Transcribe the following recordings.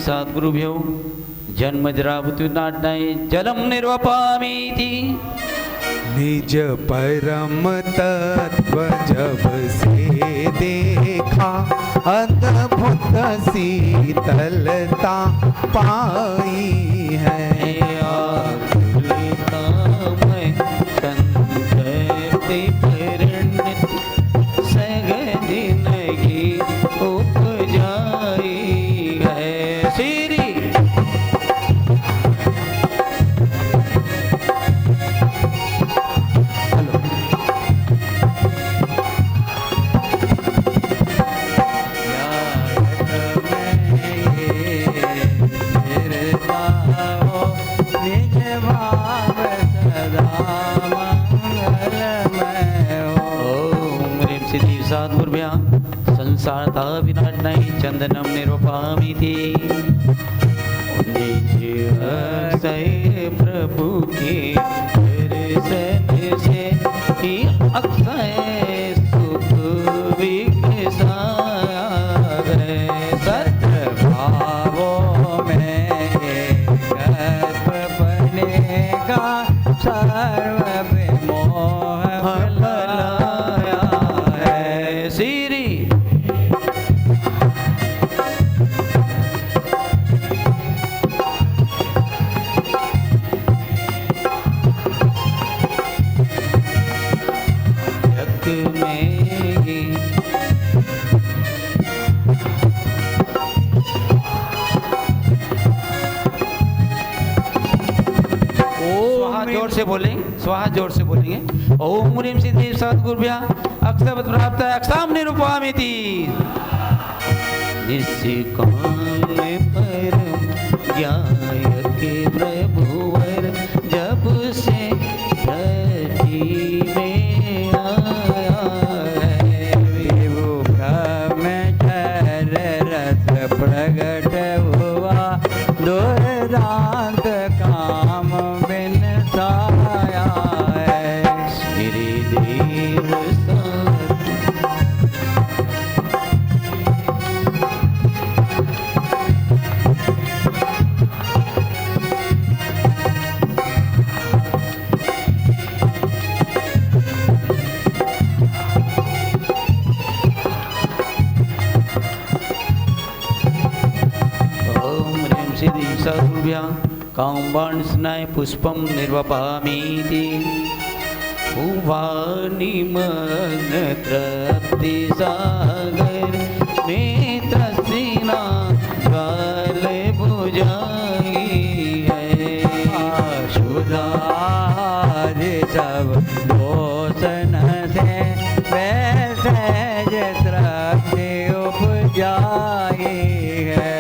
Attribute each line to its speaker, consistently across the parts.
Speaker 1: सद्गुरुभ्यो जन्मजरामृत्युनाटनाय जलम निर्वपामीति।
Speaker 2: निज परम तत्व जब से देखा अद्भुत शीतलता पाई है।
Speaker 1: संसारता विनाटनाय चंदनम निरूपामीति। निज अक्षय प्रभु के दर्शन से ही अक्षय सुख विकसाया है।
Speaker 3: सद्भावों में एकत्व बनेगा सर्व विमोह फैलाया है।
Speaker 1: श्री जोर से बोलेंगे, स्वाहा जोर से बोलेंगे। ओम ह्रीं सिद्धि सद्गुरुभ्या अक्षत प्राप्त अक्षाम निरूपामीति। निष्काम परम ज्ञाय के प्रभुवर जब से धरती में आया है।
Speaker 3: विभु ब्रह्मचर रस प्रगट हुआ दुर्दांत काम बिन साया है।
Speaker 1: श्री देव सद्गुरुभ्या काम्बाणस्नाय पुष्पं निर्वपामीति। वाणी मग्न तृप्ति सागर नेत्रस्त्रीना ज्वाल बुझाई है।
Speaker 3: शुद्धाद सब दोष न से वैसे तृप्ति उपजाई है।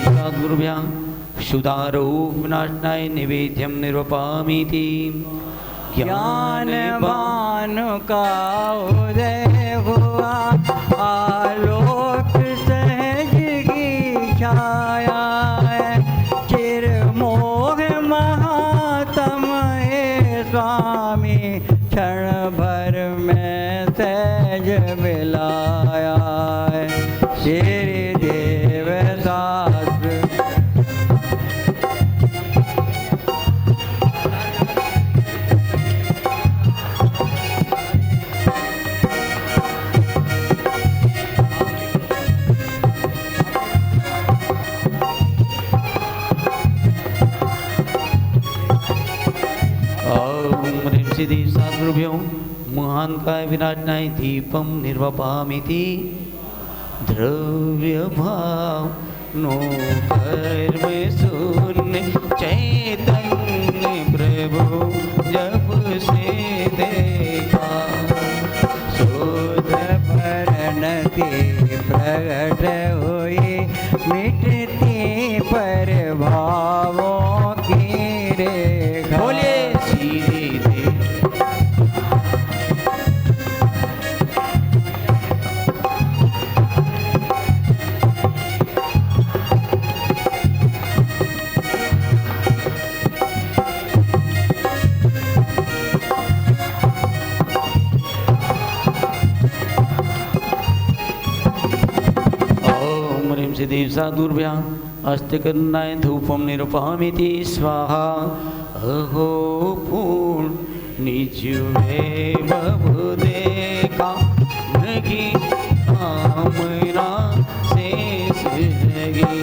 Speaker 1: सद्गुरुभ्यां क्षुधारोपनाशनाय निवेद्यं निरूपामीति।
Speaker 3: ज्ञानवान का उदय हुआ आलोक सहज की छाया है। चिरमोह महात्म स्वामी क्षण भर में सहज मिलाया है। श्री देव शास्त्र
Speaker 1: सिद्धि सद्गुरुभ्यो महानकाय विनाशनाय दीपम निर्वपामीति। द्रव्य भाव नो कर्म शून्य चैतन्य प्रभु जब से देखा।
Speaker 3: शोध परिणति प्रगट हुई मिटती पर भावों की रेखा।
Speaker 1: बोले सीधे सिद्धि साधुर्भ्याम् अस्तिकन्नाय धूपम निरुपहामिति स्वाहा। अहो पूर्ण निजुवे बबु देखा नगी कामना शेष रही।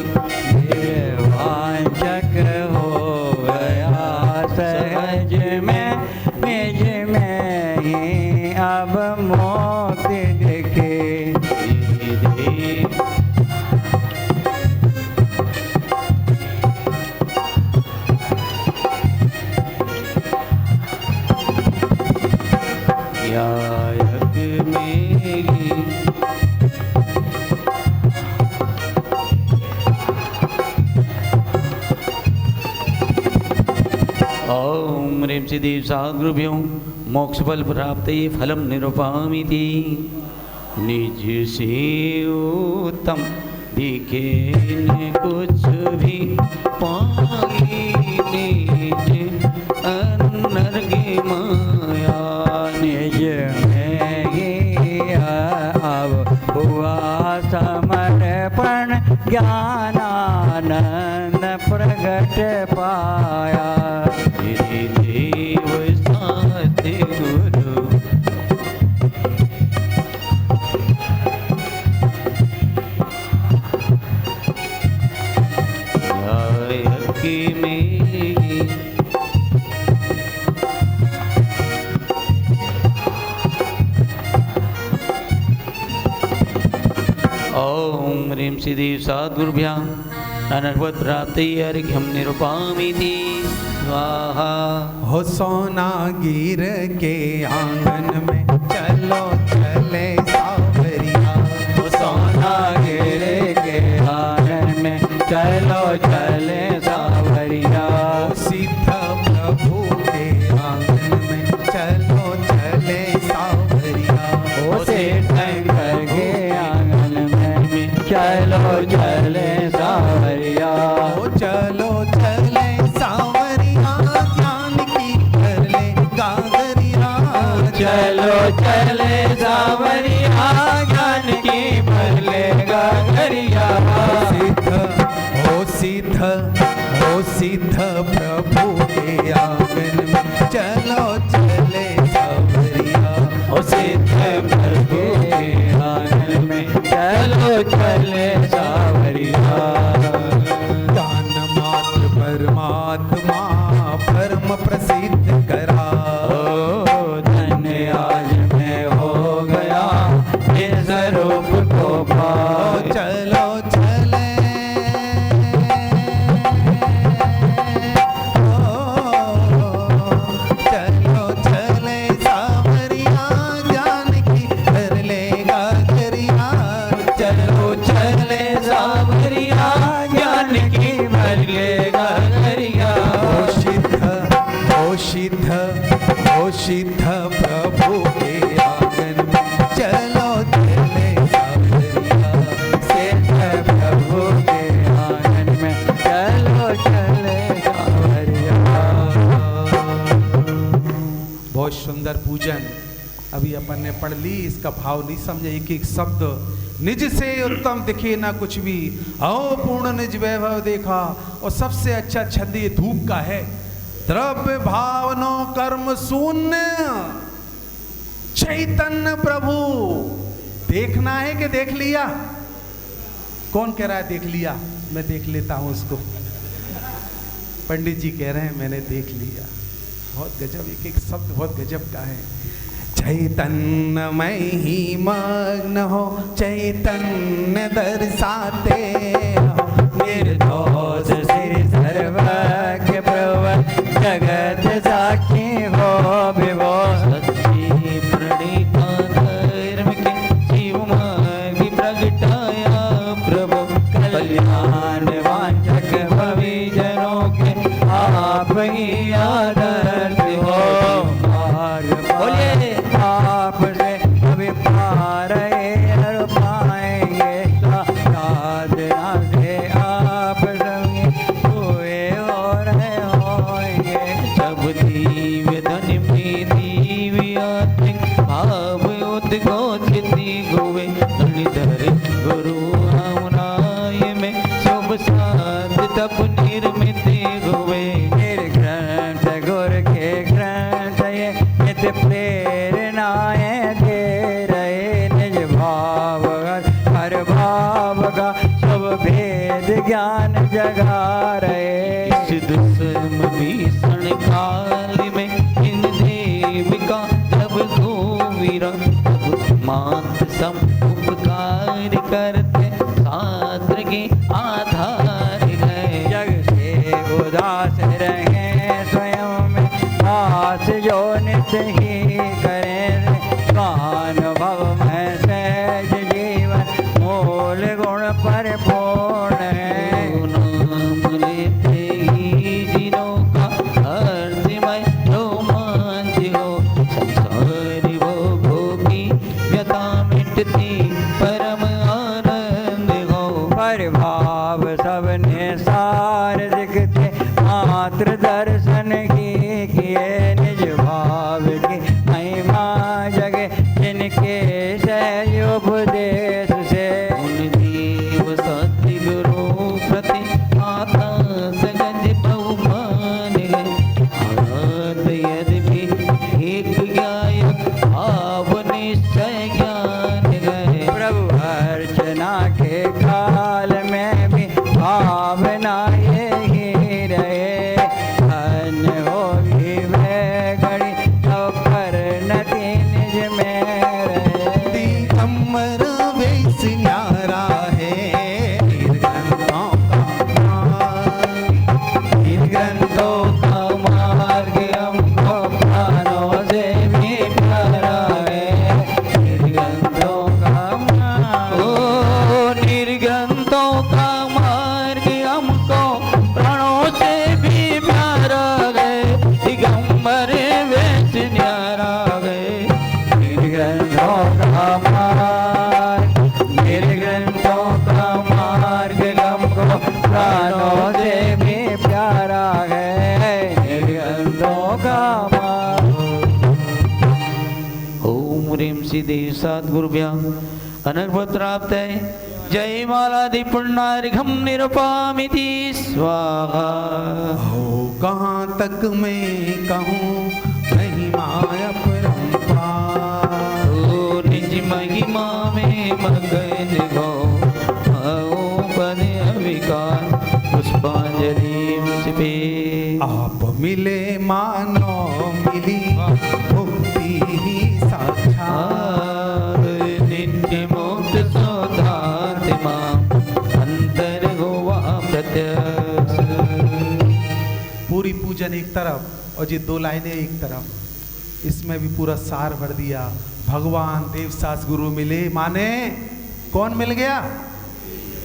Speaker 3: वांचक हो गया सहज में निज में ही अब मोक्ति दिखे।
Speaker 1: ओम ह्रीं सिद्धि साधुभ्यो मोक्ष फल प्राप्त फलम निरूपयामि। निज से उत्तम दिखे न कुछ भी पाई निज अनर्गी माया।
Speaker 3: निज में ही अब हुआ समर्पण ज्ञानानंद प्रगट पाया।
Speaker 1: देव साथ गुरु गायक में ओम ह्रीं सिद्धि सद्गुरुभ्याम् अनर्वत प्राप्ति अर्घ्यम निरूपयामि स्वाहा।
Speaker 2: हो सोनागिर के आंगन में चलो चले सावरिया।
Speaker 3: हो सोनागिर के आंगन में चलो चले सावरिया।
Speaker 2: सिद्ध प्रभु के आंगन में चलो चले सावरिया।
Speaker 3: हो तीर्थंकर के आंगन में चलो चले सावरिया।
Speaker 2: हो चलो चले सावरिया ज्ञान की कर ले गागरिया।
Speaker 3: चलो चले सावरिया ज्ञान की भर ले गागरिया।
Speaker 2: हो सिद्ध प्रभु के आंगन में चलो चले सावरिया।
Speaker 3: हो सिद्ध प्रभु के आंगन में चलो चले सावरिया।
Speaker 2: दान मात्र परमात्मा परम प्रसिद्ध करा।
Speaker 3: धन्य आज में हो गया इस रूप को पा।
Speaker 2: चलो चले चलो चले सावरिया ज्ञान की कर लेगा करिया।
Speaker 3: चलो चले सावरिया ज्ञान की भर लेगा करिया।
Speaker 2: हो सिद्ध प्रभु के आंगन में चलो चले सावरिया।
Speaker 3: सिद्ध प्रभु के आंगन में चलो चले सावरिया।
Speaker 2: बहुत सुंदर पूजन अभी अपन ने पढ़ ली। इसका भाव नहीं समझे, एक एक शब्द निज से उत्तम दिखे ना कुछ भी। आओ पूर्ण निज वैभव देखा। और सबसे अच्छा छंद ये धूप का है। द्रव्य भावनो कर्म शून्य चैतन्य प्रभु। देखना है कि देख लिया? कौन कह रहा है देख लिया? मैं देख लेता हूं उसको। पंडित जी कह रहे हैं मैंने देख लिया। बहुत गजब, एक एक शब्द बहुत गजब का है। चैतन्य में ही मग्न हो चैतन्य दर्शाते हो।
Speaker 3: निर्दोष श्री सर्वज्ञ प्रभु जगत साक्षी हो विभो।
Speaker 1: सच्ची प्रणीता धर्म के शिव मार्ग प्रगटाया प्रभु।
Speaker 3: कल्याण वांचक भविजनों के आप ही आदर्श हो। बोलिए आपसे कभी पा रहे हर पाएंगे। साधना से आप संगे हुए हो रहे होंगे।
Speaker 1: सब दिव्य धन में दिव्य आत्मिक भाव उद्घोषित हुए। धर गुरु हमनाय
Speaker 3: भाव हर भाव का सब भेद ज्ञान जगा रहे।
Speaker 1: इस दुष्म भीषण काल में इन देव का जब गोवीरा तब मात सब उपकार करते शास्त्र के आधार गए।
Speaker 3: जग से उदास रहे स्वयं में आस जो नित्य ही करें। कान भव में सहज जीवन मूल गुण परिपूर्ण है।
Speaker 1: नाम लेते ही जिनों का हर्षमय रोमांच हो। संसार भोगों की व्यथा मिटती परम आनंद हो।
Speaker 3: परिभाव सब निसार दिखते मात्र दर्शन की किए। निज भाव की महिमा जगे जिनके सहज उपदेश से।
Speaker 1: उन देव सत्य गुरु प्रति आता सगज बहुमान है। हाथ यद्यपि एक गायक भाव निश्चय ज्ञान गए।
Speaker 3: प्रभु अर्चना के काल में भी भावना यही रहे। धन्य होगी वह घड़ी तो परिणति निज में रहे।
Speaker 2: दिगंबर वेश न्यारा है निर्ग्रंथों का
Speaker 1: निर्ग्रंथों का मार्ग हमको प्राणों से भी प्यारा है। निर्ग्रंथों का मार्ग, ओ निर्ग्रंथों का मार्ग हमको प्राणों से भी प्यारा है। दिगंबर वेश न्यारा है। निर्ग्रंथों का मार्ग, निर्ग्रंथों का मार्ग हमको प्राणों से भी
Speaker 3: प्यारा है निर्ग्रंथों का मार्ग।
Speaker 1: ओम ह्रीं श्रीदेव सद्गुरुभ्यां अनर्भत प्राप्त है। जय मालादि पुण्डार्घ्यं निरुपामिति स्वाहा।
Speaker 2: हो कहाँ तक मैं कहूँ महिमा अपरंपार।
Speaker 1: ओ निज महिमा में मगन हो। आओ पद अविकार पुष्पांजलि पे।
Speaker 2: आप मिले मानो मिली मुक्ति ही साक्षात।
Speaker 1: नित्य मुक्त सौदात्मा अंतर हुआ प्रत्यक्ष।
Speaker 2: पूरी पूजन एक तरफ और ये दो लाइनें एक तरफ, इसमें भी पूरा सार भर दिया। भगवान देवसास गुरु मिले माने कौन मिल गया?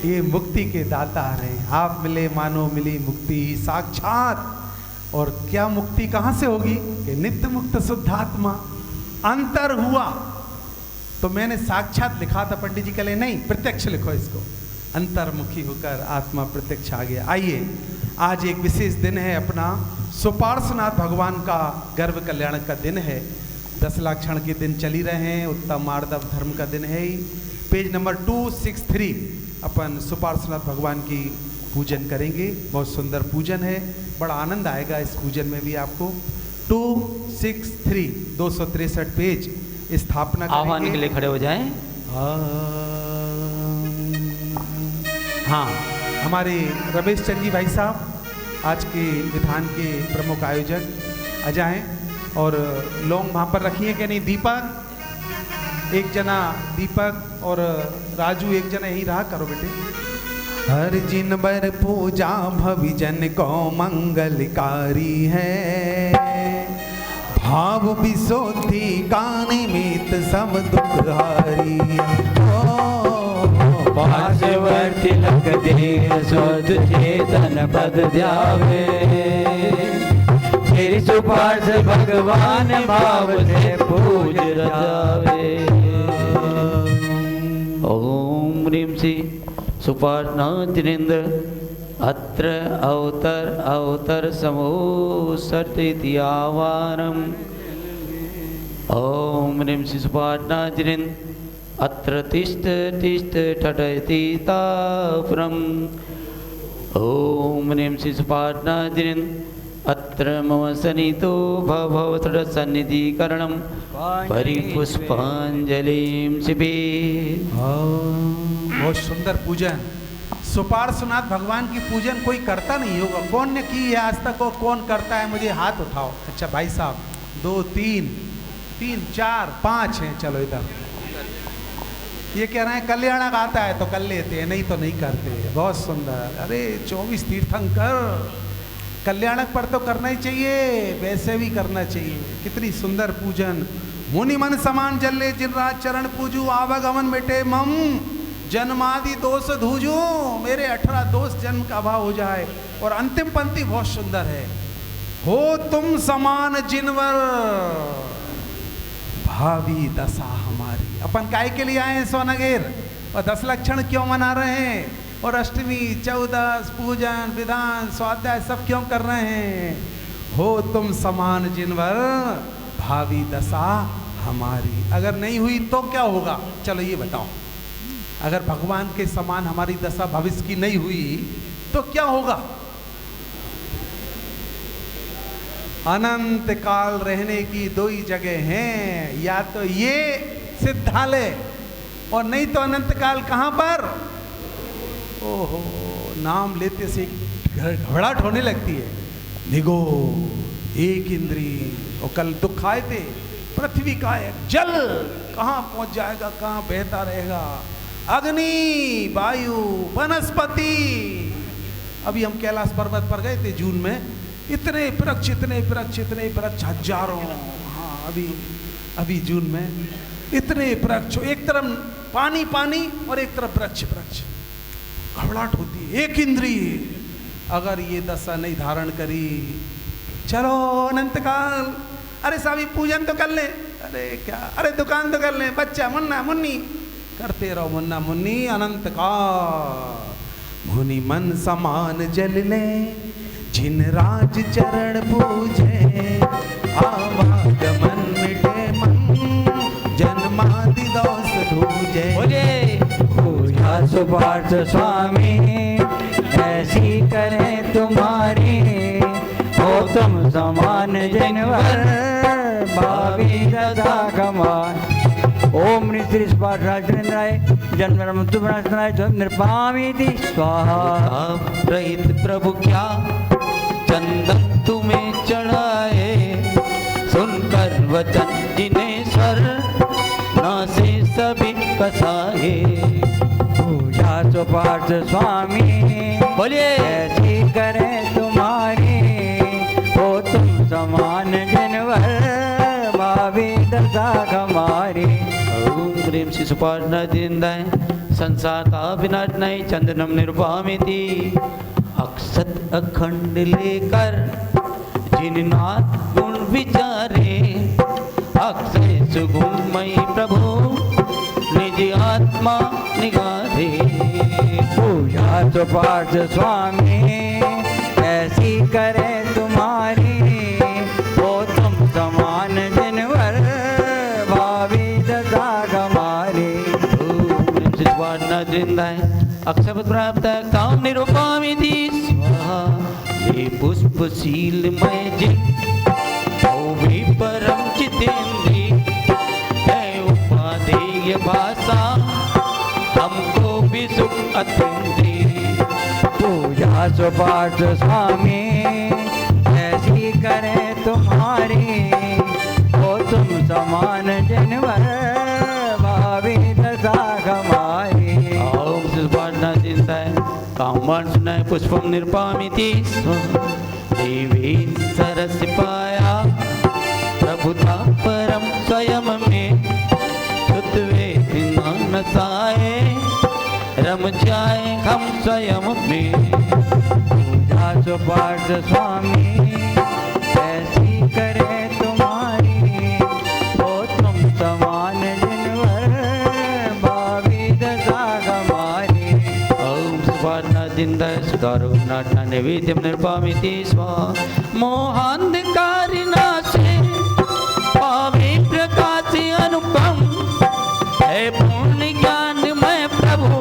Speaker 2: ये मुक्ति के दाता हैं। आप मिले मानो मिली मुक्ति साक्षात। और क्या मुक्ति कहाँ से होगी? कि नित्य मुक्त शुद्धात्मा अंतर हुआ। तो मैंने साक्षात लिखा था, पंडित जी कहे नहीं प्रत्यक्ष लिखो इसको। अंतर्मुखी होकर आत्मा प्रत्यक्ष आ गया। आइए आज एक विशेष दिन है अपना सुपार्श्वनाथ भगवान का गर्भ कल्याण का दिन है। 10 लाख क्षण के दिन चली रहे हैं। उत्तम आर्दव धर्म का दिन है ही। पेज नंबर 263 अपन सुपार्श्वनाथ भगवान की पूजन करेंगे। बहुत सुंदर पूजन है, बड़ा आनंद आएगा इस पूजन में भी आपको। 263 263 पेज स्थापना
Speaker 1: आह्वान के लिए खड़े हो जाएं।
Speaker 2: हाँ, हमारे रमेश चंद जी भाई साहब आज के विधान के प्रमुख आयोजक आ जाएं। और लौंग वहाँ पर रखिए कि नहीं? दीपक एक जना, दीपक और राजू एक जना यहीं रहा करो बेटे। हर जिन बर पूजा भविजन को मंगलकारी है। भाव बिसोती का निमित सब दुखहारी।
Speaker 1: पार्श्ववर्ती लग दे शोध चेतन पद ध्यावे। तेरी सुपार्श भगवान भाव से पूज रजावे। ओम ह्रीं श्री सुपार्श्वनाथेन्द्र अत्र अवतर समूह सत्य आह्वानम्। ओम ह्रीं श्री सुपार्श्वनाथेन्द्र अत्र तिष्ठ ठठयति तापरम्। ओम ह्रीं श्री सुपार्श्वनाथेन्द्र अत्र मम सनितो भवत्र सन्निधिकरणं परिपुष्पांजलिं शिबे।
Speaker 2: बहुत सुंदर पूजन। सुपार्श्वनाथ भगवान की पूजन कोई करता नहीं होगा। कौन ने की है आज तक और कौन करता है? मुझे हाथ उठाओ। अच्छा भाई साहब, 2 3 3 4 5 हैं। चलो इधर। ये कह रहे हैं कल्याणक आता है तो कर लेते हैं, नहीं तो नहीं करते। बहुत सुंदर। अरे 24 तीर्थंकर, कल्याणक पर तो करना ही चाहिए, वैसे भी करना चाहिए। कितनी सुंदर पूजन। मुनि मन समान जल्ले जिन राज चरण पूजू, आवागमन मिटे मम जन्मादि दोष धूजू। मेरे 18 दोष जन्म का अभाव हो जाए। और अंतिम पंक्ति बहुत सुंदर है। हो तुम समान जिनवर भावी दशा हमारी। अपन काय के लिए आए हैं सोनागिर? और 10 लक्षण क्यों मना रहे हैं? और अष्टमी 14 पूजन विधान स्वाध्याय सब क्यों कर रहे हैं? हो तुम समान जिनवर भावी दशा हमारी। अगर नहीं हुई तो क्या होगा? चलो ये बताओ। अगर भगवान के समान हमारी दशा भविष्य की नहीं हुई तो क्या होगा? अनंत काल रहने की 2 ही जगह हैं, या तो ये सिद्धालय और नहीं तो अनंत काल। कहां पर? ओहो, नाम लेते से घबराहट होने लगती है। निगो एक इंद्री। और कल दुख आए थे, पृथ्वी का एक जल कहां पहुंच जाएगा, कहां बहता रहेगा। अग्नि, वायु, वनस्पति। अभी हम कैलाश पर्वत पर गए थे जून में। इतने वृक्ष हजारों। हाँ, अभी जून में इतने वृक्ष। एक तरफ पानी पानी और एक तरफ वृक्ष। घबराहट होती है। एक इंद्रिय अगर ये दशा नहीं धारण करी, चलो अनंत काल। अरे स्वामी पूजन तो कर ले। अरे क्या? अरे दुकान तो कर ले। बच्चा मुन्ना मुन्नी करते रहो, मुन्ना मुन्नी। अनंत काल मुनि मन समान जल ले जिन राज चरण पूजे, आवागमन मिटे मन जन्मादि दोष धूजे।
Speaker 1: बोले
Speaker 3: पूजा सुपार्थ स्वामी ऐसी करें तुम्हारी। हो तुम समान जिनवर भावी दशा हमारी। ओम श्री स्पार्षराय जन्म तुम्हारा नृपामिति स्वाहा।
Speaker 1: आप रहित प्रभु क्या चंदन तुम्हें चढ़ाए, सुनकर वचन जिनेश्वर नासे सभी कसाए।
Speaker 3: पूजा सुपार्थ स्वामी
Speaker 1: बोलिए
Speaker 3: ऐसी करें तुम्हारी। हो तुम समान जिनवर भावी दशा हमारी।
Speaker 1: ओम प्रेम से सुपार्णा जिंदाए संसार का विनाश नहीं चंदनम निरुपामिति। अक्षत अखंड लेकर जिननाथ गुण विचारे, अक्षय सुगुणमयी प्रभु निज आत्मा निगारे।
Speaker 3: पूजा सुपार्थ स्वामी ऐसी करे तुम्हारी। हो तुम समान जिनवर भावी दशा हमारी।
Speaker 1: जिंदाए अक्षत प्राप्त काम निरूपामिति स्वाहा। ये पुष्पशील मय जिन भी परम जितेंद्री, है उपादेय भाषा हमको भी सुख अतिंद्री।
Speaker 3: पूजा सुपार्थ स्वामी ऐसी करे तुम्हारी। हो तुम समान जिनवर भावी दशा हमारी।
Speaker 1: ओम सुपार्णा जिंदाए कामवान सुनाए पुष्पम निरूपामिति स्वाहा। देवी सरस पाया प्रभुता परम स्वयं में, सुतवे न साए रम जाए हम स्वयं में।
Speaker 3: पूजा सुपार्थ स्वामी ऐसी करे तुम्हारी। हो तुम समान जिनवर भावी दशा हमारी।
Speaker 1: ओम सुपार्णा जिंदाए सुधारो नाटना नैवेद्यम निरूपामिति स्वाहा। मोहांधकारिणा से पावे प्रकाश अनुपम, है पूर्ण ज्ञान में प्रभु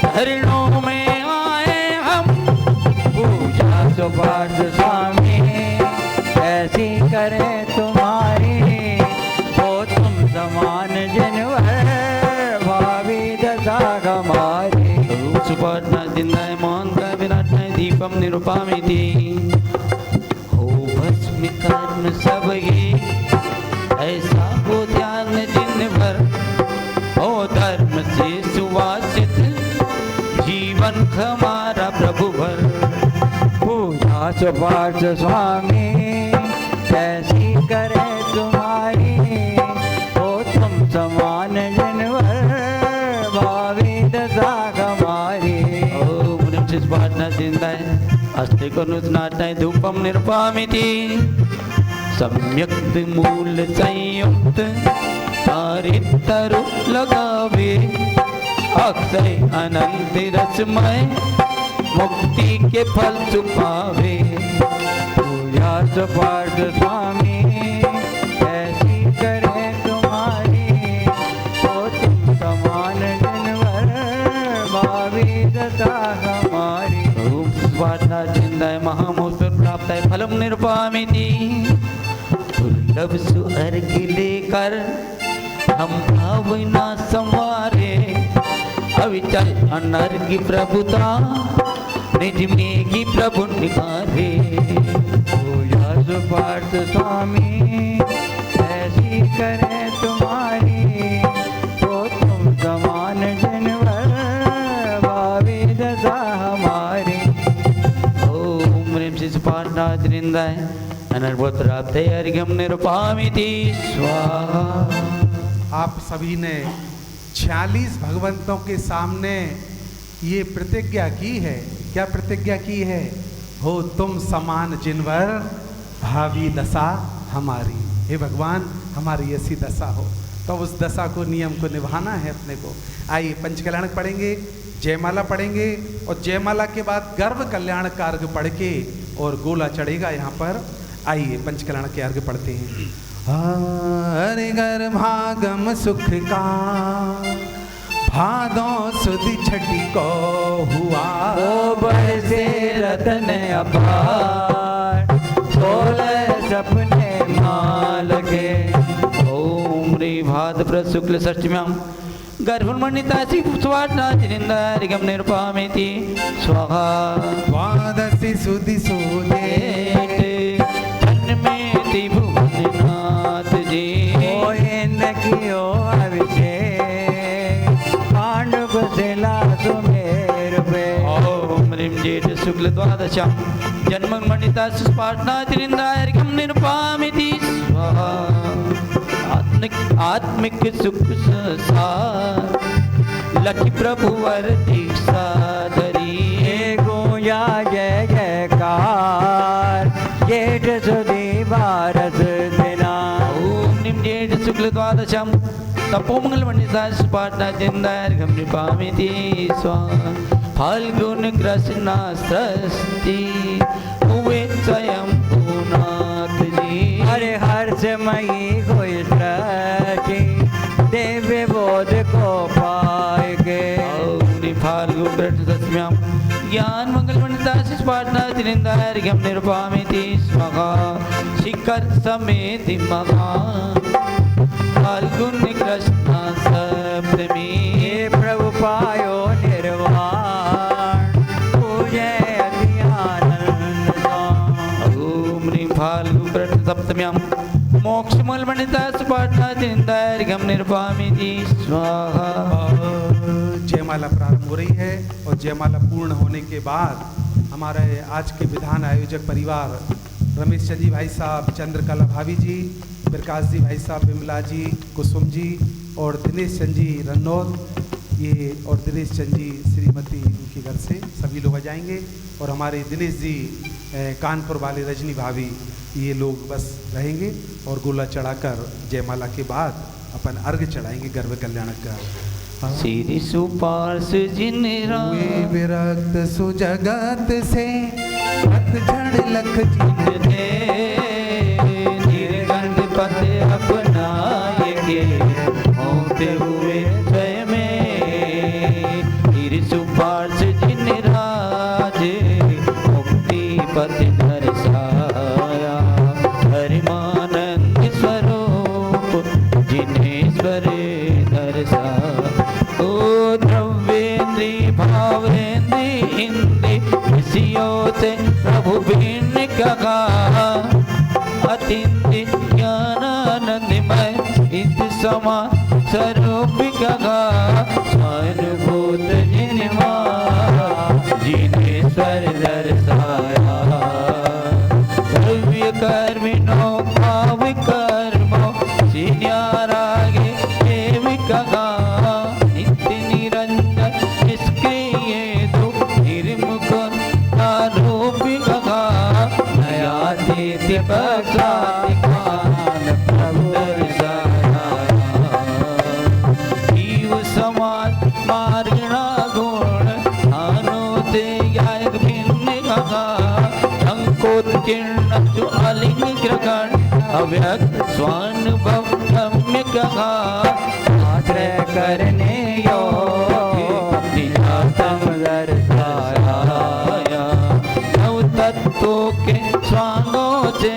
Speaker 1: हरिणों में आए हम।
Speaker 3: पूजा सुपार्थ स्वामी
Speaker 1: सुपाटना जिंदाय मोहन का विराटनाय दीपम निरूपामिति हो भस्म कर्म सब ये ऐसा हो ध्यान जिन भर हो धर्म से सुवासित जीवन हमारा प्रभु भर
Speaker 3: पूजा सुपाठ स्वामी कैसी करे तुम्हारी हो तुम समान जनवर भावी दशा हमारी
Speaker 1: ओम ह्रीं श्री सुपाटना जिंदाय अस्ते को नुतनाटनाय धूपम निरूपामिति सम्यक मूल संयुक्त तारितरु लगावे अक्षय अनंत रसमय मुक्ति के फल छुपावे
Speaker 3: पूजा सुपाठ स्वामी कैसी करे तुम्हारी हो तुम समान जनवर भावी दशा हमारी
Speaker 1: ओम सुपाटना जिंदाय महामोस्वर प्राप्ताय फलम निरूपामिति दुर्लभ सुअर्घ लेकर हम भावना संवारे अविचल अनर्घ प्रभुता निज में की प्रभु निखारे
Speaker 3: पूजा सुपाठ स्वामी ऐसी करे तुम्हारी तो तुम समान जनवर भावी दशा हमारी
Speaker 1: ओम ह्रीं श्री सुपाटना जिंदाय अनर्भुत प्राप्ते अर्घ्यम निरूपामिति स्वाहा।
Speaker 2: आप सभी ने 46 भगवंतों के सामने ये प्रतिज्ञा की है। क्या प्रतिज्ञा की है? हो तुम समान जिनवर भावी दशा हमारी। हे भगवान हमारी ऐसी दशा हो, तो उस दशा को नियम को निभाना है अपने को। आइए पंचकल्याणक पढ़ेंगे, जयमाला पढ़ेंगे और जयमाला के बाद गर्भ कल्याण का अर्घ पढ़ के और गोला चढ़ेगा यहाँ पर। आइए पंचकल्याण के अर्घ पढ़ते हैं। हरि गर्भागम सुख का भादों सुदी छठी को हुआ
Speaker 3: ओ बरसे रतन अपार 16 सपने माल के
Speaker 1: ओम ह्रीं भाद्र शुक्ल षष्ठ्याम गर्भमणितासी सुपाटना जिंदाय अर्घ्यम निरूपामिति स्वाहा।
Speaker 2: द्वादशी सुदी सोदे
Speaker 1: जन्मेति भुवननाथ जी
Speaker 3: ओ कियो अभिषेक पांडव शिला सुमेर पे
Speaker 1: ओम ह्रीं जेठ शुक्ल द्वादशम जन्ममणिता सुपाटना जिंदाय अर्घ्यम निरूपामिति स्वाहा। आत्मिक सुख सार लखी प्रभु वर दीक्षा धरी
Speaker 3: हे गोया जय जयकार जेठ सुदी बारस दिना
Speaker 1: ओम ह्रीं जेठ शुक्ल द्वादशम तपोमंगल मंडिता सुपाटना जिंदाय अर्घ्यम निरूपामिति स्वाहा। फाल्गुन कृष्णा षष्ठी हुए स्वयं भूनाथ जी
Speaker 3: हरे हर्षमयी हुई सृष्टि दिव्य बोध को पाए के
Speaker 1: ओम ह्रीं फाल्गुन कृष्ण षष्ठ्याम ज्ञान मंगल मंडिता सुपाटना जिंदाय अर्घ्यम निरूपामिति स्वाहा। शिखर समेत महान फाल्गुन कृष्ण सप्तमी
Speaker 3: हे प्रभु पायो निर्वाण पूजे अति आनंद सां।
Speaker 1: ओम ह्रीं फाल्गुन कृष्ण सप्तम्याम मोक्षमूल मंडिता सुपाटना जिंदाय अर्घ्यम निरूपामिति स्वाहा।
Speaker 2: जयमाला प्रारंभ हो रही है और जयमाला पूर्ण होने के बाद हमारे आज के विधान आयोजक परिवार रमेश चंद जी भाई साहब, चंद्रकला भाभी जी, प्रकाश जी भाई साहब, बिमला जी, कुसुम जी और दिनेश चंद जी रन्नौत ये और दिनेश चंद जी श्रीमती उनके घर से सभी लोग आ जाएंगे। और हमारे दिनेश जी कानपुर वाले रजनी भाभी ये लोग बस रहेंगे और गोला चढ़ाकर जयमाला के बाद अपन अर्घ चढ़ाएंगे गर्भ कल्याणक का।
Speaker 1: श्री सुपार्श जिन
Speaker 2: हुए विरक्त सुजगत से पतझड़ लख जिन
Speaker 1: दे निर्गंध पद अपनाए के होते हुए स्वयं में श्री सुपार्श जिन राज मुक्ति पद दर्शाया हरिमानंद स्वरूप जिन्हें स्वर दर्शा ओ द्रव्येन्द्री भावे नंदी इंदी ऋषियों से प्रभु भिन्न कहा अतिथि ज्ञानानंदमय इत समा स्वरूप कहा स्वानुभूत जिन्मा जिनेश्वर दर्शाया द्रव्य कर्मिणो भाव कर्मो सीन्यारागे देव कहा नित्य निरंजन निष्क्रिय दो निर्मुख आरोप कहा नयातीत पक्षाधिकार प्रभु दर्शाया जीव समाज मार्गणा गुण अनुते गायक भिन्न कहा अंकोत्कीर्ण जो अलिंग ग्रहण अव्यक्त स्वानुभव गम्य कहा आश्रय करने योग्य निजातम दर्शाया नव तत्वों के स्वांगों से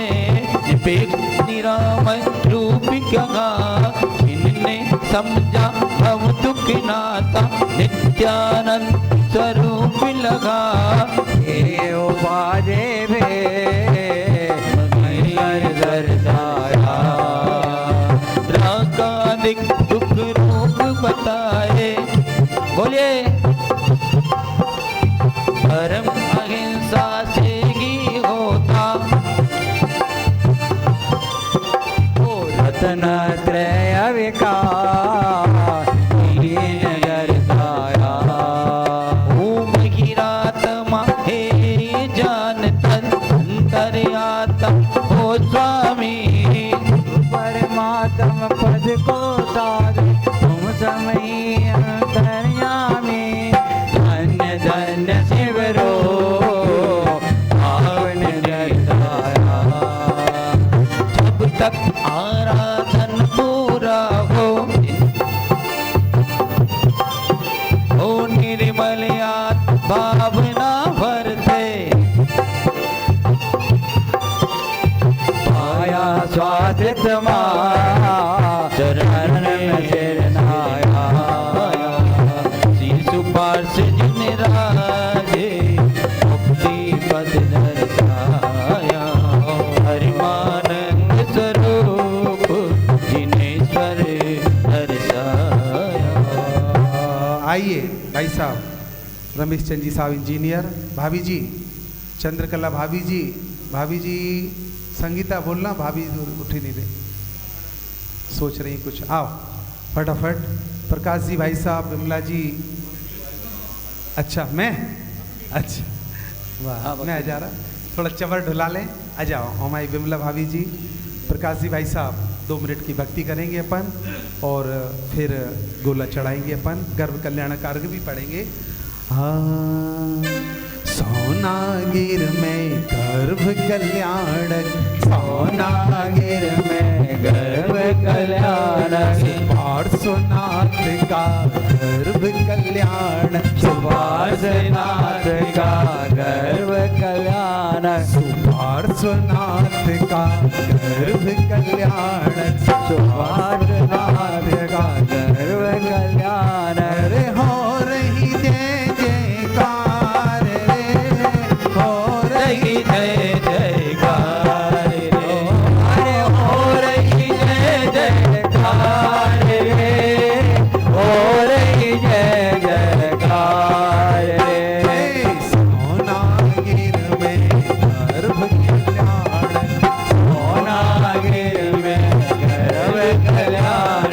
Speaker 1: निरामय रूप कहा इनने समझा भव दुख नाता नित्यानंद स्वरूप लगा
Speaker 3: बाजे भे दर्शाया
Speaker 1: रागादिक दुख रूप बताए बोलिए परम अहिंसा से ही होता
Speaker 3: रतन त्रय विकार दर्शाया
Speaker 1: ओम गिरात्मा हे जानता अंतर्यात्मा हो स्वामी
Speaker 3: परमात्म पद को साध तुम समय अंतर्यामी धन्य धन्य शिवरो पावन दर्शाया
Speaker 1: जब तक आराधन पूरा हो निर्मल भावना भरते
Speaker 3: पाया स्वादित चरण में शरणाया
Speaker 1: शिशु पार्श जिन राजे मुक्ति पद दर्शाया हरिमानंद स्वरूप जिनेश्वर दर्शाया।
Speaker 2: आइए भाई साहब रमेश चंद जी साहब इंजीनियर, भाभी जी चंद्रकला भाभी जी संगीता बोलना, भाभी उठी नहीं रही, सोच रही कुछ, आओ फटाफट। प्रकाश जी भाई साहब, विमला जी, अच्छा मैं, अच्छा वाह मैं आ जा रहा, थोड़ा चवर ढुला लें, आ जाओ हमारी विमला भाभी जी। प्रकाश जी भाई साहब 2 मिनट की भक्ति करेंगे अपन और फिर गोला चढ़ाएंगे अपन, गर्भ कल्याण कार्य भी पढ़ेंगे। हाँ सोनागिर में गर्भ कल्याणक, सोनागिर में गर्भ कल्याणक, पार्श्वनाथ का गर्भ कल्याण,
Speaker 3: सुपार्श्वनाथ का गर्भ कल्याण,
Speaker 2: सुपार्श्वनाथ का गर्भ कल्याण,
Speaker 3: सुपार्श्वनाथ का गर्भ कल्याण।
Speaker 2: अरे हो रही जय जयकार रे, हो रही
Speaker 1: जय जयकार रे,
Speaker 3: अरे हो रही जय जयकार रे, हो रही जय जयकार रे।
Speaker 2: सोनागिर में गर्भ कल्याण,
Speaker 3: सोनागिर में गर्भ कल्याण,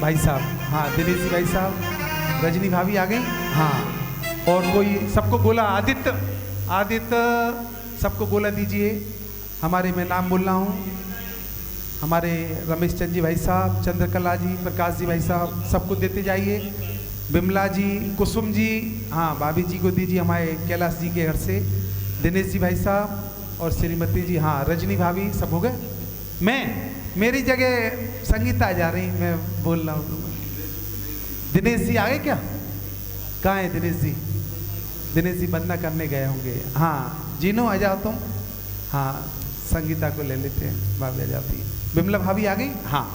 Speaker 2: भाई साहब, हाँ दिनेश जी भाई साहब, रजनी भाभी आ गई, हाँ। और कोई सबको गोला, आदित्य सबको गोला दीजिए। हमारे मैं नाम बोल रहा हूँ, हमारे रमेश चंद जी भाई साहब, चंद्रकला जी, प्रकाश जी भाई साहब, सबको देते जाइए। बिमला जी, कुसुम जी, हाँ भाभी जी को दीजिए, हमारे कैलाश जी के घर से। दिनेश जी भाई साहब और श्रीमती जी, हाँ रजनी भाभी, सब हो गए। मेरी जगह संगीता जा रही, मैं बोल रहा हूँ। दिनेश जी आ गए क्या? कहाँ है दिनेश जी? दिनेश जी बंदना करने गए होंगे। हाँ जीनो आ जाओ तुम, हाँ संगीता को ले लेते हैं, भाभी आ जाती है। बिमला भाभी आ गई, हाँ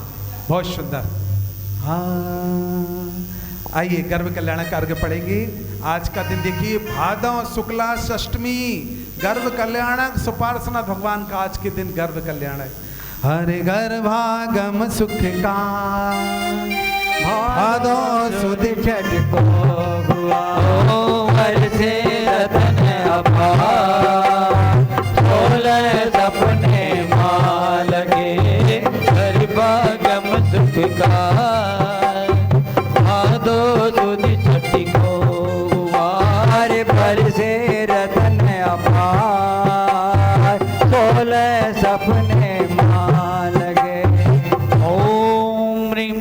Speaker 2: बहुत सुंदर। हाँ आइए गर्भ कल्याण कार्य पढ़ेंगे। आज का दिन देखिए, भादव शुक्ला षष्टमी, गर्भ कल्याणक सुपार्श्वनाथ भगवान का आज के दिन गर्भ कल्याण है। हरे गर्भागम सुख का
Speaker 3: भादो सुध छठ को हुआ, वर्षे रतन अपार, 16 सपने माँ लगे, गर्भागम सुख का, भादो सुध छठ को हुआ, वर्षे रतन अपार, 16 सपने माँ लगे।
Speaker 1: ओम ह्रीं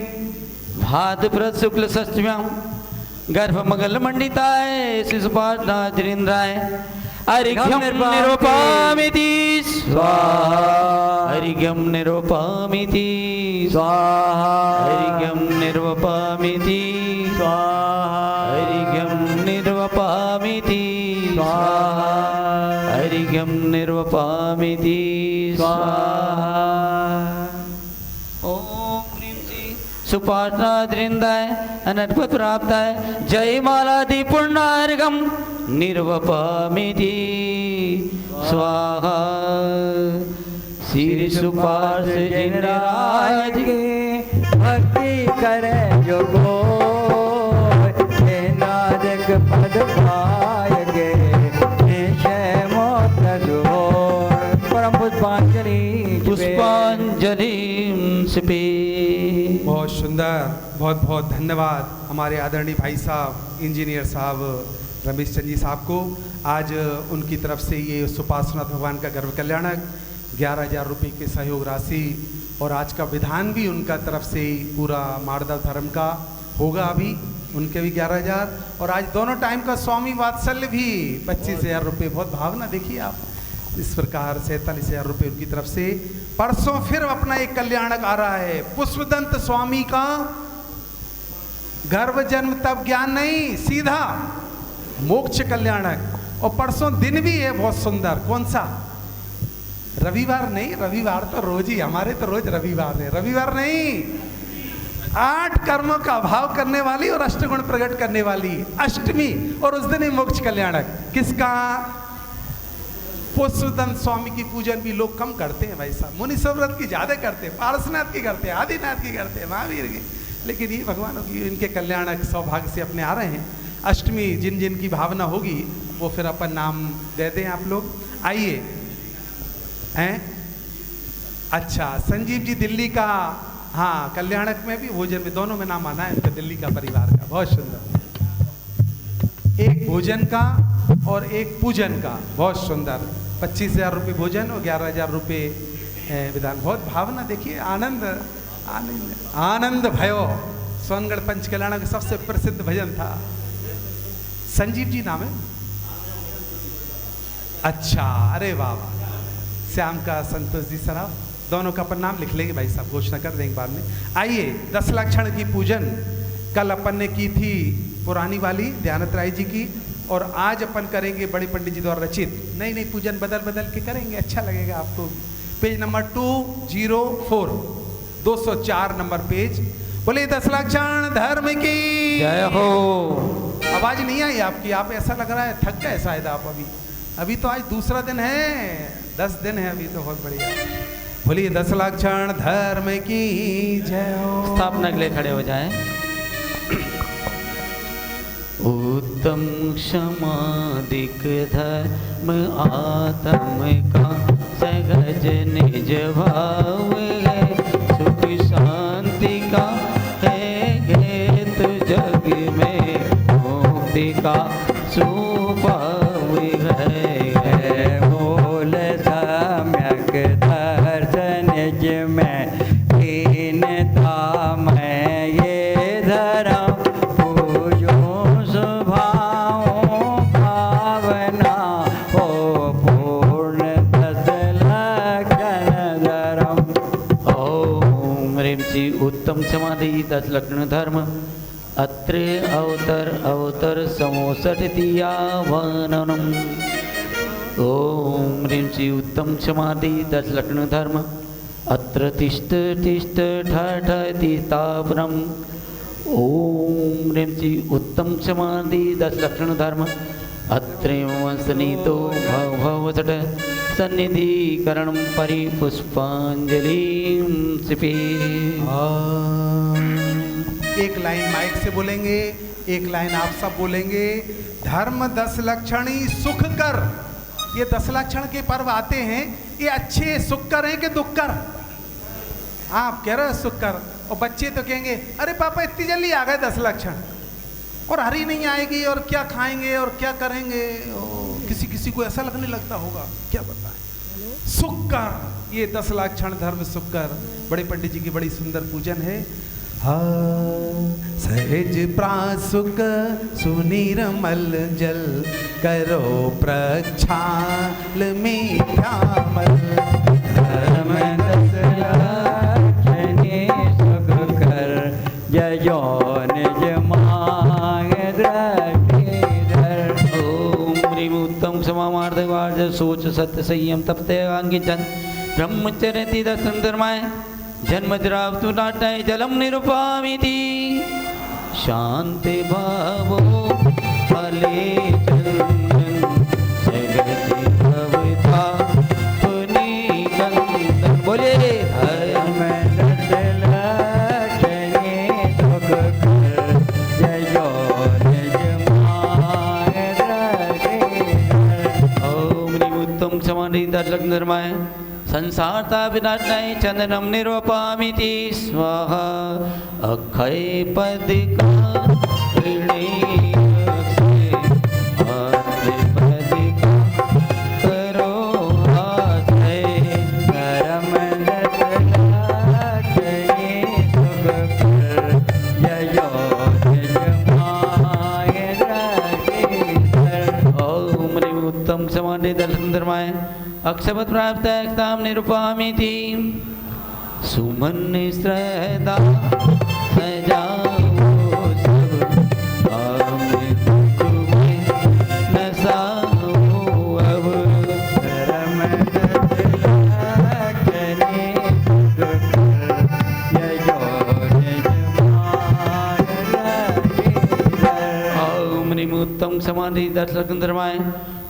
Speaker 1: भाद्रपद शुक्ल षष्ठ्याम गर्भ मंगल मंडिताय शिशुपाठनाद्रिन्द्राय अर्घ्यं निरूपयामि स्वाहा, अर्घ्यं निरूपयामि स्वाहा, अर्घ्यं निरूपयामि स्वाहा, अर्घ्यं निरूपयामि स्वाहा, अर्घ्यं निरूपयामि स्वाहा। सुपाठनाद्रिन्दाय अनर्पद प्राप्ताय जय मालादि पुण्यार्घम निर्वपामिति स्वाहा। श्री सुपार्श जिनराज
Speaker 3: की भक्ति करे जो गो, नादक पद पाएगे, निश्चय मोक्ष हो। परम
Speaker 1: पुष्पांजलि पे।
Speaker 2: बहुत सुंदर, बहुत बहुत धन्यवाद हमारे आदरणीय भाई साहब, इंजीनियर साहब रमेश चंद जी साहब को। आज उनकी तरफ से ये सुपार्श्वनाथ भगवान का गर्भ कल्याणक 11,000 रुपये की सहयोग राशि, और आज का विधान भी उनका तरफ से पूरा मार्दव धर्म का होगा, अभी उनके भी 11,000, और आज दोनों टाइम का स्वामी वात्सल्य भी 25,000 रुपये। बहुत भावना देखिए आप, इस प्रकार 47,000 रुपये उनकी तरफ से। परसों फिर अपना एक कल्याणक आ रहा है, पुष्पदंत स्वामी का गर्भ जन्म तब ज्ञान नहीं, सीधा मोक्ष कल्याणक। और परसों दिन भी है बहुत सुंदर, कौन सा? रविवार नहीं, रविवार तो रोज ही, हमारे तो रोज रविवार है, रविवार नहीं, 8 कर्मों का अभाव करने वाली और अष्टगुण प्रकट करने वाली अष्टमी, और उस दिन ही मोक्ष कल्याणक। किसका? पुष्पदंत स्वामी की पूजन भी लोग कम करते हैं भाई साहब, मुनि व्रत की ज्यादा करते हैं, पारसनाथ की करते हैं, आदिनाथ की करते हैं, महावीर की, लेकिन ये भगवानों की इनके कल्याणक सौभाग्य से अपने आ रहे हैं। अष्टमी जिन जिन की भावना होगी वो फिर अपन नाम दे दें आप लोग। आइए हैं, अच्छा संजीव जी दिल्ली का, हाँ कल्याणक में भी, भोजन में, दोनों में नाम आना है, तो दिल्ली का परिवार का। बहुत सुंदर, एक भोजन का और एक पूजन का, बहुत सुंदर। 25,000 रुपये भोजन और 11,000 रुपये विधान। बहुत भावना देखिए, आनंद आनंद आनंद भयो। सोनगढ़ पंच कल्याण का सबसे प्रसिद्ध भजन था। संजीव जी नाम है, अच्छा, अरे वाह वाह। श्याम का संतोष जी सराफ, दोनों का अपन नाम लिख लेंगे भाई साहब, घोषणा कर देंगे बाद में। आइए 10 लक्षण की पूजन कल अपन ने की थी, पुरानी वाली दयानंद राय जी की, और आज अपन करेंगे बड़े पंडित जी द्वारा रचित। नई नई पूजन बदल बदल के करेंगे, अच्छा लगेगा आपको। Page number 204, 204 number page. बोले 10 लक्षण धर्म की
Speaker 1: जय हो।
Speaker 2: आवाज नहीं आई आपकी, आप ऐसा लग रहा है थक गए शायद आप। अभी तो आज दूसरा दिन है, 10 दिन है अभी, तो बहुत बढ़िया। बोलिए 10 लक्षण धर्म की जय हो।
Speaker 1: स्थापना के लिए खड़े हो जाएं। उत्तम क्षमादिक धर्म आत्म का सहज निज भाव है, सुख शांति का है ह्रीं श्री उत्तम समाधि 10 लक्षण धर्म अत्र अवतर समोसटियावनम् ॐ ह्रीं श्री उत्तम समाधि 10 लक्षण धर्म अत्र तिष्ठ ठ स्थापनम् ॐ ह्रीं श्री उत्तम समाधि 10 लक्षण धर्म अत्रेवंसनीतो भवसट सन्निधिकरणं परिपुष्पांजलि सिपे।
Speaker 2: एक लाइन माइक से बोलेंगे, एक लाइन आप सब बोलेंगे। धर्म 10 लक्षणी सुख कर। ये 10 लक्षण के पर्व आते हैं, ये अच्छे सुख कर हैं कि दुख कर? आप कह रहे हो सुख कर, और बच्चे तो कहेंगे अरे पापा इतनी जल्दी आ गए 10 लक्षण, और हरी नहीं आएगी, और क्या खाएंगे और क्या करेंगे। किसी किसी को ऐसा लगने लगता होगा, क्या बताएं। सुख कर, ये 10 लक्षण धर्म सुख कर। बड़े पंडित जी की बड़ी सुंदर पूजन है। सहज प्रासुक सुनिर्मल जल करो प्रक्षाल मीठ्यामल।
Speaker 3: धर्म 10 लक्षणी सुख कर जयो निज मांग द्रष्टिधर।
Speaker 1: ओम ह्रीं उत्तम समामार्धवार्ज सोच सत्य संयम तपते अंगिजन ब्रह्मचर्य ती 10 धर्माय जन्मद्रावतु नाट्य जलम निरुपामिति शांति भावो फले चंदन जगति भविता पुनीकंदन। बोले
Speaker 3: धर्म 10 लक्षणी सुख कर जयो निज मांग द्रष्टिधर।
Speaker 1: ओम ह्रीं उत्तम समाधि 10 लक्षण धर्माय संसारता विनाशनाय चंदनम निरूपामिति स्वाहा। अक्षय पद का पद का करो आश्रय।
Speaker 3: धर्म 10 लक्षणी सुख कर जयो निज मांग द्रष्टिधर।
Speaker 1: ओम ह्रीं उत्तम समाधि 10 लक्षण धर्माय अक्षपद प्राप्त एकताम निरूपामिति सुमन श्रद्धा सजाओ सब आम दुख में नसाओ अब।
Speaker 3: धर्म 10 लक्षणी सुख कर जयो निज मांग द्रष्टिधर।
Speaker 1: ओम ह्रीं उत्तम समाधि 10 लक्षण धर्माय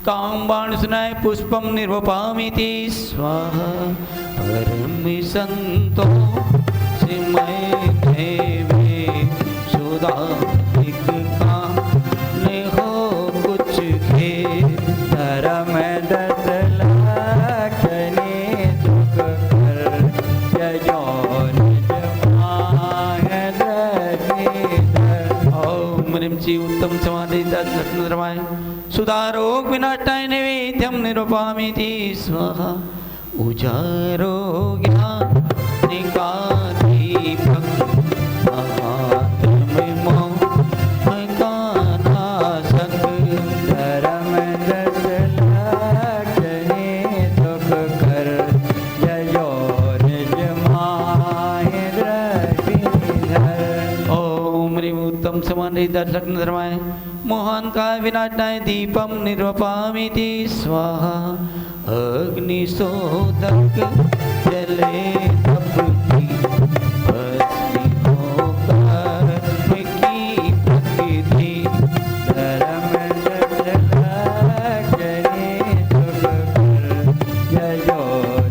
Speaker 1: काम बाण सुनाय पुष्पम निर्वपामिति स्वाहा। परम संतो सिमय देवे सुधा एक काम ने हो कुछ खे।
Speaker 3: धर्म 10 लक्षणी सुख कर जयो निज मांग द्रष्टिधर।
Speaker 1: ओम ह्रीं श्री उत्तम समाधि 10 लक्षण धर्माय सुधारोग विनाटाय नैवेद्यम निरूपामिति स्वाहा। उजारो ज्ञान निकादीपक महात्म मोह कानासक।
Speaker 3: धर्म 10 लक्षणी सुख कर जयो निज मांग द्रष्टिधर।
Speaker 1: ओम ह्रीं उत्तम समाधि 10 लक्षण धर्माय मोहन का विनाटाय दीपम निर्वपामिति स्वाहा। अग्निशोधक जले तपती भस्मी होकर की प्रकृति।
Speaker 3: धर्म 10 लक्षणी सुख कर जयो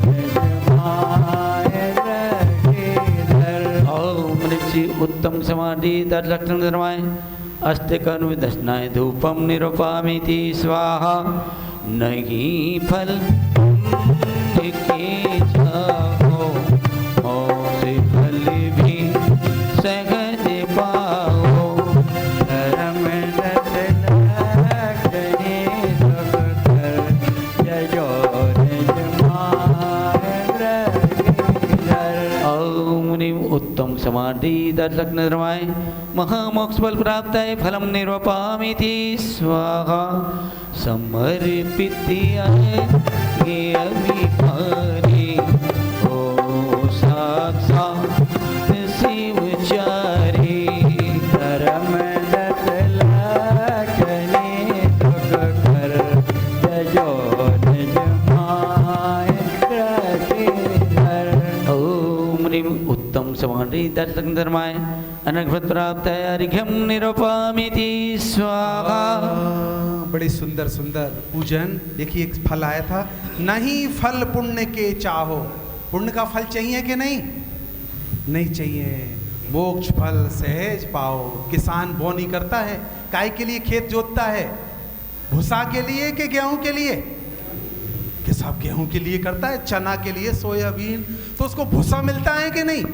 Speaker 3: निज मांग द्रष्टिधर।
Speaker 1: ओम ह्रीं श्री उत्तम समाधि 10 लक्षण धर्माय अष्टकर्म विदर्शनाय धूपम निरूपामिति स्वाहा। नहीं फल के जाओ से फल भी सहज पाओ।
Speaker 3: धर्म 10 लक्षणी सुख कर जयो निज मांग द्रष्टिधर।
Speaker 1: ओम ह्रीं उत्तम समाधि 10 लक्षण धर्माय महामोक्ष फल प्राप्त है फलम निरूपामिति स्वाहा। समर्पित ये अभिमानी हो साक्षात उत्तम समाधि दर्शक धर्माय अनघ्न प्राप्त है अर्घ्यम निरूपमिति स्वाहा।
Speaker 2: बड़ी सुंदर सुंदर पूजन। देखिए एक फल आया था, नहीं फल पुण्य के चाहो। पुण्य का फल चाहिए कि नहीं? नहीं चाहिए। मोक्ष फल सहज पाओ। किसान बोनी करता है, काय के लिए खेत जोतता है? भूसा के लिए कि गेहूं के लिए? कि सब गेहूं के लिए करता है, चना के लिए, सोयाबीन, तो उसको भूसा मिलता है कि नहीं?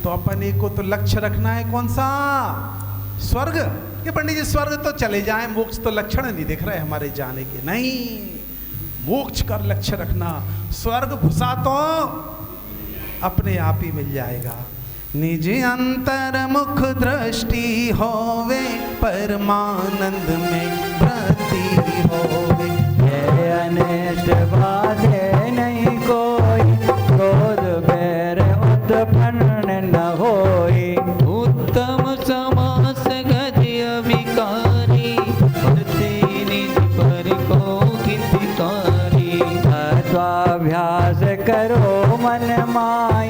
Speaker 2: तो अपन एक को तो लक्ष्य रखना है, कौन सा? स्वर्ग। कि पंडित जी स्वर्ग तो चले जाएं, मोक्ष तो लक्षण नहीं दिख रहे हमारे जाने के। नहीं, मोक्ष का लक्ष्य रखना। स्वर्ग भूसा तो अपने आप ही मिल जाएगा। निज अंतर मुख दृष्टि होवे, परमानंद में प्रति होवे।
Speaker 3: ये अनिष्ट बाधे नहीं कोई, क्रोध बैर उत्पन्न न होई।
Speaker 1: उत्तम समास गति अभिकारी, भरते निज पर को हितकारी।
Speaker 3: स्वाभ्यास करो मन माई,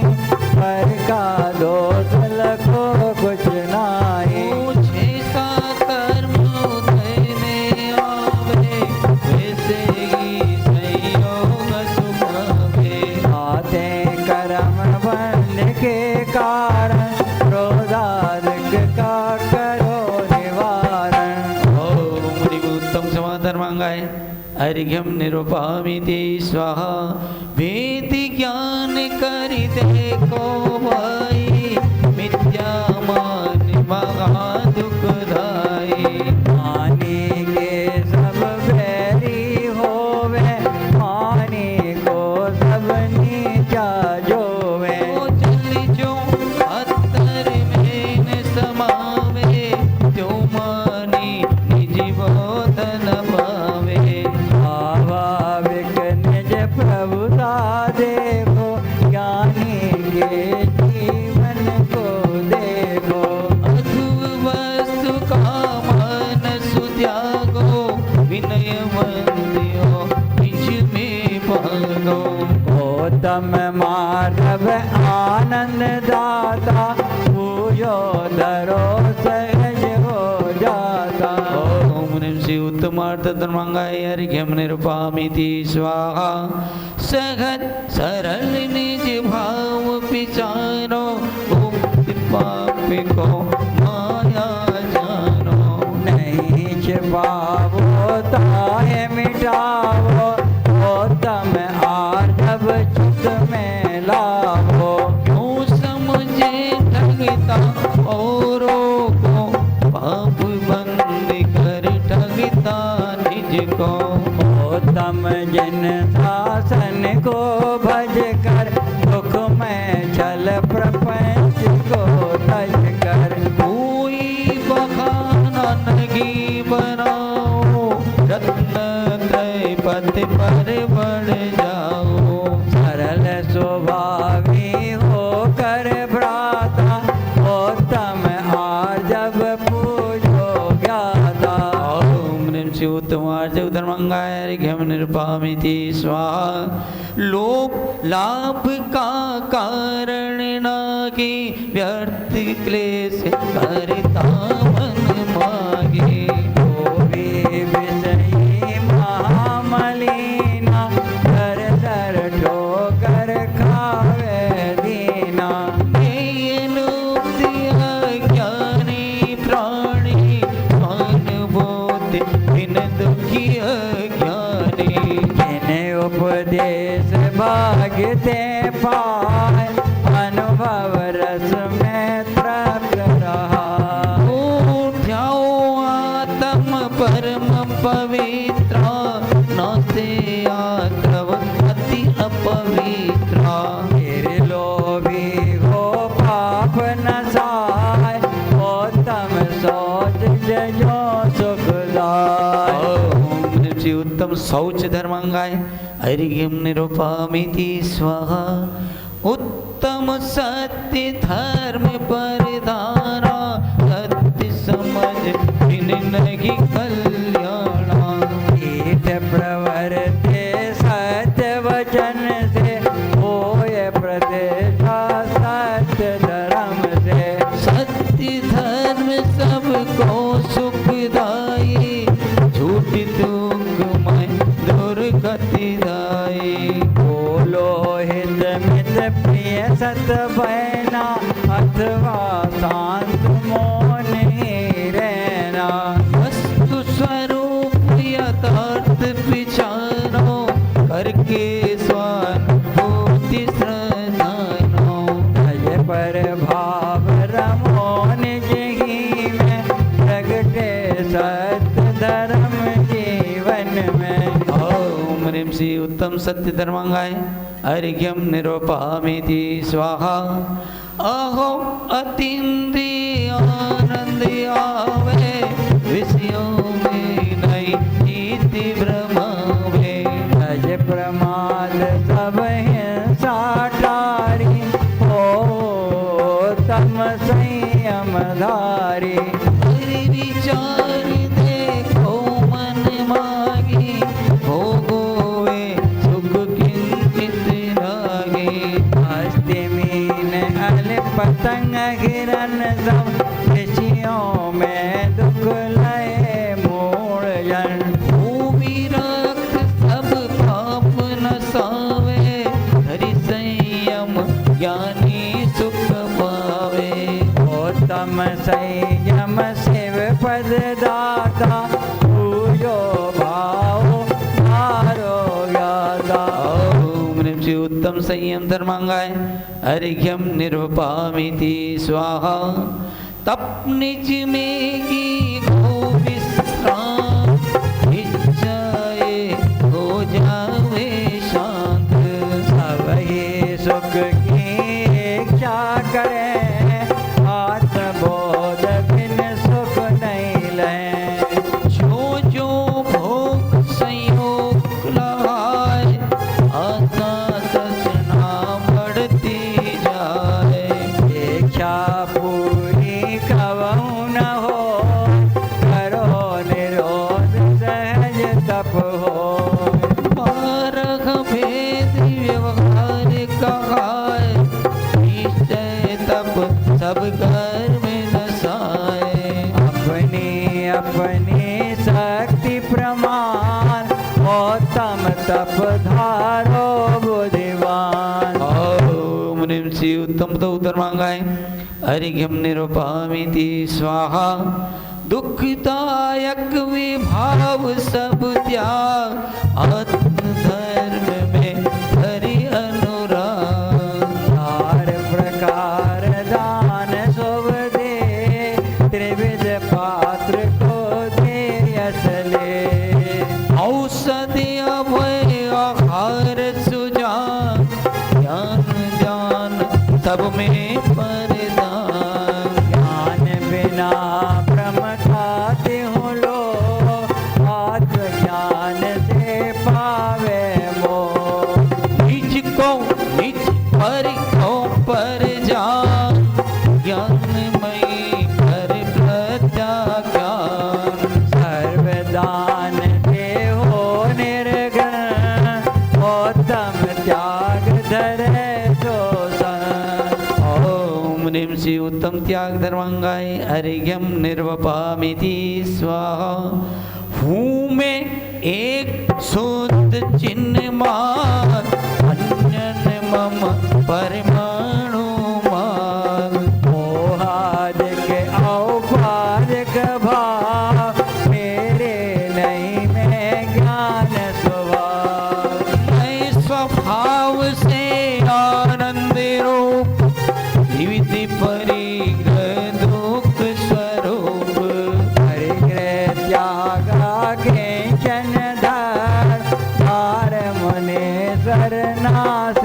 Speaker 3: पर का दोष लखो कुछ नाई।
Speaker 1: जैसा कर्म उदय में आवे, वैसे ही संयोग सुखावे।
Speaker 3: आते कर्म बंध के कारण, क्रोधाधिक का करो निवारण।
Speaker 1: ओम हरि उत्तम समाधर्मांगाय अर्घ्यम निरूपमिति स्वाहा। वेद ज्ञान करि देखो भाई, मिथ्या मान महा दुखदाई।
Speaker 3: मानी के सब बैरी होवे, मानी को सब नीचा जोवे।
Speaker 1: ओ चल जो अत्तर में न समावे, जो मानी निज बोधन पावे।
Speaker 3: स्वाभाविक निज प्रभुता देखो, ज्ञानी के जीवन को देखो।
Speaker 1: अधुव वस्तु का मन सुत्यागो, विनय मंदियो निज में भागो।
Speaker 3: उत्तम माधव आनंद दाता, पूजो धरो सहज हो जाता।
Speaker 1: ओम ह्रीं श्री उत्तमार्थ धर्मांगाय अर्घ्यम निरूपमिति स्वाहा। सहज सरल निज भाव विचारो, मुक्ति पाप को माया जानो।
Speaker 3: नहीं छिपावो ताहे मिटावो, उत्तम आर्धव चित में लावो।
Speaker 1: क्यों समझे ठगता औरों को, पाप बंद कर ठगता निज को।
Speaker 3: उत्तम जिन शासन को भज कर, दुख में छल प्रपंच को तज कर।
Speaker 1: कोई बहाना नहीं बनाओ, रत्न त्रय पथ पर बढ़ जाओ।
Speaker 3: सरल स्वभावी हो कर भ्राता, उत्तम आर्जव पूजो ज्ञाता।
Speaker 1: ओम ह्रीं श्री उत्तमार्थ धर्मांगाय अर्घ्यम निरूपमिति स्वाहा। लोभ लाभ का कारण नागे, व्यर्थ क्लेश करता मन मागे।
Speaker 3: गोभी विषयी महामलीना, दर दर ठोकर खावे दीना।
Speaker 1: ये लोग अज्ञानी प्राणी, अनुभूति बिन दुखी अज्ञानी।
Speaker 3: जिन्हें उपदेश भाग्यते पाए, अनुभव रस में तृप्त रहा।
Speaker 1: जाओ आत्म परम पवित्र, नास्ते आक्रव अति अपवित्र।
Speaker 3: फिर लोभी हो पाप न साय, उत्तम सोच जजो सुखदाय।
Speaker 1: ओम ह्रीं श्री उत्तम शौच धर्मांगाय अर्घ्यम निरूपमिति स्वाहा। उत्तम सत्य धर्म परिधाना, सत्य समझ बिन नहीं कल्याणा।
Speaker 3: ईट प्रवर्ते सत्य वचन से, होय प्रतिष्ठा चित बैना अथवा शांत मौन ही रहना।
Speaker 1: वस्तु स्वरूप यथार्थ विचारो करके स्वानुभूति श्रद्धानो।
Speaker 3: भज पर भाव रमो निज ही में प्रगटे सत्य धर्म जीवन में।
Speaker 1: ओम ह्रीं श्री उत्तम सत्य धर्मांगाय अर्घ्यम निरूपयामि स्वाहा। अहो अतीन्द्रिय आनंद आवे विषयों में नहीं नीति भ्रमावे।
Speaker 3: भज प्रमाद सब हिंसा टारी हो तम संयम धारी।
Speaker 1: हरि विचार देखो मन मागी भोगो वे सुख किंचित रागे।
Speaker 3: हस्ति मीन अल पतंग हिरन सब ऋषियों में दुख लय मूल जन।
Speaker 1: भूमि रक्त सब पाप नसावे हरि संयम ज्ञानी सुख पावे।
Speaker 3: उत्तम संयम शिव पद दाता पूजो भाव धारो ज्ञाता।
Speaker 1: ओम ह्रीं श्री उत्तम संयम धर्मांगाय अर्घ्यम निरूपयामि स्वाहा। तप निज में की हो विश्राम इच्छाए हो जावे शांत।
Speaker 3: सब ही सुख की इच्छा करे आत्मबोध बिन सुख नहीं ले।
Speaker 1: जो जो भोग संयोग लहाय आशा तृष्णा बढ़ती जाए।
Speaker 3: इच्छा पूरी कबहु न हो करो निरोध सहज तप हो।
Speaker 1: पारख भेद व्यवहार कहाय निश्चय तप सब घर में नसाए।
Speaker 3: अपनी अपनी शक्ति प्रमाण उत्तम तप धारो बुद्धिवान।
Speaker 1: ओम ह्रीं श्री उत्तम तो धर्मांगाय अर्घ्यम निरूपयामि स्वाहा। दुखदायक विभाव सब त्याग आत्मधर्म में हरि अनुराग।
Speaker 3: चार प्रकार दान शुभ दे त्रिविध पात्र को दे यश ले।
Speaker 1: औषधि अभय आहार सुजान ज्ञान ज्ञान सब में परदान।
Speaker 3: ज्ञान बिना भ्रम खाते हो लो आत्मज्ञान से पावे मोह।
Speaker 1: निज को निज पर को पर जान ज्ञानमयी पर प्रत्याज्ञान।
Speaker 3: सर्वदान दे हो निर्गुण उत्तम त्याग धरे जो सन।
Speaker 1: ओम ह्रीं श्री उत्तम त्याग धर्मांगाय अर्घ्यम निरूपयामि स्वाहा। हूँ मैं एक शुद्ध चिन्ह मार अन्यन मम परमाणु मार।
Speaker 3: मोहादिक औपाधिक भाव मेरे नहीं में ज्ञान स्वभाव।
Speaker 1: मैं स्वभाव से आनंद रूप विविध परिग्रह दुख स्वरूप।
Speaker 3: परिग्रह त्यागा के चन धर धार मुनीश्वर नाश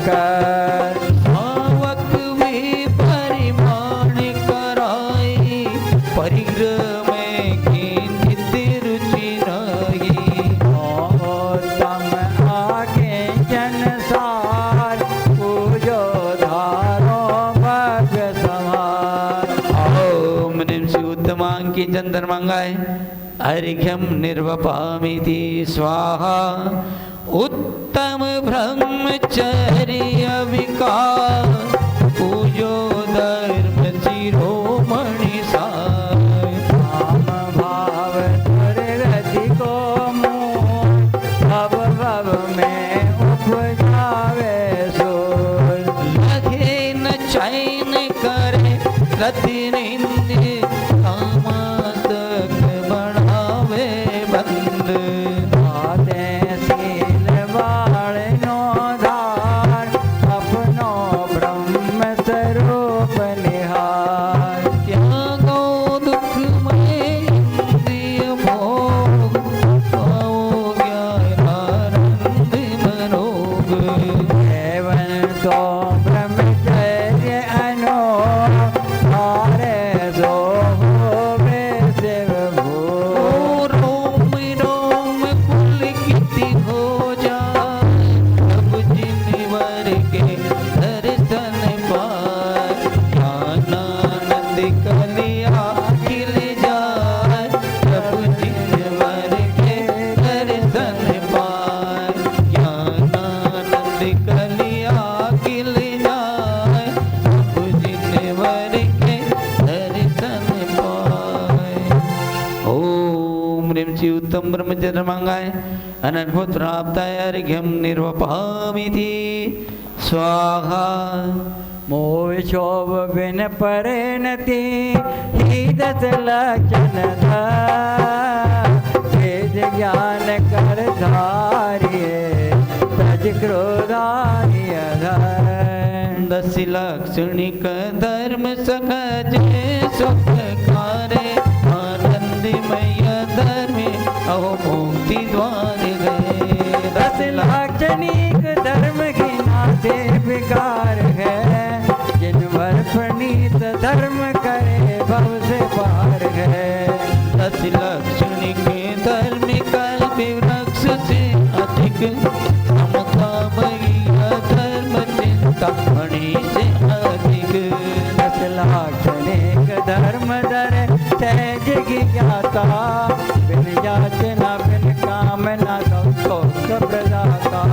Speaker 3: कर।
Speaker 1: भावक वे परिमाण कराई परिग्रह में किंचित रुचि रही।
Speaker 3: उत्तम आगे जनसार पूजो धारो भव्य समार।
Speaker 1: ओम ह्रीं श्री उत्तमांकी जन धर्मांगाय अर्घ्यम निरूपयामि स्वाहा। उत्तम ब्रह्मचर्य विकार पूजो धर्म शिरोमणि सार।
Speaker 3: काम भाव दुर्गति को मूल भव भव में उपजावे सूर।
Speaker 1: लगे दीन करे रति निंदे कामस्तक बढ़ावे बंद
Speaker 3: आते सील वाळनो धार अपनो ब्रह्म स्वरूप निहार
Speaker 1: त्यागो दुख में इंद्रिय भोग पाओ ज्ञानानंद मनोग
Speaker 3: एवं तो ब्रह्मचर्य अनो हारे सो होवे शिव भू
Speaker 1: रोम रोम पुलकित हो जाए अब जिनवर के दर्शन पाए ज्ञानानंद कलिया खिल जाए जब जिनवर के दर्शन पाए ज्ञानानंद कलिया खिल जाए जब जिनवर के दर्शन पाए ओम ह्रीं श्री उत्तम ब्रह्मचर्य मांगाय अनद्भुत प्राप्ताय अर्घ्यम निर्वपामिति स्वाहा
Speaker 3: मोह शोभ बिन परिणति ही दस लक्षण वेद ज्ञान कर धारिये तज क्रोधारिय
Speaker 1: दस लाक्षणिक धर्म सहज सुखकारे आनंदमय धर्म अहो मुक्ति द्वार गए
Speaker 3: दस लाक्षणिक धर्म की नाते विकार है जिनवर प्रणीत धर्म करे भव से पार है
Speaker 1: दस लाक्षणिक धर्म कल्प वृक्ष से अधिक समकामयी धर्म चिंता मणि से अधिक
Speaker 3: दस लाक्षणिक धर्म दर सहज की ज्ञाता बिन याचना बिन कामना संतोष प्रदाता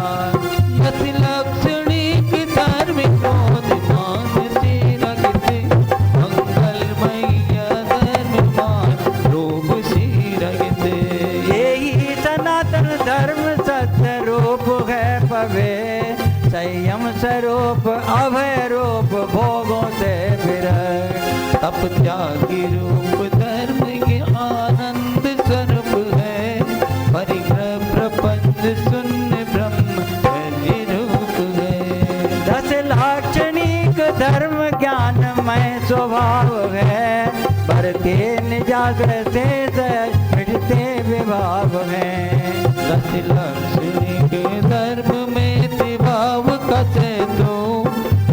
Speaker 1: दस लाक्षणिक धर्म क्रोध मान से रहित मंगलमय धर्म मान लोभ से रहित
Speaker 3: यही सनातन धर्म सत्य रूप है पवे संयम स्वरूप अभय रूप भोगों से विरह
Speaker 1: तप त्यागी रूप धर्म के आनंद स्वरूप है परिग्रह प्रपंच शून्य ब्रह्म चर्य रूप है
Speaker 3: दस लाक्षणिक धर्म ज्ञानमय स्वभाव है बढ़ते निजाग्र से मिटते विभाव है
Speaker 1: दस लाक्षणिक धर्म में विभाव कसे तो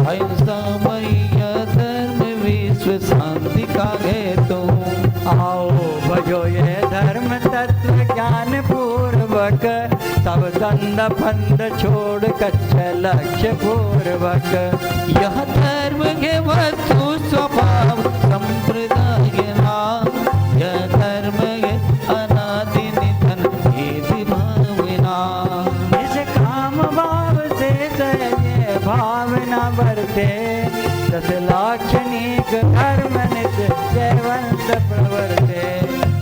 Speaker 1: अहिंसामय धर्म विश्व शांति का है तो
Speaker 3: आओ भजो ये धर्म तत्व ज्ञान पूर्वक सब दंड फंद छोड़ कच्छ लक्ष्य पूर्वक
Speaker 1: यह धर्म के वस्तु स्वभाव संप्रदाय नाम यह धर्म के अनादि निधन भेद भावना
Speaker 3: इस काम भाव से ये भावना बरते दस लाक्षणिक धर्म नित्य जयवंत प्रवर्ते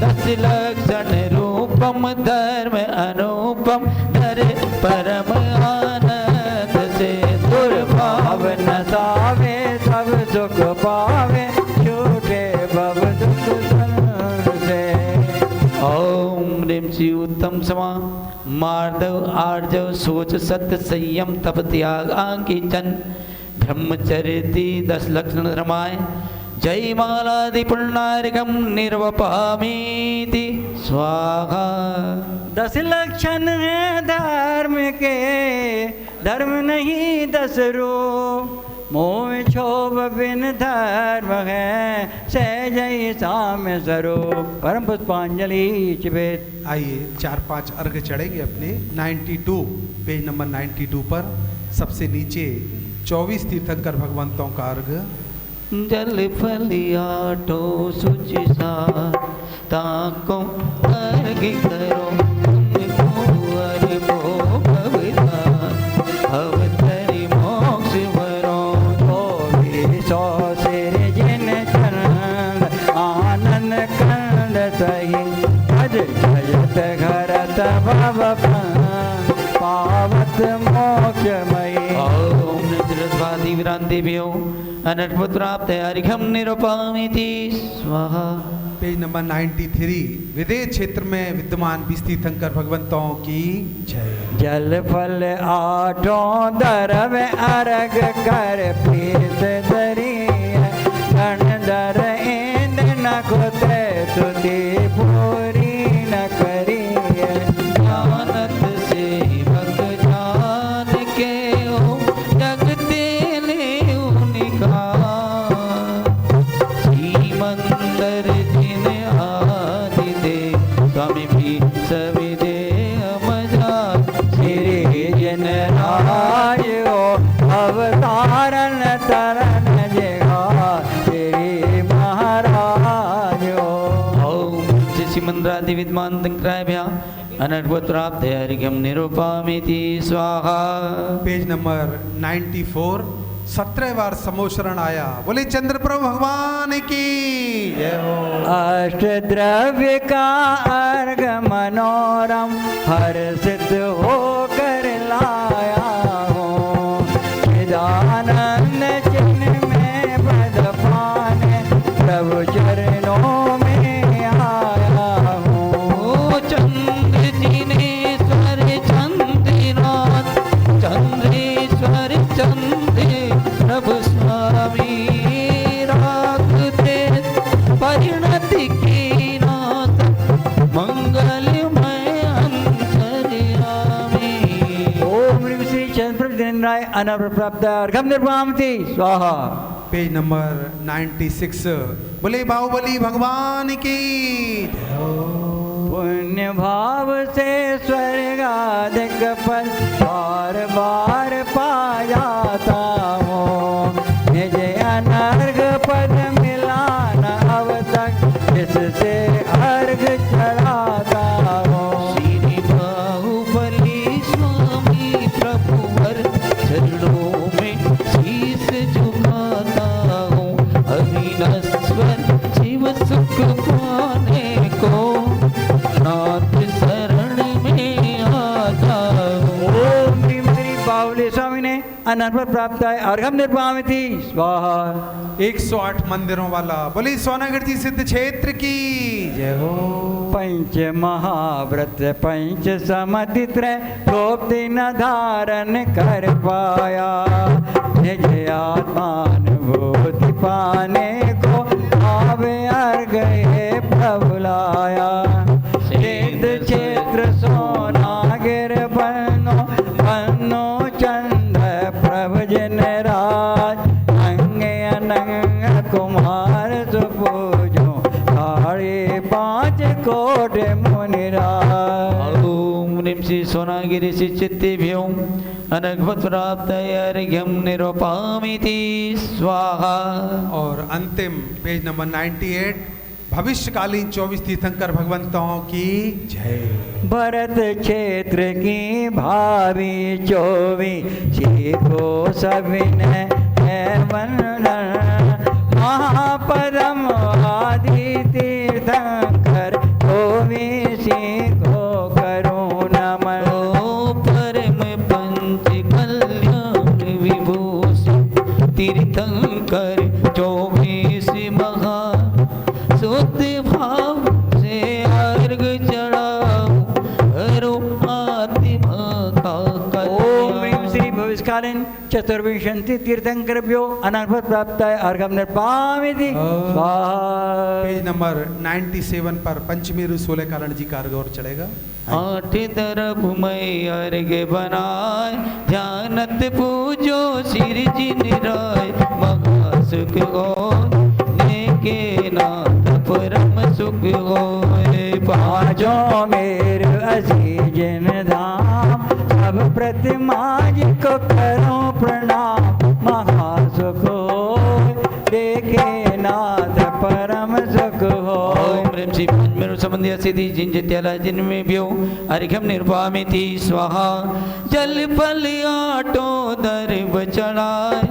Speaker 1: दस लक्षण रूपम धर्म अनुपम धरे परम आनंद से
Speaker 3: दुर्भाव न सावे सब सुख पावे छूटे भव दुख संग से
Speaker 1: ओम ह्रीं श्री उत्तम समा मार्दव आर्जव सोच सत्य संयम तप त्याग आंकीचन ब्रह्मचर्य 10 लक्षण धर्माय जय मालादि पुण्डारिकम निर्वपामीति स्वाहा
Speaker 3: दस लक्षण है धर्म के धर्म नहीं दस रूप मोह क्षोभ बिन धर्म है सहज साम्य स्वरूप परम पुष्पांजलि चिवेत
Speaker 2: आइए 4-5 अर्घ चढ़ेंगे अपने 92 पेज नंबर 92 पर सबसे नीचे 24 तीर्थंकर भगवंतों का अर्घ
Speaker 1: जल फलियाटो सुचिसा ताको अर्घ करो तुमको अर्घो भवदान अवतरी मोक्ष वरो
Speaker 3: सो सिर जिन चरण आनंद कंद सही भज जयत घरत भव पावत मोक्षमयी
Speaker 1: ओम निद्रस्वादी विरांति भ्यो अनर्पद प्राप्त अर्घ्यम निरूपामिति स्वाहा।
Speaker 2: पेज नंबर 93, विदेह क्षेत्र में विद्यमान विस्तीर्थंकर भगवंतों की जय।
Speaker 3: जल फल आठों दरव अर्घ कर पीत दरिय धर इंद न खुते तुति पूरी न करिय
Speaker 1: जानत से भग जान के हो जगते ले उनका श्री मंदिर जिन आदि दे स्वामी भी सविदे मजा
Speaker 3: श्री जन राज हो अवतारण तरन जगा श्री महाराज हो।
Speaker 1: ओम श्रीमंद्रादि विद्वान तंक्राभ्या अनर्पद प्राप्त अर्घ्यम निरूपामिति स्वाहा।
Speaker 2: पेज नंबर 94, 17 बार समोशरण आया। बोले चंद्रप्रभु भगवान की जय हो।
Speaker 3: अष्ट द्रव्य का अर्घ मनोरम हर्षित होकर लाया हूँ चिदानंद चिन्ह में पद पाने प्रभु चरणों में आया हूँ।
Speaker 1: चंद्र जिनेश्वर चंद्रनाथ चंद्रेश्वर चंद्र प्रभु स्वामी राखते परिणति की नाथ मंगलमय अंतर्यामी।
Speaker 3: ओम ह्रीं श्री चंद्रप्रभुराय अनर्पद प्राप्त अर्घ्यम निरूपामिति स्वाहा।
Speaker 2: पेज नंबर 96, बोले बाहुबली भगवान की जय हो।
Speaker 3: पुण्य भाव से स्वर्गाधिक पद बार बार पा जाता हूँ निज अनर्घ पद मिला न अब तक इससे अर्घ चढ़ाता हूँ।
Speaker 1: श्री बाहुबली स्वामी प्रभुवर चरणों में शीस झुकाता हूँ अविनश्वर शिव सुख पाने को नाथ शरण में आता हूँ।
Speaker 3: ओम ह्रीं श्री बाहुबली स्वामी ने अनर्पद प्राप्त अर्घ्यम निरूपामिति स्वाहा।
Speaker 2: 108 मंदिरों वाला बोले सोनागढ़ जी सिद्ध क्षेत्र की जय हो।
Speaker 3: पंच महाव्रत पंच समति त्रय गोप्ति न धारण कर पाया निज आत्मानुभूति पाने को आवे अर्घ हे प्रभु लाया। सिद्ध क्षेत्र सोनागिर बनो बनो चंद प्रभु जन राज अंग अनंग कुमार सुपूजो साढ़े 5 कोट मुनिराज।
Speaker 1: ओम ह्रीं श्री सोनागिरि चित्तेभ्यो अनर्पद प्राप्त अर्घ्यम निरूपामिति स्वाहा।
Speaker 2: और अंतिम पेज नंबर 98, भविष्यकालीन 24 तीर्थंकर भगवंतों की जय।
Speaker 3: भरत क्षेत्र की भावी 24 को सविनय है वंदन महापरम आदि तीर्थंकर 24 को करो नमन।
Speaker 1: ओ परम पंच कल्याण विभूषित तीर्थंकर 24 महा शुद्ध भाव से अर्घ चढ़ाओ करो आत्मा का
Speaker 3: ओम ह्रीं
Speaker 1: कल्याण।
Speaker 3: श्री भविष्यकालीन चतुर्विंशति तीर्थंकरभ्यो अनर्पद प्राप्त अर्घ्यम निरूपामिति स्वाहा।
Speaker 2: पेज नंबर 97 पर पंचमेरु 16 कारण जी का अर्घ और चढ़ेगा।
Speaker 1: 8 तरफ मैं अर्घ बनाए ध्यानत पूजो सिर जिन राय महासुख हो के नाथ परम सुख होए।
Speaker 3: पाँचों मेर असी जिन धाम सब प्रतिमा जी को करो प्रणाम महासुख होए देखे नाथ परम सुख होए।
Speaker 1: ओम ह्रीं श्री पंचमेरु संबंधी सिद्धि जिन जत्याला जिनमें भ्यो अर्घ्यम निरूपामिति स्वाहा। जल फल आटो दर्भ चढ़ाए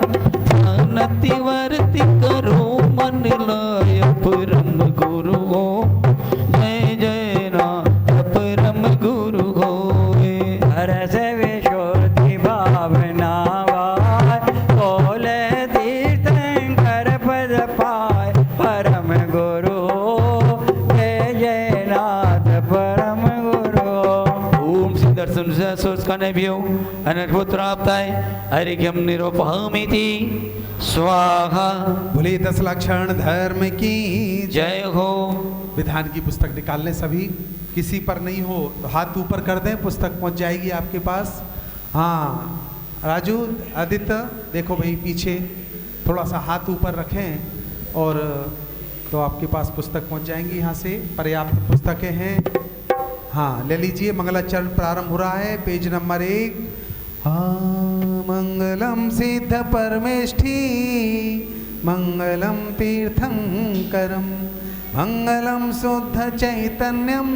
Speaker 1: ध्यानति वर्ति करो मन लाय परम गुरु हो जय जय नाथ परम गुरु हो।
Speaker 3: हरस विशोधि भावना वाय बोले तीर्थंकर पद पाए परम गुरु, जय जय नाथ परम गुरु।
Speaker 1: ओम श्री दर्शन से सोच करने भी हो अनर्भुत प्राप्ताय हरिघ्यम निरूपहमिति स्वाहा।
Speaker 2: बोले 10 लक्षण धर्म की
Speaker 1: जय हो।
Speaker 2: विधान की पुस्तक निकाल लें सभी, किसी पर नहीं हो तो हाथ ऊपर कर दें, पुस्तक पहुंच जाएगी आपके पास। हाँ राजू आदित्य देखो भाई पीछे, थोड़ा सा हाथ ऊपर रखें और तो आपके पास पुस्तक पहुंच जाएंगी। यहाँ से पर्याप्त पुस्तकें हैं। हाँ ले लीजिए, मंगलाचरण प्रारंभ हो रहा है, पेज नंबर 1। हाँ मंगलम सिद्ध परमेष्ठी मंगलम तीर्थंकरम मंगलम शुद्ध चैतन्यम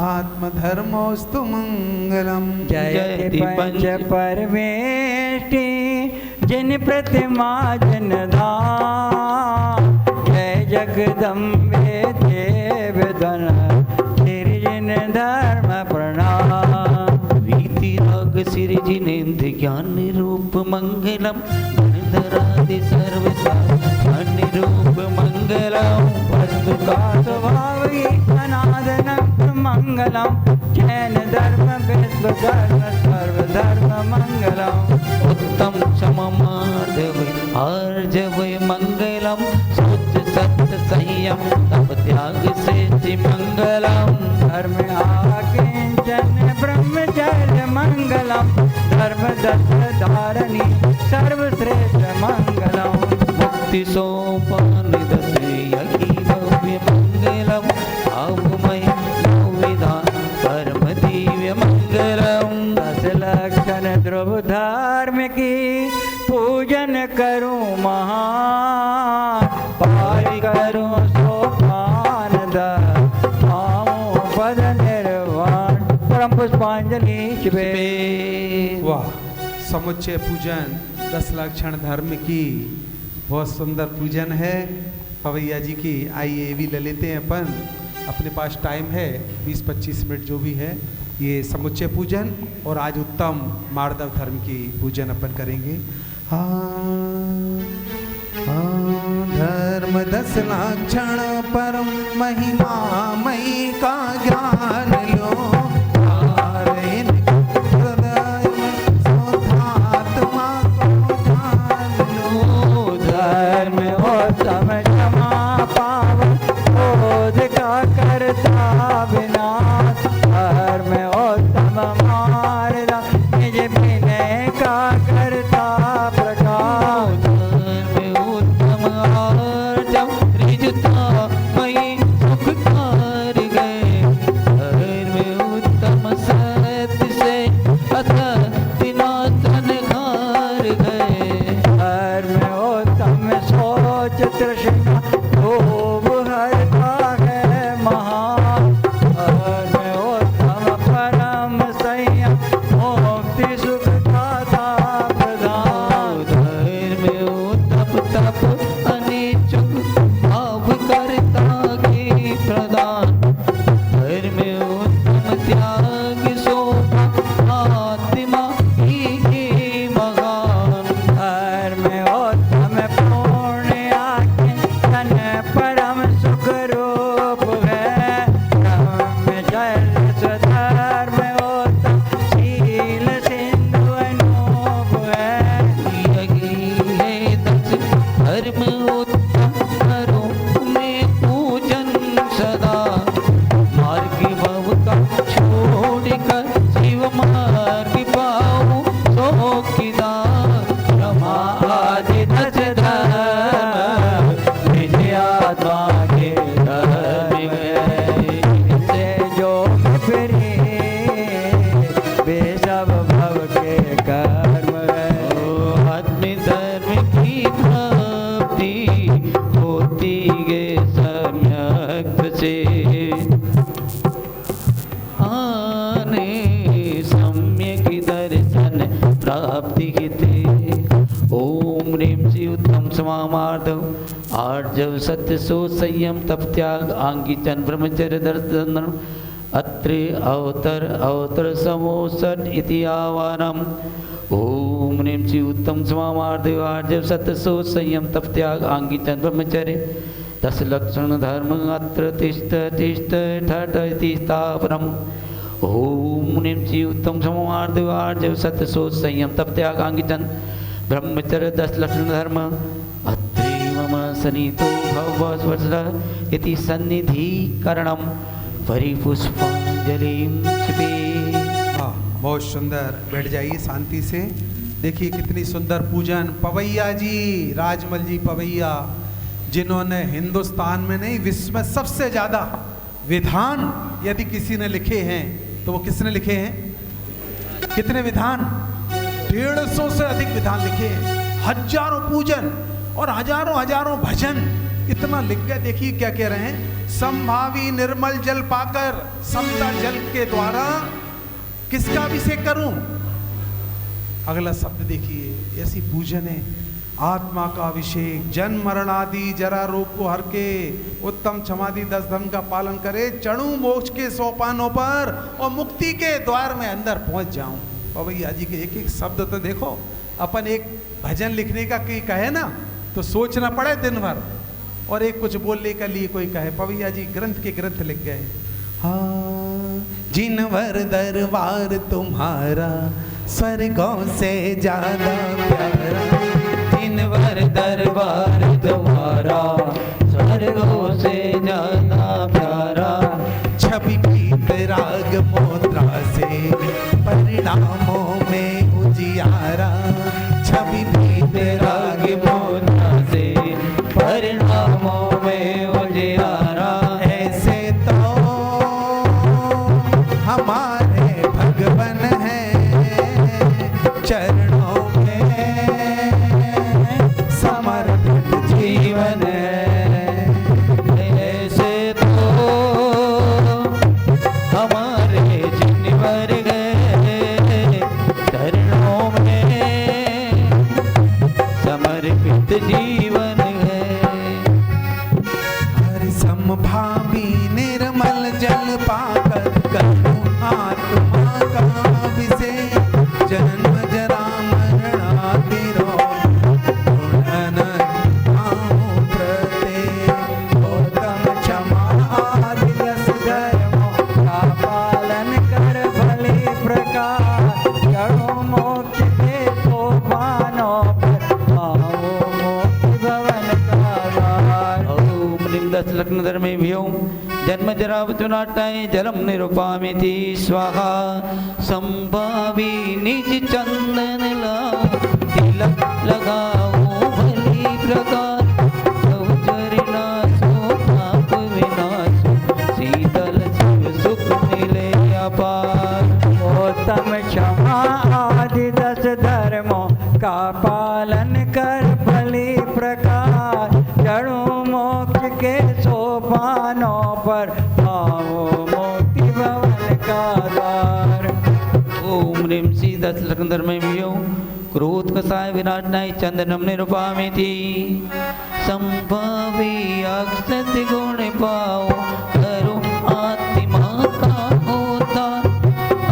Speaker 2: आत्मधर्मोस्तु मंगलम।
Speaker 3: जयति पंच परमेष्टि जिन प्रतिमा जन धाम, जय जगदम्बे देव धन निर्जन धर्म प्रणाम।
Speaker 1: वीति राग सिरजिनेन्द्र ज्ञान रूप मंगलम, गणधरादि सर्वसा ज्ञान रूप मंगलम।
Speaker 3: वस्तु का स्वभाव ही अनादनम मंगलम, जैन धर्म विश्व धर्म सर्वधर्म मंगलम।
Speaker 1: उत्तम क्षम माधव आर्जव मंगलम, सोच सत्य संयम तप त्याग से मंगलम।
Speaker 3: धर्म आकिंचन ब्रह्मचर्य मंगलम, धर्म दत्त धारणी सर्वश्रेष्ठ मंगलम।
Speaker 1: मुक्ति सोपान 10 यज्ञ भव्य मंगलम, भावमय विधान परम दिव्य मंगलम।
Speaker 3: 10 लक्षण ध्रुव धर्म की पूजन करूं महान, पार करूं सोपान पाऊं पद निर्वाण। परम पुष्पांजलि शिवे।
Speaker 2: वाह, समुच्चय पूजन 10 लक्षण धर्म की बहुत सुंदर पूजन है पवैया जी की। आइए ये भी ले लेते हैं अपन, अपने पास टाइम है 20-25 मिनट जो भी है। ये समुच्चय पूजन और आज उत्तम मार्दव धर्म की पूजन अपन करेंगे। धर्म 10 लक्षण परम महिमा मई का ज्ञान लो,
Speaker 1: आर्जव सत्य सो संयम तप त्याग आंगीचन ब्रह्मचर्य दर्शन अत्रि अवतर अवतर समोसन इति आवानम। ओम ह्रीं श्री उत्तम समार्दवार्जव सत्य सो संयम तप त्याग आंगी चंद ब्रह्मचर्य 10 लक्षण धर्म अत्र तिष्ठ तिष्ठ ठठ इति स्थापनम् ओम ह्रीं श्री उत्तम समार्दवार्जव सत्य सो संयम तप त्याग आंगी चंद ब्रह्मचर्य 10 लक्षण धर्म अत्रे मम सनितो भवस्वर्षः इति सन्निधिकरणम् परिपुष्पांजलिं क्षिपे।
Speaker 2: हाँ, बहुत सुंदर। बैठ जाइए शांति से। देखिए कितनी सुंदर पूजन। पवैया जी, राजमल जी पवैया, जिन्होंने हिंदुस्तान में नहीं विश्व में सबसे ज़्यादा विधान यदि किसी ने लिखे हैं तो वो किसने लिखे हैं? कितने विधान? 150 से अधिक विधान लिखे हैं, हजारों पूजन और हजारों भजन, इतना लिख गए। देखिए क्या कह रहे हैं, संभावी निर्मल जल पाकर समता जल के द्वारा किसका अभिषेक करूं? अगला शब्द देखिए, ऐसी पूजन है। आत्मा का अभिषेक, जन्म मरण आदि जरा रोग को हर के, उत्तम क्षमादि 10 धर्म का पालन करे, चढ़ूं मोक्ष के सोपानों पर और मुक्ति के द्वार में अंदर पहुंच जाऊं। पवैया जी के एक एक शब्द तो देखो। अपन एक भजन लिखने का कोई कहे ना तो सोचना पड़े दिन भर, और एक कुछ बोलने के लिए कोई कहे। पवैया जी ग्रंथ के ग्रंथ लिख गए। हाँ, जिनवर दरबार तुम्हारा स्वर्गों से ज्यादा प्यारा,
Speaker 1: जिनवर दरबार तुम्हारा स्वर्गों से ज्यादा प्यारा,
Speaker 2: छवि पीत राग मुद्रा से परिणामों में उजियारा,
Speaker 1: छवि पीत राग मुद्रा से परिणामों में उजियारा।
Speaker 2: ऐसे तो हमारे भगवन हैं, चरणों में समर्पित जीवन है।
Speaker 1: ऐसे तो हमारे जिनवर गए चरणों में समर्पित जीवन है।
Speaker 2: हर समभावी निर्मल जल पाकर करूं आत्मा का अभिषेक, जन्म जरा मरण आदि रोग आऊं प्रत्येक, गौतम क्षमा आदि 10 धर्मों
Speaker 3: का पालन कर भले प्रकार, जड़ों मोक्ष के सोपानों पर आओ मोक्ति भवन का द्वार।
Speaker 1: ओम ह्रीं 10 लक्षण धर्मे भ्यो जन्म जरा मृत्युनाटाय जलम निरूपामिति स्वाहा, संभावी निज चंदन लाओ तिलक लगाओ भली प्रकार, बहुचरि नाशो पाप विनाशो शीतल शिव सुख मिले अपार।
Speaker 3: गौतम क्षमा आदि 10 धर्मों का पालन कर भली प्रकार, जड़ों मोक्ष के सोपानों पर आओ मोक्ति भवन का द्वार।
Speaker 1: ओम ह्रीं श्री 10 लक्षण धर्मे भ्यो क्रोध कसाय विनाशनाय चंदनम निरूपामिति, संभावी अक्षत गुण पाओ करो आत्मा का होतार,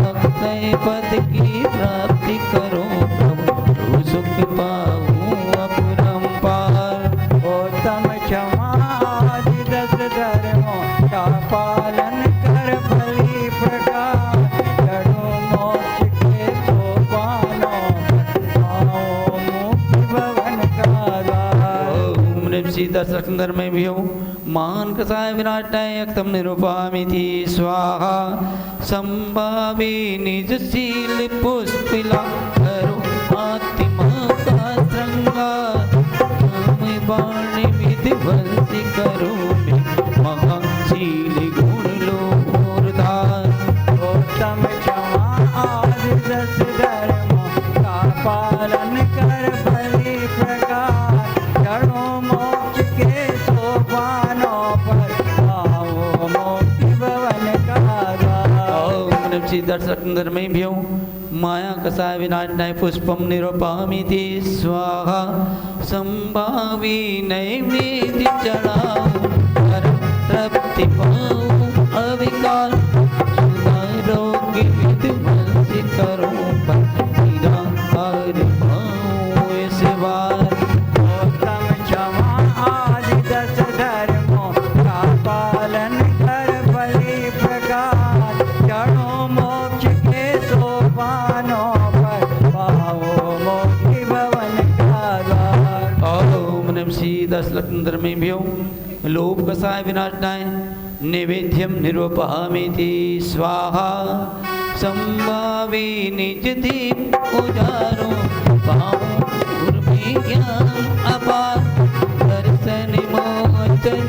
Speaker 1: अक्षय पद की प्राप्ति करो प्रभु सुख पाऊं अपरंपार।
Speaker 3: गौतम क्षमा आदि 10 धर्मों का पालन कर भली प्रकार, जड़ों मोक्ष के सोपानों पर आओ मुक्ति भवन का द्वार।
Speaker 1: ओम ह्रीं श्री 10 लक्षण धर्मे भ्यो मान कसाय विनाशाय अक्तम निरूपामिति स्वाहा, संभावी निज शील पुष्पिला करो आत्मा का श्रृंगार, नाम बाणी विधि बंसी करो महाशील गुण लो उर्धार।
Speaker 3: गौतम क्षमा आदि 10 धर्मों का पालन कर भली प्रकार, जड़ों मोक्ष के सोपानों पर आओ मोक्ति भवन का द्वार।
Speaker 1: ओम ह्रीं श्री 10 लक्षण धर्मे भ्यो माया कसाय विनाशाय पुष्पम निरूपामिति स्वाहा, संभावी नैवेद्य चढ़ाओ परम तृप्ति पाऊं अविकार, सुधा रोग विधि बंसी करो पर निराकार धर्मेभ्यो लोभ कषाय विनाशनाय नैवेद्यम निरूपयामि स्वाहा संभावे निज दीप उजारो पाऊं गुरु ज्ञान अपार दर्शन मोचन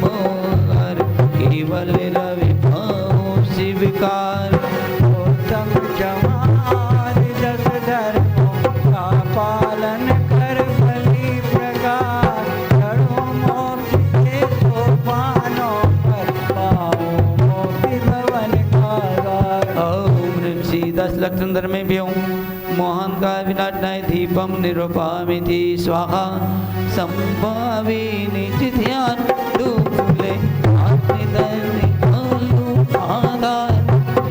Speaker 1: मोहर केवल रवि भाव शिवकार
Speaker 3: उत्तम जमाल दस धर्मों का पालन कर बलि प्रकार चढ़ो मोक्ष के सोपानों पर पाओ मोक्ति भवन का द्वार।
Speaker 1: ओम ह्रीं श्री 10 लक्षण धर्मेभ्यो मोहन का विनाशनाय दीपम निरूपयामि स्वाहा संभावे निज ध्यान दूले आत्मदर्शन आधार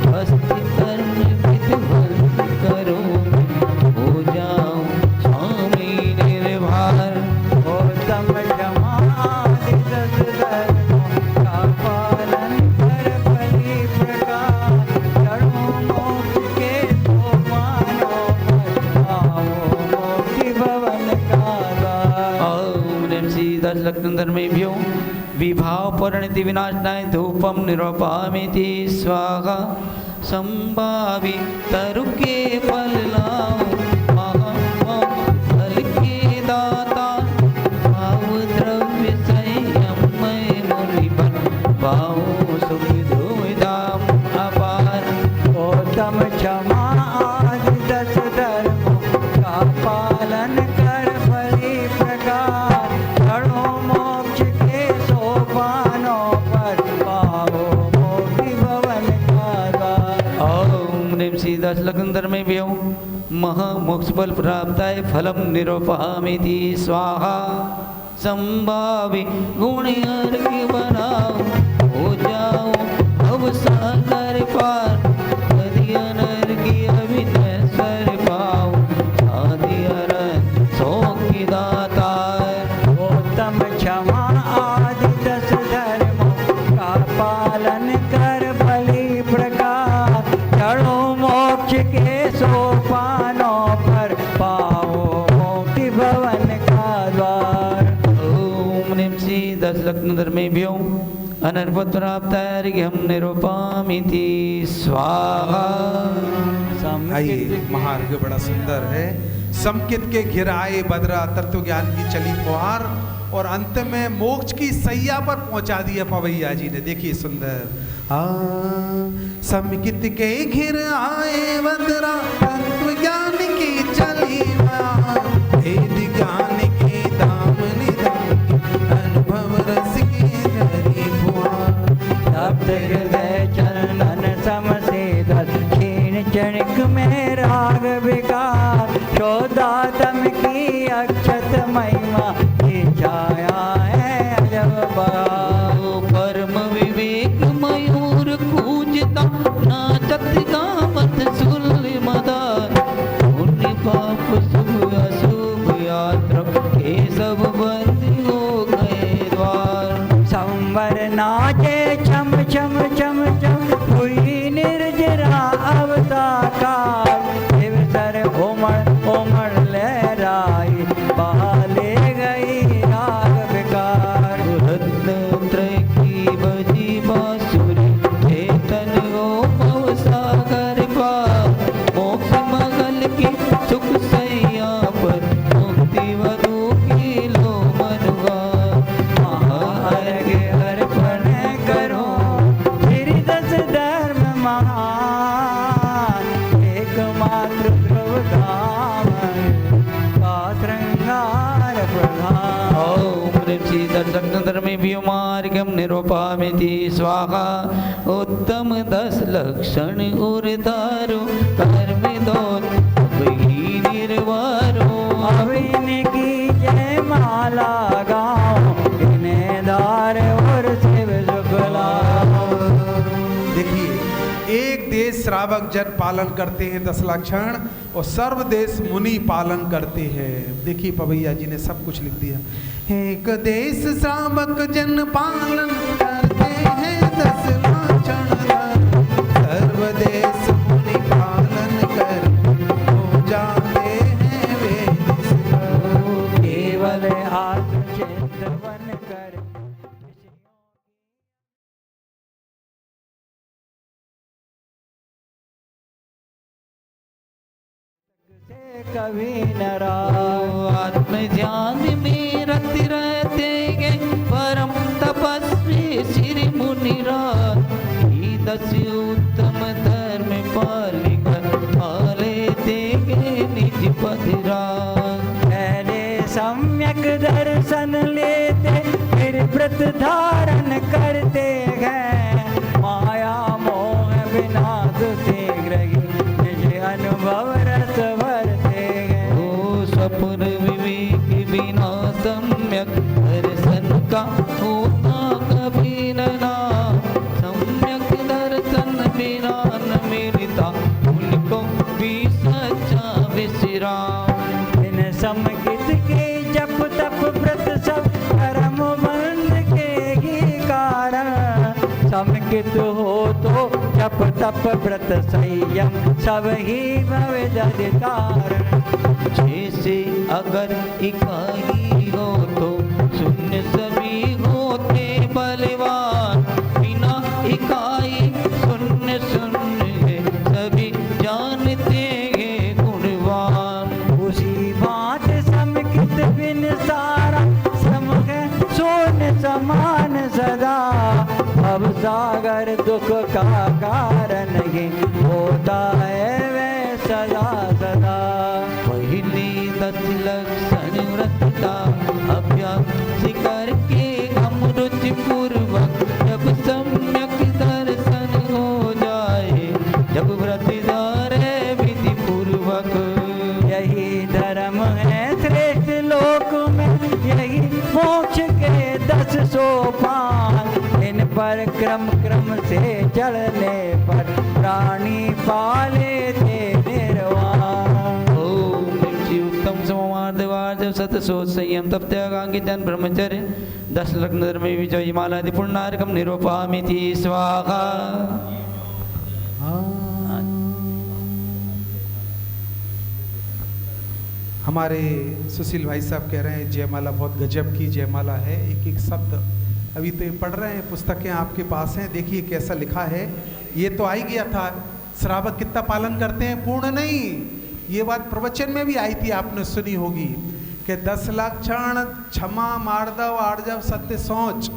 Speaker 1: भस्ति कर्म विधवल करो हो जाओ स्वामी निर्भर।
Speaker 3: उत्तम जमाल दस धर्मों का पालन कर बलि प्रकार चढ़ो मोक्ष के सोपानों पर पाओ मोक्ति भवन का द्वार।
Speaker 1: ओम ह्रीं श्री 10 लक्षण धर्मेभ्यो विभाव परिणति विनाशनाय धूपम निरूपयामि स्वाहा संभावी तरु के फल लाओ फल के दाता भाव द्रव्य संयमय मुनि बन पाओ सुख धाम अपार।
Speaker 3: उत्तम क्षमा आदि 10 धर्मों का पालन कर बलि प्रकार चढ़ो मोक्ष के सोपानों पर पाओ मोक्ति भवन का द्वार।
Speaker 1: ओम ह्रीं श्री 10 लक्षण धर्मेभ्यो महामोक्ष फल प्राप्ताय फलम निरूपयामि स्वाहा संभावी गुण अर्घ बनाओ हो जाओ भव सागर पार नदी अनर्घ अविनश्वर पाओ आदि अरन सौखी दातार।
Speaker 3: उत्तम क्षमा आदि 10 धर्मों का पालन कर बलि प्रकार चढ़ो मोक्ष के सोपानों पर पाओ मोक्ति भवन का द्वार।
Speaker 1: ओम ह्रीं श्री 10 लक्षण धर्मेभ्यो अनर्पत प्राप्तार्घ्यं निरूपयामि स्वाहा।
Speaker 2: आइए, महार्घ बड़ा सुंदर है। समकित के घिराए बदरा तत्व ज्ञान की चली फुहार और अंत में मोक्ष की सैया पर पहुंचा दिया पवैया जी ने। देखिए सुंदर समकित के घिर आए बदरा तत्व ज्ञान की चली वेद ज्ञान के दाम निधन अनुभव रस की झरी फुहार
Speaker 3: तप्त हृदय चंदन सम सीधर क्षीण क्षणिक में राग विकार शोधातम की अक्षत महिमा की छाया है अजब बहार।
Speaker 1: परम विवेक मयूर कूजता नाचत गावत सुल मदार पुण्य पाप शुभ अशुभ यात्रा के सब बंद हो गए द्वार।
Speaker 3: संवर नाचे छम छम छम छम हुई निर्जरा अवताकार सर उमड़ उमड़ लहराई बहाले गई राग विकार।
Speaker 1: रत्नत्रय की बजी बांसुरी चेतन हो भव सागर पार मोक्ष मंगल की सुख सैया पर मुक्ति वधु की लो मनुआ
Speaker 3: महार्घ अर्पण करो फिर 10 धर्म महान एकमात्र ध्रुव धाम का श्रृंगार प्रधान।
Speaker 1: ओम ह्रीं श्री 10 लक्षण धर्मेभ्यो मार्गं निरूपयामि स्वाहा उत्तम 10 लक्षण उर्धारो कर्म दोष वही निर्वारो।
Speaker 3: अविन की जय माला गाओ इन्हें धार और शिव शुक्ला।
Speaker 2: देखिए, एक देश श्रावक जन पालन करते हैं 10 लक्षण और सर्व देश मुनि पालन करते हैं। देखिए पवैया जी ने सब कुछ लिख दिया। एक देश श्रावक जन पालन करते हैं 10 लक्षण सर्व देश मुनि पालन कर हो जाते हैं वे।
Speaker 3: केवल आत्मचिंतन कभी न राम।
Speaker 1: आत्म ध्यान में रत रहते हैं परम तपस्वी श्री मुनिराज। ही 10 उत्तम धर्म पालिकर पाले देंगे निज पदराज।
Speaker 3: पहले सम्यक दर्शन लेते फिर व्रत धारण करते हैं। माया मोह विनाश शीघ्र ही निज अनुभव रस भरते हैं।
Speaker 1: ओ सपुर विवेक बिना सम्यक दर्शन का होता कभी न नाम। सम्यक दर्शन बिना न मिलता उनको भी सच्चा विश्राम।
Speaker 3: बिन समकित के जप तप व्रत सब कर्म बंध के ही कारण। समकित हो तो जप तप व्रत संयम सब ही भवदि तारण।
Speaker 1: जैसे अगर इकाई हो तो शून्य सभी होते बलवान। बिना इकाई शून्य शून्य है सभी जानते हैं गुणवान।
Speaker 3: उसी बात समकित बिन सारा सम है सोन समान सदा। अब सागर दुख का कारण ही होता है वह सदा सदा।
Speaker 1: पहले 10 लक्षण व्रत का अभ्यास करके हम रुचि पूर्वक जब सम्यक दर्शन हो जाए। जब व्रत धारे विधि पूर्वक।
Speaker 3: यही धर्म है श्रेष्ठ लोक में यही मोक्ष के 10 सोपान। इन पर क्रम क्रम से चलने पर प्राणी पाले थे निर्वाण।
Speaker 1: ओम नित्य उत्तम समवार्धवार्ध सत सोच संयम तप त्यागांगी जन ब्रह्मचर्य 10 लग्न धर्म विजय मालादि पुण्यार्कम निरूपामिति स्वाहा।
Speaker 2: हमारे सुशील भाई साहब कह रहे हैं जयमाला बहुत गजब की जयमाला है। एक एक शब्द अभी तो ये पढ़ रहे हैं, पुस्तकें आपके पास हैं, देखिए कैसा लिखा है। ये तो आ ही गया था, श्रावक कितना पालन करते हैं पूर्ण नहीं। ये बात प्रवचन में भी आई थी, आपने सुनी होगी कि 10 लक्षण क्षमा मार्दव आर्जव सत्य सोच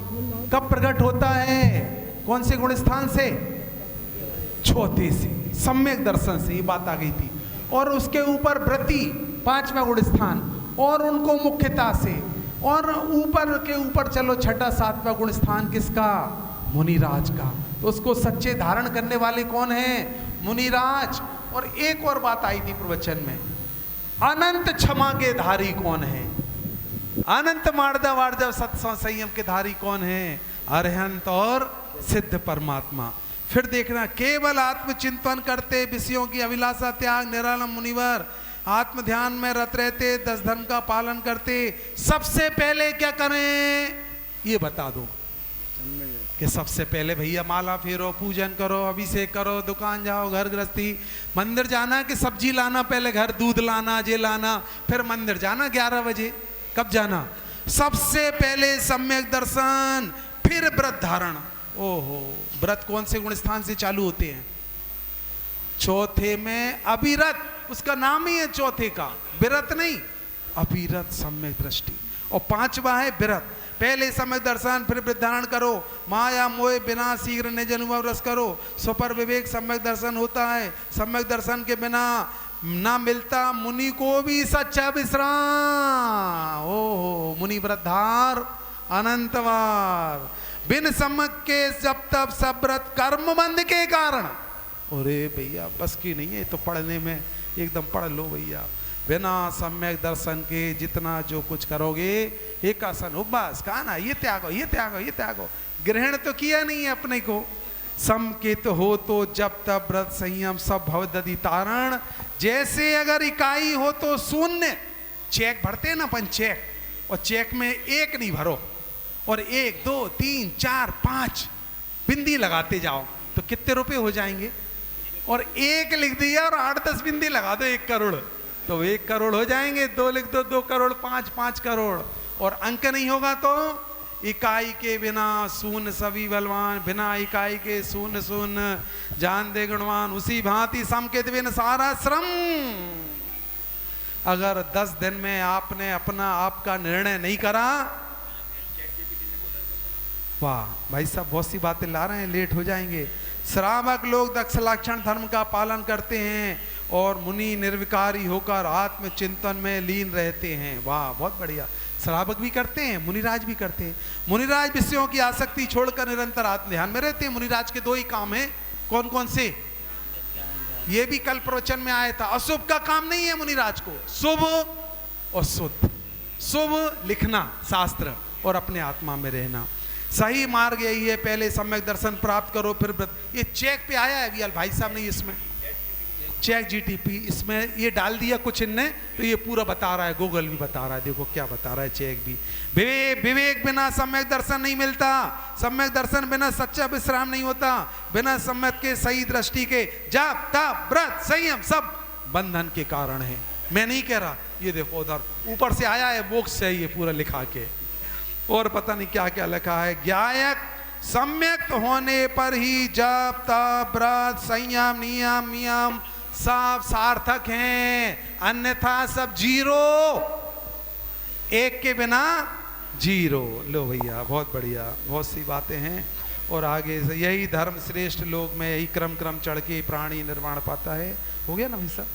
Speaker 2: कब प्रकट होता है? कौन से गुण स्थान से? चौथे से, सम्यक दर्शन से। ये बात आ गई थी। और उसके ऊपर व्रति 5वां गुण स्थान, और उनको मुख्यता से। और ऊपर के ऊपर चलो 6ठा 7वां गुण स्थान किसका? मुनिराज का। तो उसको सच्चे धारण करने वाले कौन हैं? मुनिराज। और एक और बात आई थी प्रवचन में, अनंत क्षमा के धारी कौन है? अनंत मार्दव वार्दव सत्संग संयम के धारी कौन है? अरहंत और सिद्ध परमात्मा। फिर देखना, केवल आत्मचिंतन करते विषयों की अभिलाषा त्याग निरालम मुनिवर आत्म ध्यान में रत रहते 10 धर्म का पालन करते। सबसे पहले क्या करें ये बता दो कि सबसे पहले भैया माला फेरो, पूजन करो, अभिषेक करो, दुकान जाओ, घर गृहस्थी, मंदिर जाना कि सब्जी लाना, पहले घर दूध लाना, जे लाना, फिर मंदिर जाना 11 बजे। कब जाना? सबसे पहले सम्यक दर्शन, फिर व्रत धारण। ओहो, व्रत कौन से गुण स्थान से चालू होते हैं? चौथे में अविरत, उसका नाम ही है चौथे का, विरत नहीं, अविरत सम्यक दृष्टि। और 5वां है विरत। पहले सम्यक दर्शन, फिर व्रत धारण करो, माया मोह बिना शीघ्र निज अनुभव रस करो। स्वपर विवेक सम्यक दर्शन होता है। सम्यक दर्शन के बिना ना मिलता मुनि को भी सच्चा विश्राम। ओहो, मुनि व्रतधार अनंतवार। बिन सम्यक के जब तब सब व्रत कर्म बंध के कारण। अरे भैया बस की नहीं है तो पढ़ने में, एकदम पढ़ लो भैया। बिना सम्यक दर्शन के जितना जो कुछ करोगे, एक आसन उपवास कहा ना, ये त्यागो, ये त्यागो, ये त्यागो, ग्रहण तो किया नहीं है अपने को। समकित हो तो जब तब व्रत संयम सब भवदधि तारण। जैसे अगर इकाई हो तो शून्य। चेक भरते हैं ना अपन, चेक, और चेक में 1 नहीं भरो, और 1 2 3 4 5 बिंदी लगाते जाओ तो कितने रुपए हो जाएंगे? और 1 लिख दिया और 8-10 बिंदी लगा दो 1 करोड़, तो 1 करोड़ हो जाएंगे। 2 लिख दो 2 करोड़, 5 करोड़। और अंक नहीं होगा तो इकाई के बिना शून्य सभी बलवान, बिना इकाई के शून्य शून्य जान दे गुणवान। उसी भांति समकित बिन सारा श्रम। अगर 10 दिन में आपने अपना आपका निर्णय नहीं करा, वाह भाई साहब बहुत सी बातें ला रहे हैं, लेट हो जाएंगे। श्रावक लोग दक्षलक्षण धर्म का पालन करते हैं और मुनि निर्विकारी होकर आत्म चिंतन में लीन रहते हैं। वाह बहुत बढ़िया। श्रावक भी करते हैं, मुनिराज भी करते हैं। मुनिराज विषयों की आसक्ति छोड़कर निरंतर आत्म ध्यान में रहते हैं। मुनिराज के 2 ही काम हैं, कौन कौन से? ये भी कल प्रवचन में आया था। अशुभ का काम नहीं है मुनिराज को, शुभ और शुद्ध। शुभ लिखना शास्त्र और अपने आत्मा में रहना। सही मार्ग यही है, पहले सम्यक दर्शन प्राप्त करो फिर व्रत। ये चेक पे आया है अभी भाई साहब ने, इसमें चेक जीटीपी इसमें ये डाल दिया कुछ इनने, तो ये पूरा बता रहा है, गूगल भी बता रहा है। देखो क्या बता रहा है चेक भी। विवेक बिना सम्यक दर्शन नहीं मिलता, सम्यक दर्शन बिना सच्चा विश्राम नहीं होता, बिना सम्यक के सही दृष्टि के जप तप व्रत संयम सब बंधन के कारण है। मैं नहीं कह रहा, ये देखो उधर ऊपर से आया है, मोक्ष से ये पूरा लिखा के, और पता नहीं क्या क्या लिखा है। ज्ञायक सम्यक होने पर ही जप तप व्रत संयम नियम सब सार्थक हैं, अन्यथा सब जीरो, एक के बिना जीरो। लो भैया बहुत बढ़िया, बहुत सी बातें हैं। और आगे से यही धर्म श्रेष्ठ लोग में यही क्रम चढ़ के प्राणी निर्वाण पाता है। हो गया ना भाई साहब?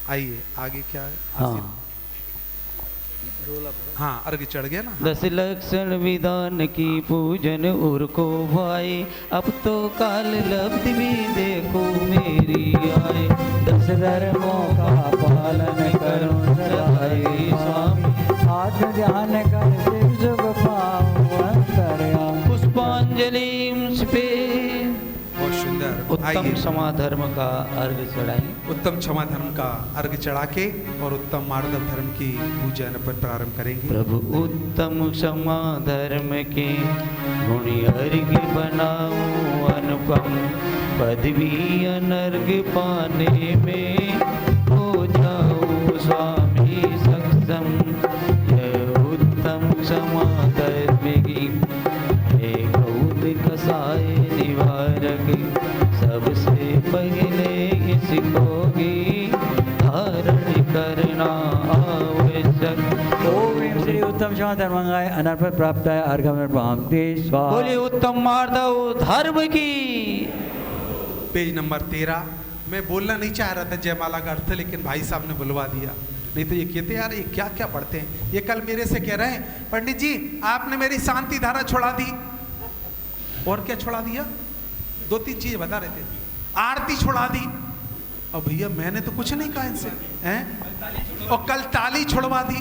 Speaker 2: आइए आगे क्या है? हाँ अर्घ चढ़ गया ना।
Speaker 1: 10 लक्षण विधान की पूजन उर को भाई, अब तो काल लब्धि भी देखो मेरी आए।
Speaker 3: 10 धर्मों का पालन करो सदाई स्वामी, आत्म ध्यान कर शिव सुख पाऊं अंतर्यामी।
Speaker 1: पुष्पांजलि पे
Speaker 2: बहुत सुंदर।
Speaker 1: उत्तम क्षमा धर्म का अर्घ चढ़ाएं।
Speaker 2: उत्तम क्षमा धर्म का अर्घ चढ़ा के और उत्तम मार्दव धर्म की पूजन पर प्रारंभ करेंगे।
Speaker 1: प्रभु उत्तम क्षमा धर्म के गुणी अर्घ बनाऊं अनुपम, पदवी अनर्घ पाने में हो जाऊं स्वामी सक्षम। यह उत्तम क्षमा धर्म की कसाय निवारक, सबसे पहले इसको ही धारण करना आवश्यक।
Speaker 3: ओम श्री उत्तम क्षमा धर्मांगाय अनर्पण प्राप्त है अर्घम देश।
Speaker 1: बोले उत्तम मार्दव धर्म की।
Speaker 2: Page number 13। मैं बोलना नहीं चाह रहा था जयमाला का अर्थ, लेकिन भाई साहब ने बुलवा दिया, नहीं तो ये कहते यार ये क्या क्या पढ़ते हैं। ये कल मेरे से कह रहे हैं पंडित जी आपने मेरी शांति धारा छोड़ा दी, और क्या छोड़ा दिया? 2-3 चीज बता रहे थे। आरती छोड़ा दी। अब भैया मैंने तो कुछ नहीं कहा इनसे, हैं? और कल ताली छुड़वा दी।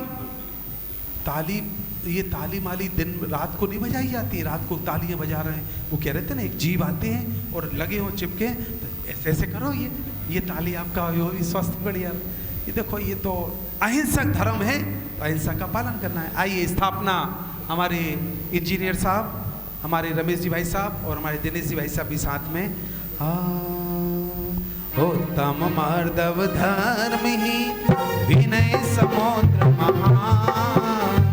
Speaker 2: ताली, ये ताली माली दिन रात को नहीं बजाई जाती, रात को तालियां बजा रहे हैं। वो कह रहे थे ना एक जीव आते हैं और लगे हो चिपके, तो ऐसे ऐसे करो, ये ताली आपका यो स्वस्थ बढ़िया। ये देखो ये तो अहिंसक धर्म है, तो अहिंसा का पालन करना है। आइए स्थापना हमारे इंजीनियर साहब, हमारे रमेश जी भाई साहब और हमारे दिनेश जी भाई साहब भी साथ में। उत्तम मार्दव धर्म ही विनय समुद्र महान,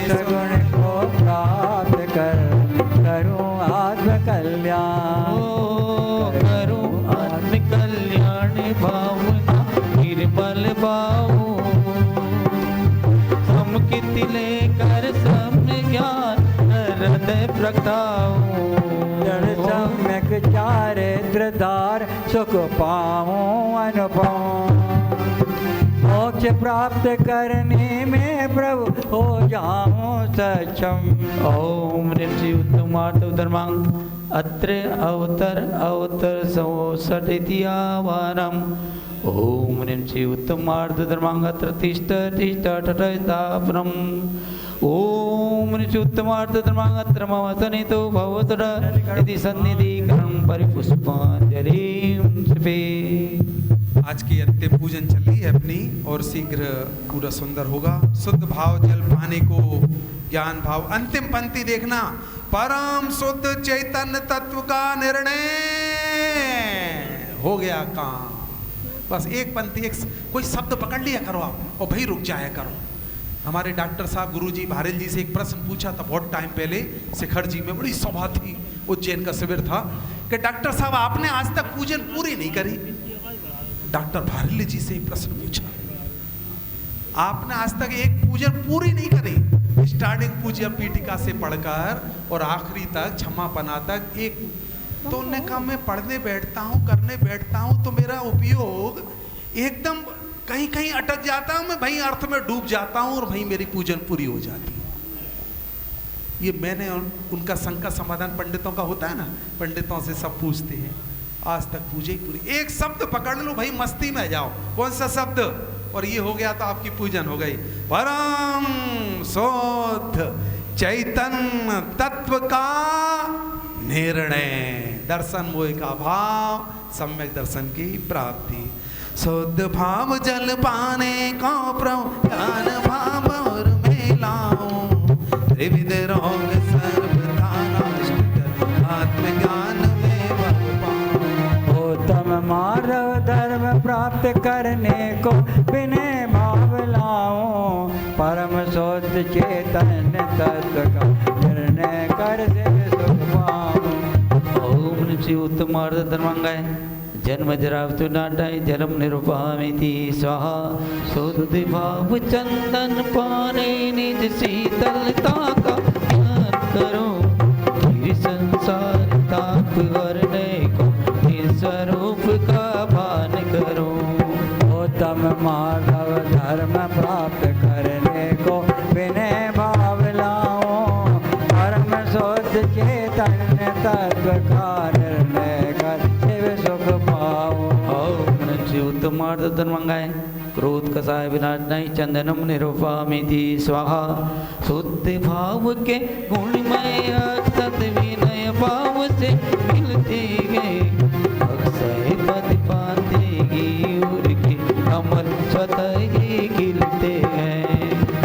Speaker 3: सगुण को प्राप्त करूं आत्म कल्याण।
Speaker 1: करूं आत्म कल्याण भावना निर्मल भाव, समकित लेकर सम ज्ञान हृदय प्रगटाऊं।
Speaker 3: सम्यक चारित्र धार सुख पाऊं अनुपम, मोक्ष प्राप्त करने में प्रभु हो जाऊं सक्षम।
Speaker 1: ओम ह्रीं श्री उत्तमार्थ धर्मांग अत्र अवतर 67 ओम ह्रीं श्री उत्तमार्थ धर्मांग अत्र तिष्ठ ठठतापनम्। ओम ह्रीं श्री उत्तमार्थ धर्मांग अत्र मम सन्निधौ भवतु इति सन्निधिकरणं परिपुष्पांजलिं स्वे।
Speaker 2: आज की अंतिम पूजन चल रही है अपनी, और शीघ्र पूरा सुंदर होगा। शुद्ध भाव जल पाने को ज्ञान भाव। अंतिम पंक्ति देखना, परम शुद्ध चैतन्य तत्व का निर्णय हो गया काम। बस एक पंक्ति, एक कोई शब्द पकड़ लिया करो आप और भाई रुक जाया करो। हमारे डॉक्टर साहब गुरुजी भारल जी से एक प्रश्न पूछा था बहुत टाइम पहले, शिखर जी में बड़ी सभा थी, उज्जैन का शिविर था, कि डॉक्टर साहब आपने आज तक पूजन पूरी नहीं करी। डॉक्टर भारल जी से एक प्रश्न पूछा, आपने आज तक एक पूजन पूरी नहीं करी, स्टार्टिंग पूजा पीठिका से पढ़कर और आखिरी तक क्षमापना तक एक। तो उन्होंने कहा मैं पढ़ने बैठता हूँ, करने बैठता हूँ तो मेरा उपयोग एकदम कहीं कहीं अटक जाता हूँ, मैं वहीं अर्थ में डूब जाता हूँ और वहीं मेरी पूजन पूरी हो जाती है। ये मैंने उनका संकट समाधान पंडितों का होता है ना, पंडितों से सब पूछते हैं, आज तक पूजा ही पूरी। एक शब्द पकड़ लो भाई, मस्ती में जाओ, कौन सा शब्द, और ये हो गया तो आपकी पूजन हो गई। परम शुद्ध चैतन्य तत्व का निर्णय, दर्शन मोह का भाव, सम्यक दर्शन की प्राप्ति। शुद्ध भाव जल पाने को प्रभु ज्ञान भाव और में लाऊं, त्रिविध रोग सर्वथा नष्ट कर आत्मज्ञान में बल पाऊं।
Speaker 3: उत्तम मार्ग धर्म प्राप्त करने को विनय भाव लाऊं, परम शुद्ध चैतन्य तत्व का निर्णय कर से सुख पाऊं।
Speaker 1: ओम नमः शिवाय। उत्तम अर्थ धर्मांगाय जन्म जरावतु नाटाय जन्म निरुपामिति स्वाहा। शुद्ध भाव चंदन पाने निज शीतलता का ज्ञान करो, फिर संसार ताप हरने को स्वरूप का भान करो।
Speaker 3: उत्तम माधव धर्म प्राप्त करने को विनय भाव लाओ, परम शुद्ध चैतन्य तत्व का निर्णय कर शिव सुख पाओ।
Speaker 1: उत्तम अर्थ धर्मांगाय क्रोध कसाय विनाशनाय चंदनम निरूपामिति स्वाहा। शुद्ध भाव के गुणमय सत विनय भाव से मिलते गए, अक्षय पद पाते और के कमल स्वतः ही खिलते हैं।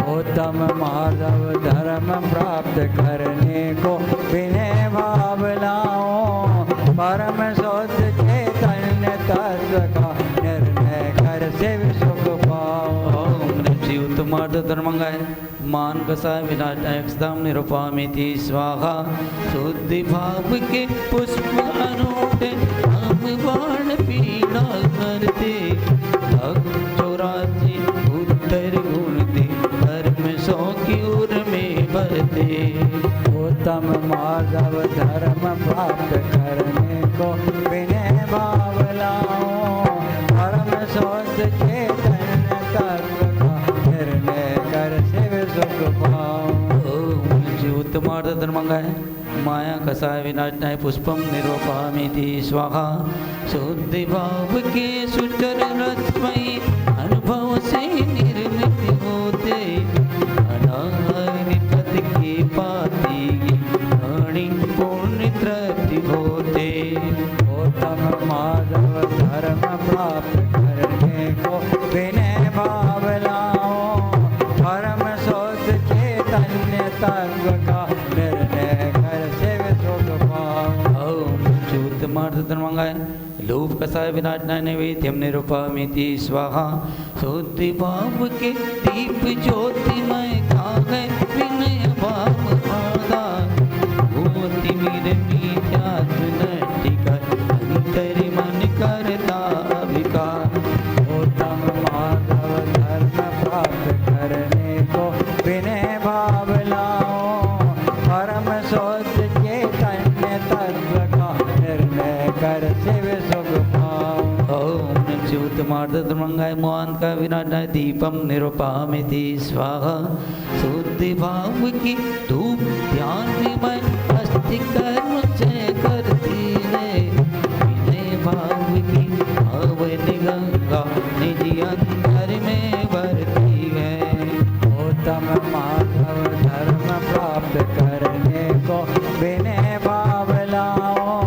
Speaker 3: उत्तम माधव धर्म प्राप्त करने को विनय भाव लाओ, परम शुद्ध चैतन्य तत्व का निर्णय कर शिव सुख पाओ।
Speaker 1: उत्तम अर्थ धर्मांगाय मान कसाय विनाशनाय क्षदाम निरूपामिति स्वाहा। शुद्धि भाव के पुष्प अनूठे हम बाण पीड़ा करते, चौरासी उत्तर गुण दे धर्म सौ की ओर में बढ़ते।
Speaker 3: उत्तम माधव धर्म प्राप्त करने को विनय भाव लाओ, परम शुद्ध चैतन्य तत्व का निर्णय कर शिव सुख पाओ।
Speaker 1: उत्तम अर्थ धर्मांगाय माया कसाय विनाशनाय पुष्पम निरूपामिति स्वाहा। शुद्धि भाव के सुचर रसमयी अनुभव से निर्मित होते, अनाहत की पाती घड़ी पूर्ण तृप्ति होते।
Speaker 3: उत्तम माधव धर्म प्राप्त करने को विनय भाव लाओ, परम शुद्ध चैतन्य तत्व का निर्णय कर शिव सुख पाओ।
Speaker 1: उत्तमार्थ धर्मांगाय लोभ कसाय विनाशनाय नैवेद्यम निरूपामिति स्वाहा। शुद्धि भाव के दीप ज्योतिमय कागय विनय भाव आदा, भूति मीर मीथ्यात्व नष्टि कर अंतर मन करता विकार।
Speaker 3: उत्तम माधव धर्म प्राप्त करने को विनय भाव लाओ, परम शुद्ध चैतन्य तत्व का निर्णय कर शिव सुख पाओ।
Speaker 1: उत्तमार्थ धर्मांगाय मोहन का विनाशनाय दीपम निरूपामिति स्वाहा। शुद्धि भाव की धूप ध्यान में अस्थि कर्म से करती है, विनय भाव की पावन गंगा निज अंतर में भरती है।
Speaker 3: उत्तम माधव धर्म प्राप्त करने को विनय भाव लाओ,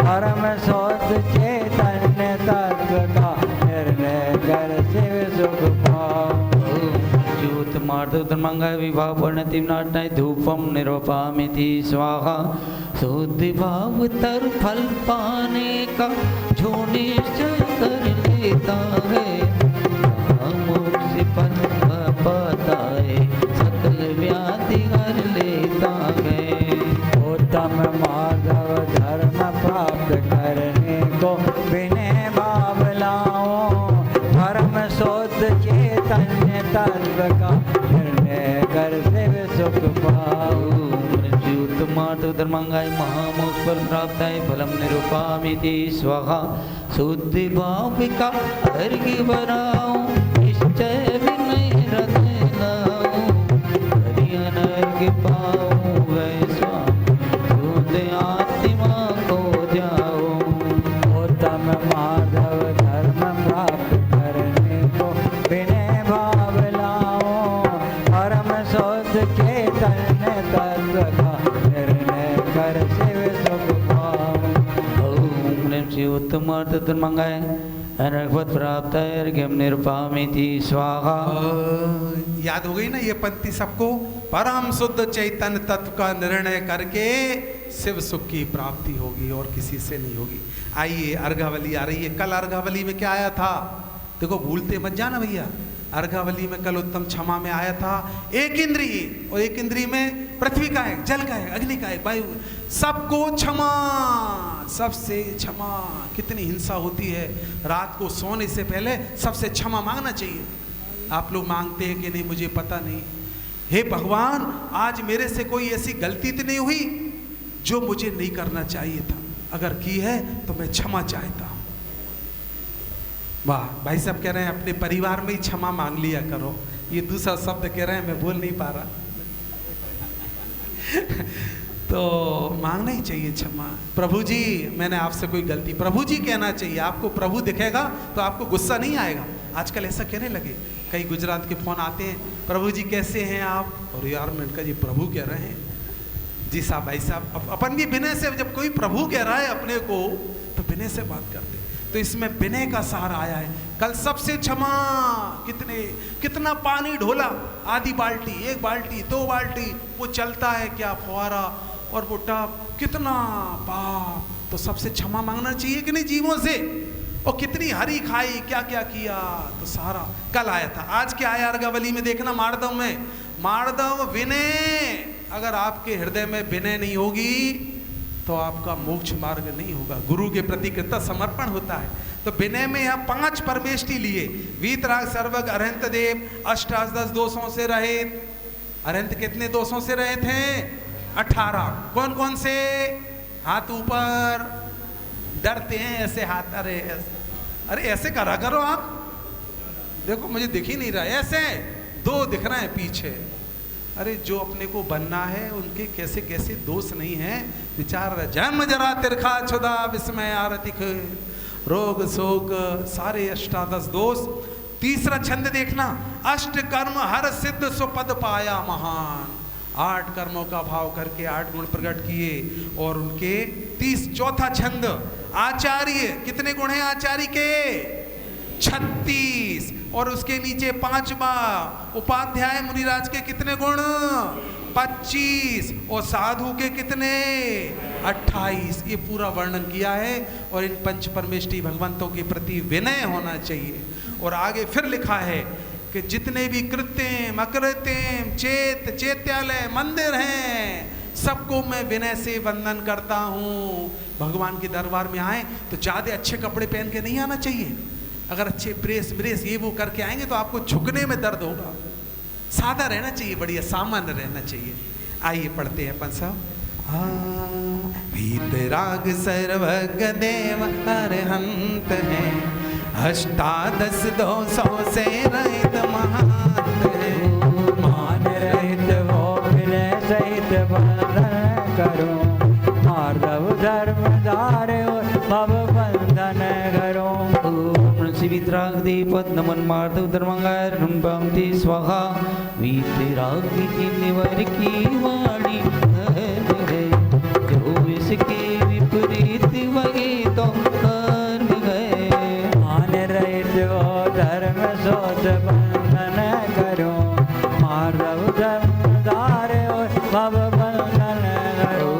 Speaker 3: परम शुद्ध चैतन्य तत्व का निर्णय कर शिव सुख पाओ।
Speaker 1: उत्तमार्थ धर्मांगाय विवाह वर्णति नाटनाय धूपम निरूपामिति स्वाहा। शुद्धि भाव तर फल पाने का जो निश्चय कर लेता है, मोक्ष फल पाता है सकल व्याधि हर लेता है।
Speaker 3: उत्तम माधव धर्म प्राप्त करने को विनय भाव लाओ, परम शुद्ध चैतन्य तत्व
Speaker 1: उत्तमार्थ धर्मांगाय महामोक्ष फल प्राप्ताय फलम निरूपामिति स्वाहा शुद्धि भाविका अर्घ्य बनाओ निश्चय विनय हृदय लाओ हरि अनर्घ्य पाओ वै स्वामी शुद्ध आत्मा को ध्याओ।
Speaker 3: उत्तम माधव धर्म प्राप्त करने को विनय भाव लाओ परम शुद्ध चैतन्य तत्व का निर्णय कर शिव सुख पाओ।
Speaker 1: ओम नमः शिवाय उत्तमार्थ धर्मांगाय अनर्घवत प्राप्त अर्घ्यम निरूपामिति स्वाहा।
Speaker 2: याद हो गई ना ये पंक्ति सबको? परम शुद्ध चैतन्य तत्व का निर्णय करके शिव सुख की प्राप्ति होगी और किसी से नहीं होगी। आइए अर्घावली आ रही है। कल अर्घावली में क्या आया था? देखो भूलते मत जाना भैया। अर्घावली में कल उत्तम क्षमा में आया था एक इंद्रिय, और एक इंद्रिय में पृथ्वी का है, जल का है, अग्नि का है, वायु, सबको क्षमा, सबसे क्षमा। कितनी हिंसा होती है। रात को सोने से पहले सबसे क्षमा मांगना चाहिए। आप लोग मांगते हैं कि नहीं मुझे पता नहीं। हे भगवान आज मेरे से कोई ऐसी गलती तो नहीं हुई जो मुझे नहीं करना चाहिए था, अगर की है तो मैं क्षमा चाहता हूँ। वाह भाई साहब कह रहे हैं अपने परिवार में ही क्षमा मांग लिया करो। ये दूसरा शब्द कह रहे हैं, मैं बोल नहीं पा रहा। तो मांगना ही चाहिए क्षमा। प्रभु जी मैंने आपसे कोई गलती, प्रभु जी कहना चाहिए। आपको प्रभु दिखेगा तो आपको गुस्सा नहीं आएगा। आजकल ऐसा कहने लगे, कई गुजरात के फोन आते हैं, प्रभु जी कैसे हैं आप? और यार मैंने कहा जी प्रभु कह रहे हैं। जी साहब भाई साहब अपन भी विनय से, जब कोई प्रभु कह रहा है अपने को तो विनय से बात करते। तो इसमें विनय का सहारा आया है। कल सबसे क्षमा, कितना पानी ढोला, आधी बाल्टी, एक बाल्टी, दो बाल्टी, वो चलता है क्या फुहारा और वो टब, कितना पाप। तो सबसे क्षमा मांगना चाहिए कि नहीं जीवों से? और कितनी हरी खाई, क्या क्या किया, तो सारा कल आया था। आज क्या आया अर्घावली में देखना, मारदव में, मारदव विनय। अगर आपके हृदय में विनय नहीं होगी तो आपका मोक्ष मार्ग नहीं होगा। गुरु के प्रति कृत समर्पण होता है। तो विनय में यहाँ 5 परमेष्टि लिए। वीतराग सर्वग अरहंत देव, अष्टादश दोषों से रहित। अरहंत कितने दोषों से रहित हैं? 18। कौन कौन से? हाथ ऊपर, डरते हैं ऐसे हाथ, अरे ऐसे करा करो आप। देखो मुझे दिख ही नहीं रहा, ऐसे 2 दिख रहे हैं पीछे। अरे जो अपने को बनना है उनके कैसे कैसे दोष नहीं है। विचार जन्म जरा तिरखा छुदा विस्मय आरतिक रोग शोक सारे अष्टादश दोष। तीसरा छंद देखना, अष्ट कर्म हर सिद्ध सुपद पाया महान। 8 कर्मों का भाव करके 8 गुण प्रकट किए और उनके 30। चौथा छंद आचार्य, कितने गुण हैं आचार्य के? 36। और उसके नीचे 5वां उपाध्याय मुनिराज के कितने गुण? 25। और साधु के कितने? 28। ये पूरा वर्णन किया है। और इन 5 परमेष्टि भगवंतों के प्रति विनय होना चाहिए। और आगे फिर लिखा है कि जितने भी कृत्रिम अकृत्रिम चैत्यालय मंदिर हैं सबको मैं विनय से वंदन करता हूँ। भगवान के दरबार में आए तो ज़्यादा अच्छे कपड़े पहन के नहीं आना चाहिए। अगर अच्छे प्रेस ये वो करके आएंगे तो आपको झुकने में दर्द होगा। सादा रहना चाहिए, बढ़िया सामान्य रहना चाहिए। आइए पढ़ते हैं अपन सब। वीतराग सर्वज्ञ देव अरहंत है, अष्टादश दोषों से रहित महंत है।
Speaker 3: मान रहित हो विनय सहित वंदन करो, माधव धर्म धार्यो भव बंधन करो।
Speaker 1: वीतराग देवपद नमन माधव धर्मांगाय ऋणपंक्ति स्वाहा। वीतराग की निवर की वाणी है, जो इसके विपरीत वही तो कर्म है।
Speaker 3: मान रहित हो धर्म सोच बंधन करो, माधव धर्म धार्यो भव बंधन करो।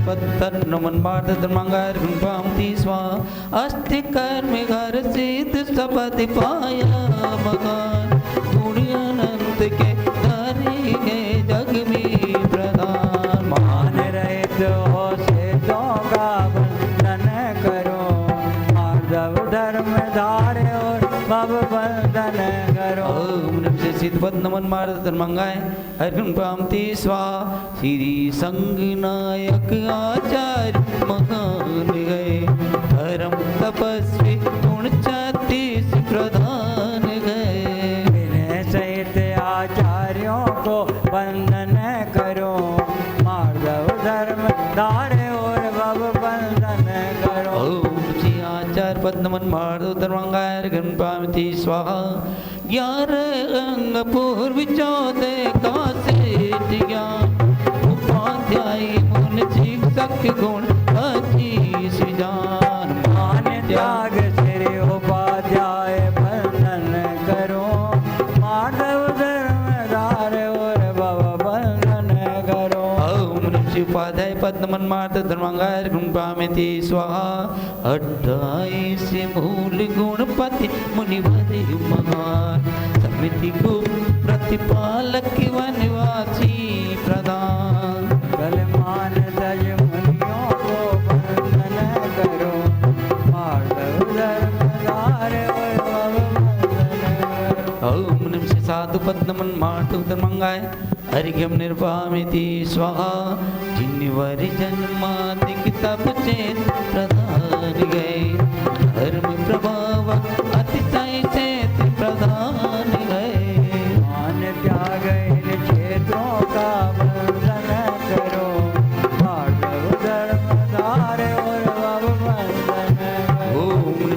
Speaker 1: पत्थर नमन माधव धर्मांगाय ऋणपंक्ति स्वाहा। अस्ति कर्म घर सिद्ध सपद पाया भगवान, गुण अनंत के धरे है जग में प्रधान।
Speaker 3: मान रहित हो सिद्धों का बंधन करो, माधव धर्म धार्यो भव बंधन करो।
Speaker 1: ओम नमः सिद्ध पद्मन मार्द मंगाए अर्घ्यम पामती स्वाहा श्री संग नायक आचार्य महान गए धर्म तपस्वी गुण 36 प्रधान गए
Speaker 3: विनय सहित आचार्यों को वंदन करो माधव धर्म धारे और भव बंधन करो
Speaker 1: ओम श्री आचार्य पद्मन मार्द धर्मंगाय अर्घ्यम पामती स्वाहा 11 अंग पूर्व 14 का सेठ ज्ञान उपाध्याय मुन शिक्षक गुण 25 जान
Speaker 3: मान त्याग श्री उपाध्याय बंधन करो माधव धर्म धारे और भव बंधन करो
Speaker 1: ओम ऋषि उपाध्याय पद्मन मार्द धर्मंगाय अर्घ्यम पामती स्वाहा 28 मूल गुणपति मुनिवरि महान समिति गुप्त प्रतिपालक वनवासी प्रधान
Speaker 3: कलमान दज मुनियों को बंधन करो माधव धर्म धारे और भव बंधन करो
Speaker 1: ओम नमः शिवाय साधु पद्मन मार्द धर्मंगाय अर्घ्यम निर्वामिति स्वाहा जिन्वर जन्मादिक तप चेत प्रधान गए धर्म प्रभाव अतिशय चेत प्रधान गए
Speaker 3: मान त्याग इन क्षेत्रों का बंधन करो माधव धर्म धारे और भव बंधन करो
Speaker 1: ओम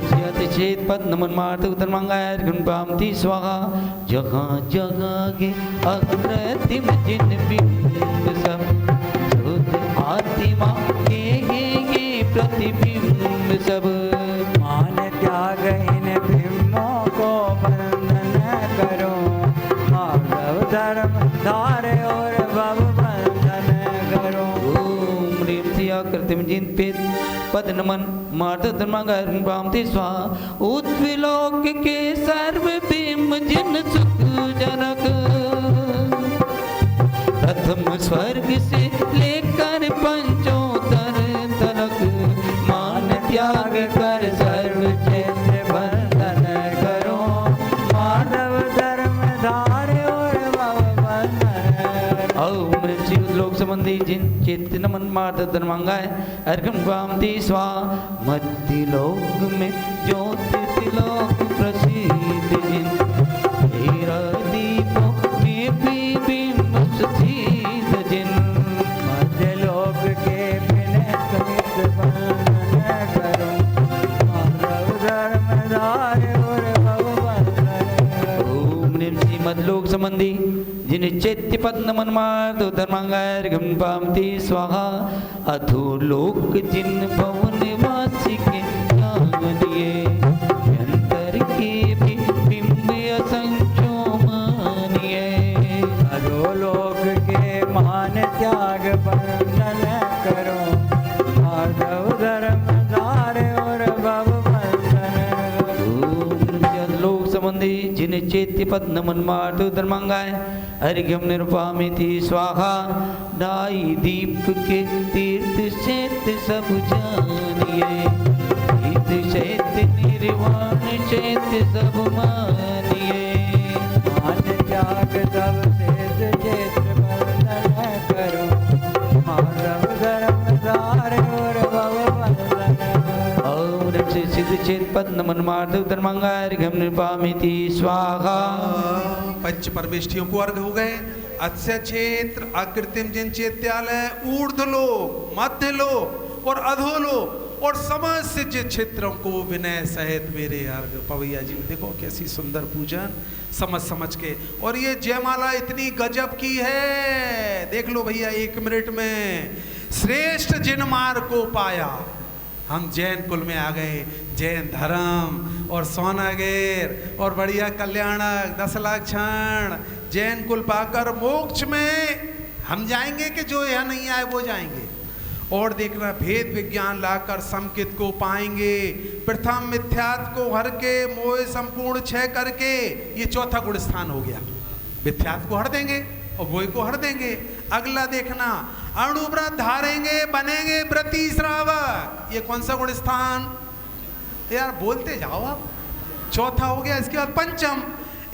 Speaker 1: चेत पद्मन मार्द धर्मंगाय अर्घ्यम पामती स्वाहा जहाँ जगह के अकृत्रिम जिन बिंब सब शुद्ध आत्मा के प्रतिबिंब सब
Speaker 3: मान त्याग इन बिंबों को बंधन करो माधव धर्म धारे और भव बंधन करो
Speaker 1: ओम ह्रीं धिया कृतिम जिन पेद पद नमन मार्द धर्मंगाय अर्घ्यम पामती स्वाहा उत्विलोक के सर्व बिंब जिन सुख जनक प्रथम स्वर्ग से लेकर पंचोत्तर तलक मान त्याग कर सर्व क्षेत्र बंधन करो
Speaker 3: माधव धर्म धारे और भव बंधन करो
Speaker 1: ओम ऋषि लोक संबंधी जिन चित्त नमन मार्द धर्मंगाय अर्घ्यम पामती स्वाहा मध्य लोक में ज्योतिर्लोक प्रसिद्ध जिन तेरा दीपों में भी बिंब सुशील जिन
Speaker 3: मध्य लोक के बिन समित बंधन करो माधव धर्म धारे और भव बंधन करो
Speaker 1: ओम निम्सी मदलोक संबंधी जिन चैत्य पद्मन मार्द धर्मंगाय अर्घ्यम पामती स्वाहा अधोलोक जिन भवन वासी के जानिए अंतर के भी बिंब असंख्यो मानिए
Speaker 3: अधोलोक के मान त्याग बंधन करो माधव धर्म धारे और भव बंधन करो
Speaker 1: लोक संबंधी जिन चैत्य पद्मन मार्द धर्मंगाय अर्घ्यम निर्वामिति स्वाहा ढाई दीप के तीर्थ क्षेत्र सब जानिए तीर्थ क्षेत्र निर्वाण क्षेत्र सब मानिए
Speaker 3: मान त्याग तब शेष क्षेत्र बंधन करो माधव धर्म धारे और भव बंधन करो
Speaker 1: और सिद्ध चेत पद्मन मार्द धर्मंगाय अर्घ्यम निर्वामिति स्वाहा
Speaker 2: पंच परमेष्ठियों को अर्घ हो गए। अस्य क्षेत्र अकृत्रिम जिन चैत्यालय ऊर्ध्वलोक मध्यलोक और अधोलोक और समस्त जिन क्षेत्रों को विनय सहित मेरे अर्घ पवैया जी देखो कैसी सुंदर पूजन समझ समझ के। और ये जयमाला इतनी गजब की है, देख लो भैया 1 मिनट में। श्रेष्ठ जिन मार्ग को पाया, हम जैन कुल में आ गए, जैन धर्म और सोनागेर और बढ़िया कल्याणक 10 लाख क्षण जैन कुल पाकर मोक्ष में हम जाएंगे कि जो यहाँ नहीं आए वो जाएंगे। और देखना भेद विज्ञान लाकर समकित को पाएंगे, प्रथम मिथ्यात्व को हर के मोह संपूर्ण क्षय करके, ये चौथा गुण स्थान हो गया। मिथ्यात्व को हर देंगे और मोह को हर देंगे। अगला देखना अणुव्रत धारेंगे बनेंगे व्रती श्रावक, ये कौन सा गुण स्थान यार बोलते जाओ आप। चौथा हो गया। इसके बाद पंचम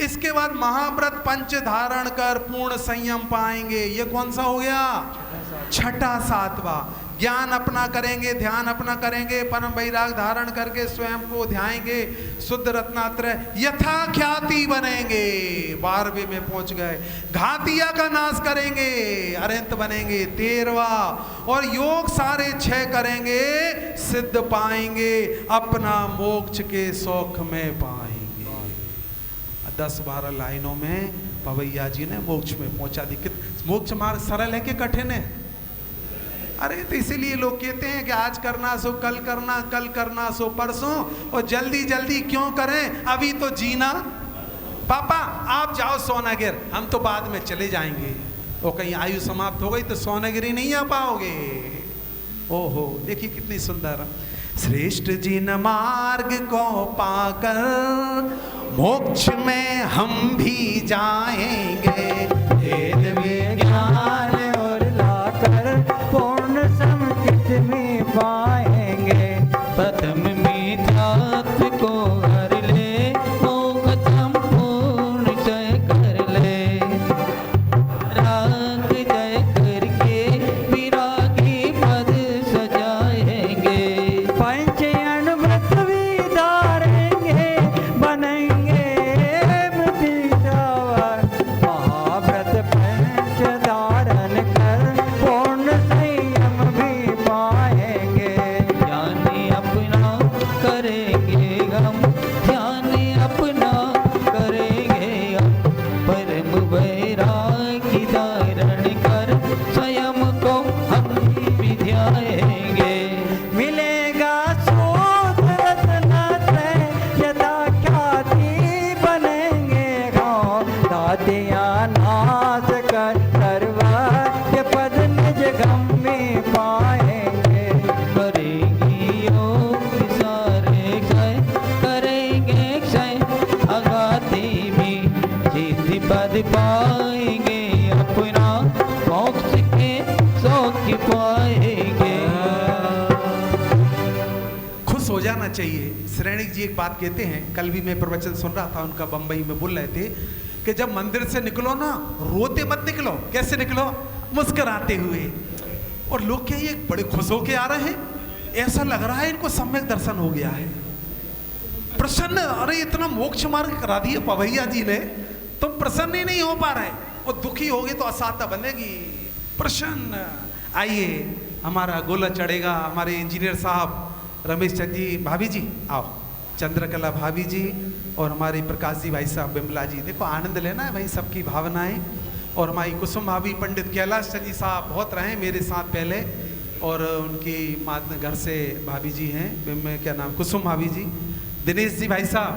Speaker 2: इसके बाद महाव्रत पंच धारण कर पूर्ण संयम पाएंगे। ये कौन सा हो गया? छठा सातवां। ज्ञान अपना करेंगे, ध्यान अपना करेंगे, परम वैराग धारण करके स्वयं को ध्याएंगे, शुद्ध रत्नात्रय यथा ख्याति बनेंगे। 12वें में पहुंच गए। घातिया का नाश करेंगे, अरिहंत बनेंगे 13वां। और योग सारे 6 करेंगे, सिद्ध पाएंगे, अपना मोक्ष के शौक में पाएंगे। 10-12 लाइनों में पवैया जी ने मोक्ष में पहुंचा दी। मोक्ष मार्ग सरल है कि कठिन है? अरे तो इसीलिए लोग कहते हैं कि आज करना सो कल करना, कल करना सो परसों, और जल्दी जल्दी क्यों करें, अभी तो जीना। पापा आप जाओ सोनागिर, हम तो बाद में चले जाएंगे। और कहीं आयु समाप्त हो गई तो सोनागिरी नहीं आ पाओगे। ओहो देखिए कितनी सुंदर। श्रेष्ठ जिन मार्ग को पाकर मोक्ष में हम भी जाएंगे, वेद विज्ञान
Speaker 3: और लाकर पूर्ण समकित में पाएंगे।
Speaker 1: प्रथम मिथ्यात्व को हर ले, मोक्ष संपूर्ण जय कर ले। राग जय करके विरागी पद सजाएंगे।
Speaker 3: पंच अनुभूत भी धारेंगे, बनेंगे मृत्युंजय। महाव्रत पंच धारण कर पूर्ण संयम भी पाएंगे।
Speaker 1: ज्ञान अपना करेंगे हम, ध्यान अपना करेंगे हम, परम वैरागी धारण कर स्वयं को हम भी ध्याएंगे।
Speaker 3: मिलेगा शोध रत्नात्रय यथा ख्याति बनेंगे गाँव। दातियाँ नाश कर सर्वज्ञ पद निज गम में पाएंगे।
Speaker 1: करेंगे योग सारे क्षय, करेंगे क्षय अगाधि में, सिद्धि पद पाएंगे, अपना मोक्ष के शौक पाएंगे।
Speaker 2: खुश हो जाना चाहिए। श्रेणिक जी एक बात कहते हैं, कल भी मैं प्रवचन सुन रहा था उनका, बंबई में बोल रहे थे कि जब मंदिर से निकलो ना, रोते मत निकलो। कैसे निकलो? मुस्कुराते हुए। और लोग क्या ये बड़े खुश होके आ रहे हैं, ऐसा लग रहा है इनको सम्यक दर्शन हो गया है, प्रसन्न। अरे इतना मोक्ष मार्ग करा दिए पवैया जी ने, तुम प्रसन्न ही नहीं हो पा रहे, और दुखी होगे तो असाध्य बनेगी। प्रसन्न। आइए हमारा गोला चढ़ेगा। हमारे इंजीनियर साहब रमेश चंद जी, भाभी जी आओ, चंद्रकला भाभी जी और हमारे प्रकाश जी भाई साहब, बिमला जी, देखो आनंद लेना है भाई सबकी भावनाएं। और हमारी कुसुम भाभी, पंडित कैलाश चंद जी साहब बहुत रहे मेरे साथ पहले, और उनकी घर से भाभी जी हैं, क्या नाम, कुसुम भाभी जी, दिनेश जी भाई साहब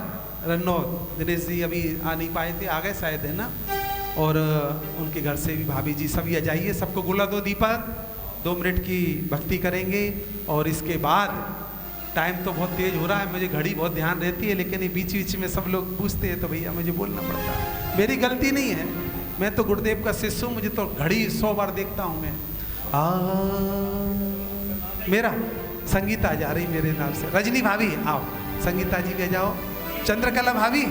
Speaker 2: रन्नौद, दिनेश जी अभी आ नहीं पाए थे, आ गए शायद, है ना। और उनके घर से भी भाभी जी, सभी आ जाइए, सबको गोला दो दीपक, 2 मिनट की भक्ति करेंगे। और इसके बाद टाइम तो बहुत तेज हो रहा है, मुझे घड़ी बहुत ध्यान रहती है, लेकिन ये बीच बीच में सब लोग पूछते हैं तो भैया मुझे बोलना पड़ता है। मेरी गलती नहीं है, मैं तो गुरुदेव का शिष्य हूँ, मुझे तो घड़ी 100 बार देखता हूँ मैं। मेरा संगीता जा रही मेरे नाम से। रजनी भाभी आओ, संगीता जी भी जाओ। चंद्रकला भाभी,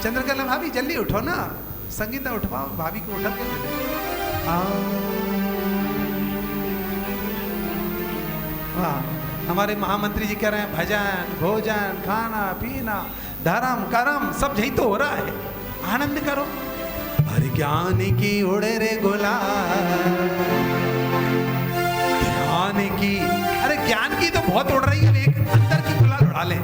Speaker 2: चंद्रकला भाभी जल्दी उठो ना, संगीता उठवाओ भाभी को, उठा के वाह। हमारे महामंत्री जी कह रहे हैं भजन भोजन खाना पीना धर्म कर्म सब यही तो हो रहा है, आनंद करो। अरे ज्ञान की उड़े रे गुलाल, ध्यान की, अरे ज्ञान की तो बहुत उड़ रही है, एक अंदर की गुलाल उड़ा ले।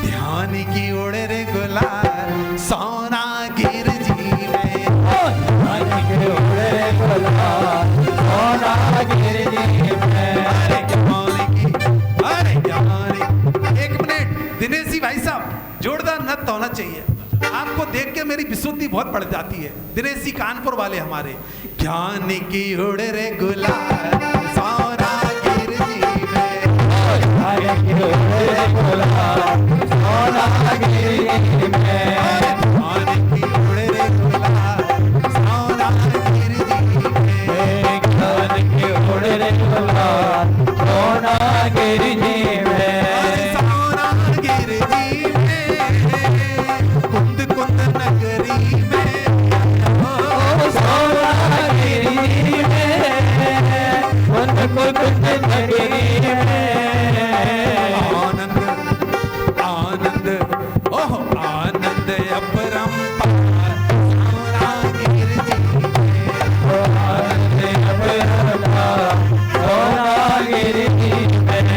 Speaker 2: ध्यान की उड़े रे गुलाल, सोना गिर जी में,
Speaker 3: ध्यान की उड़े रे गुलाल, सोना गिर जी में।
Speaker 2: अरे ज्ञान की, एक मिनट दिनेश जी भाई साहब, जोरदार नृत्य होना चाहिए। आपको देख के मेरी विशुद्धि बहुत बढ़ जाती है। दिनेश जी कानपुर वाले हमारे, ज्ञान की उड़ रे गुलाल, सोना गिर जी में,
Speaker 3: ज्ञान की उड़ रे गुलाल, सोना गिर जी में,
Speaker 2: ज्ञान की उड़ रे गुलाल, सोना गिर जी में,
Speaker 3: ज्ञान की उड़ रे गुलाल, सोना गिर जी में,
Speaker 2: सोना गिर जी में, कुंद कुंद नगरी
Speaker 3: नगरी में
Speaker 2: आनंद आनंद ओह आनंद अपरंपार सोनागिर जी में
Speaker 3: आनंद अपरंपार सोनागिर जी में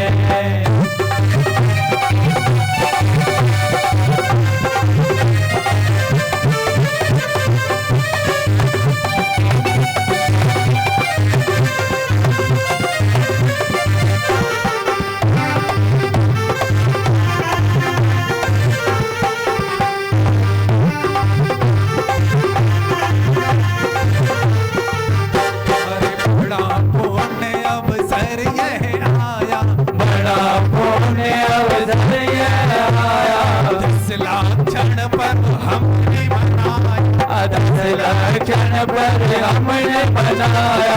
Speaker 3: लक्षण पर हमने बनाया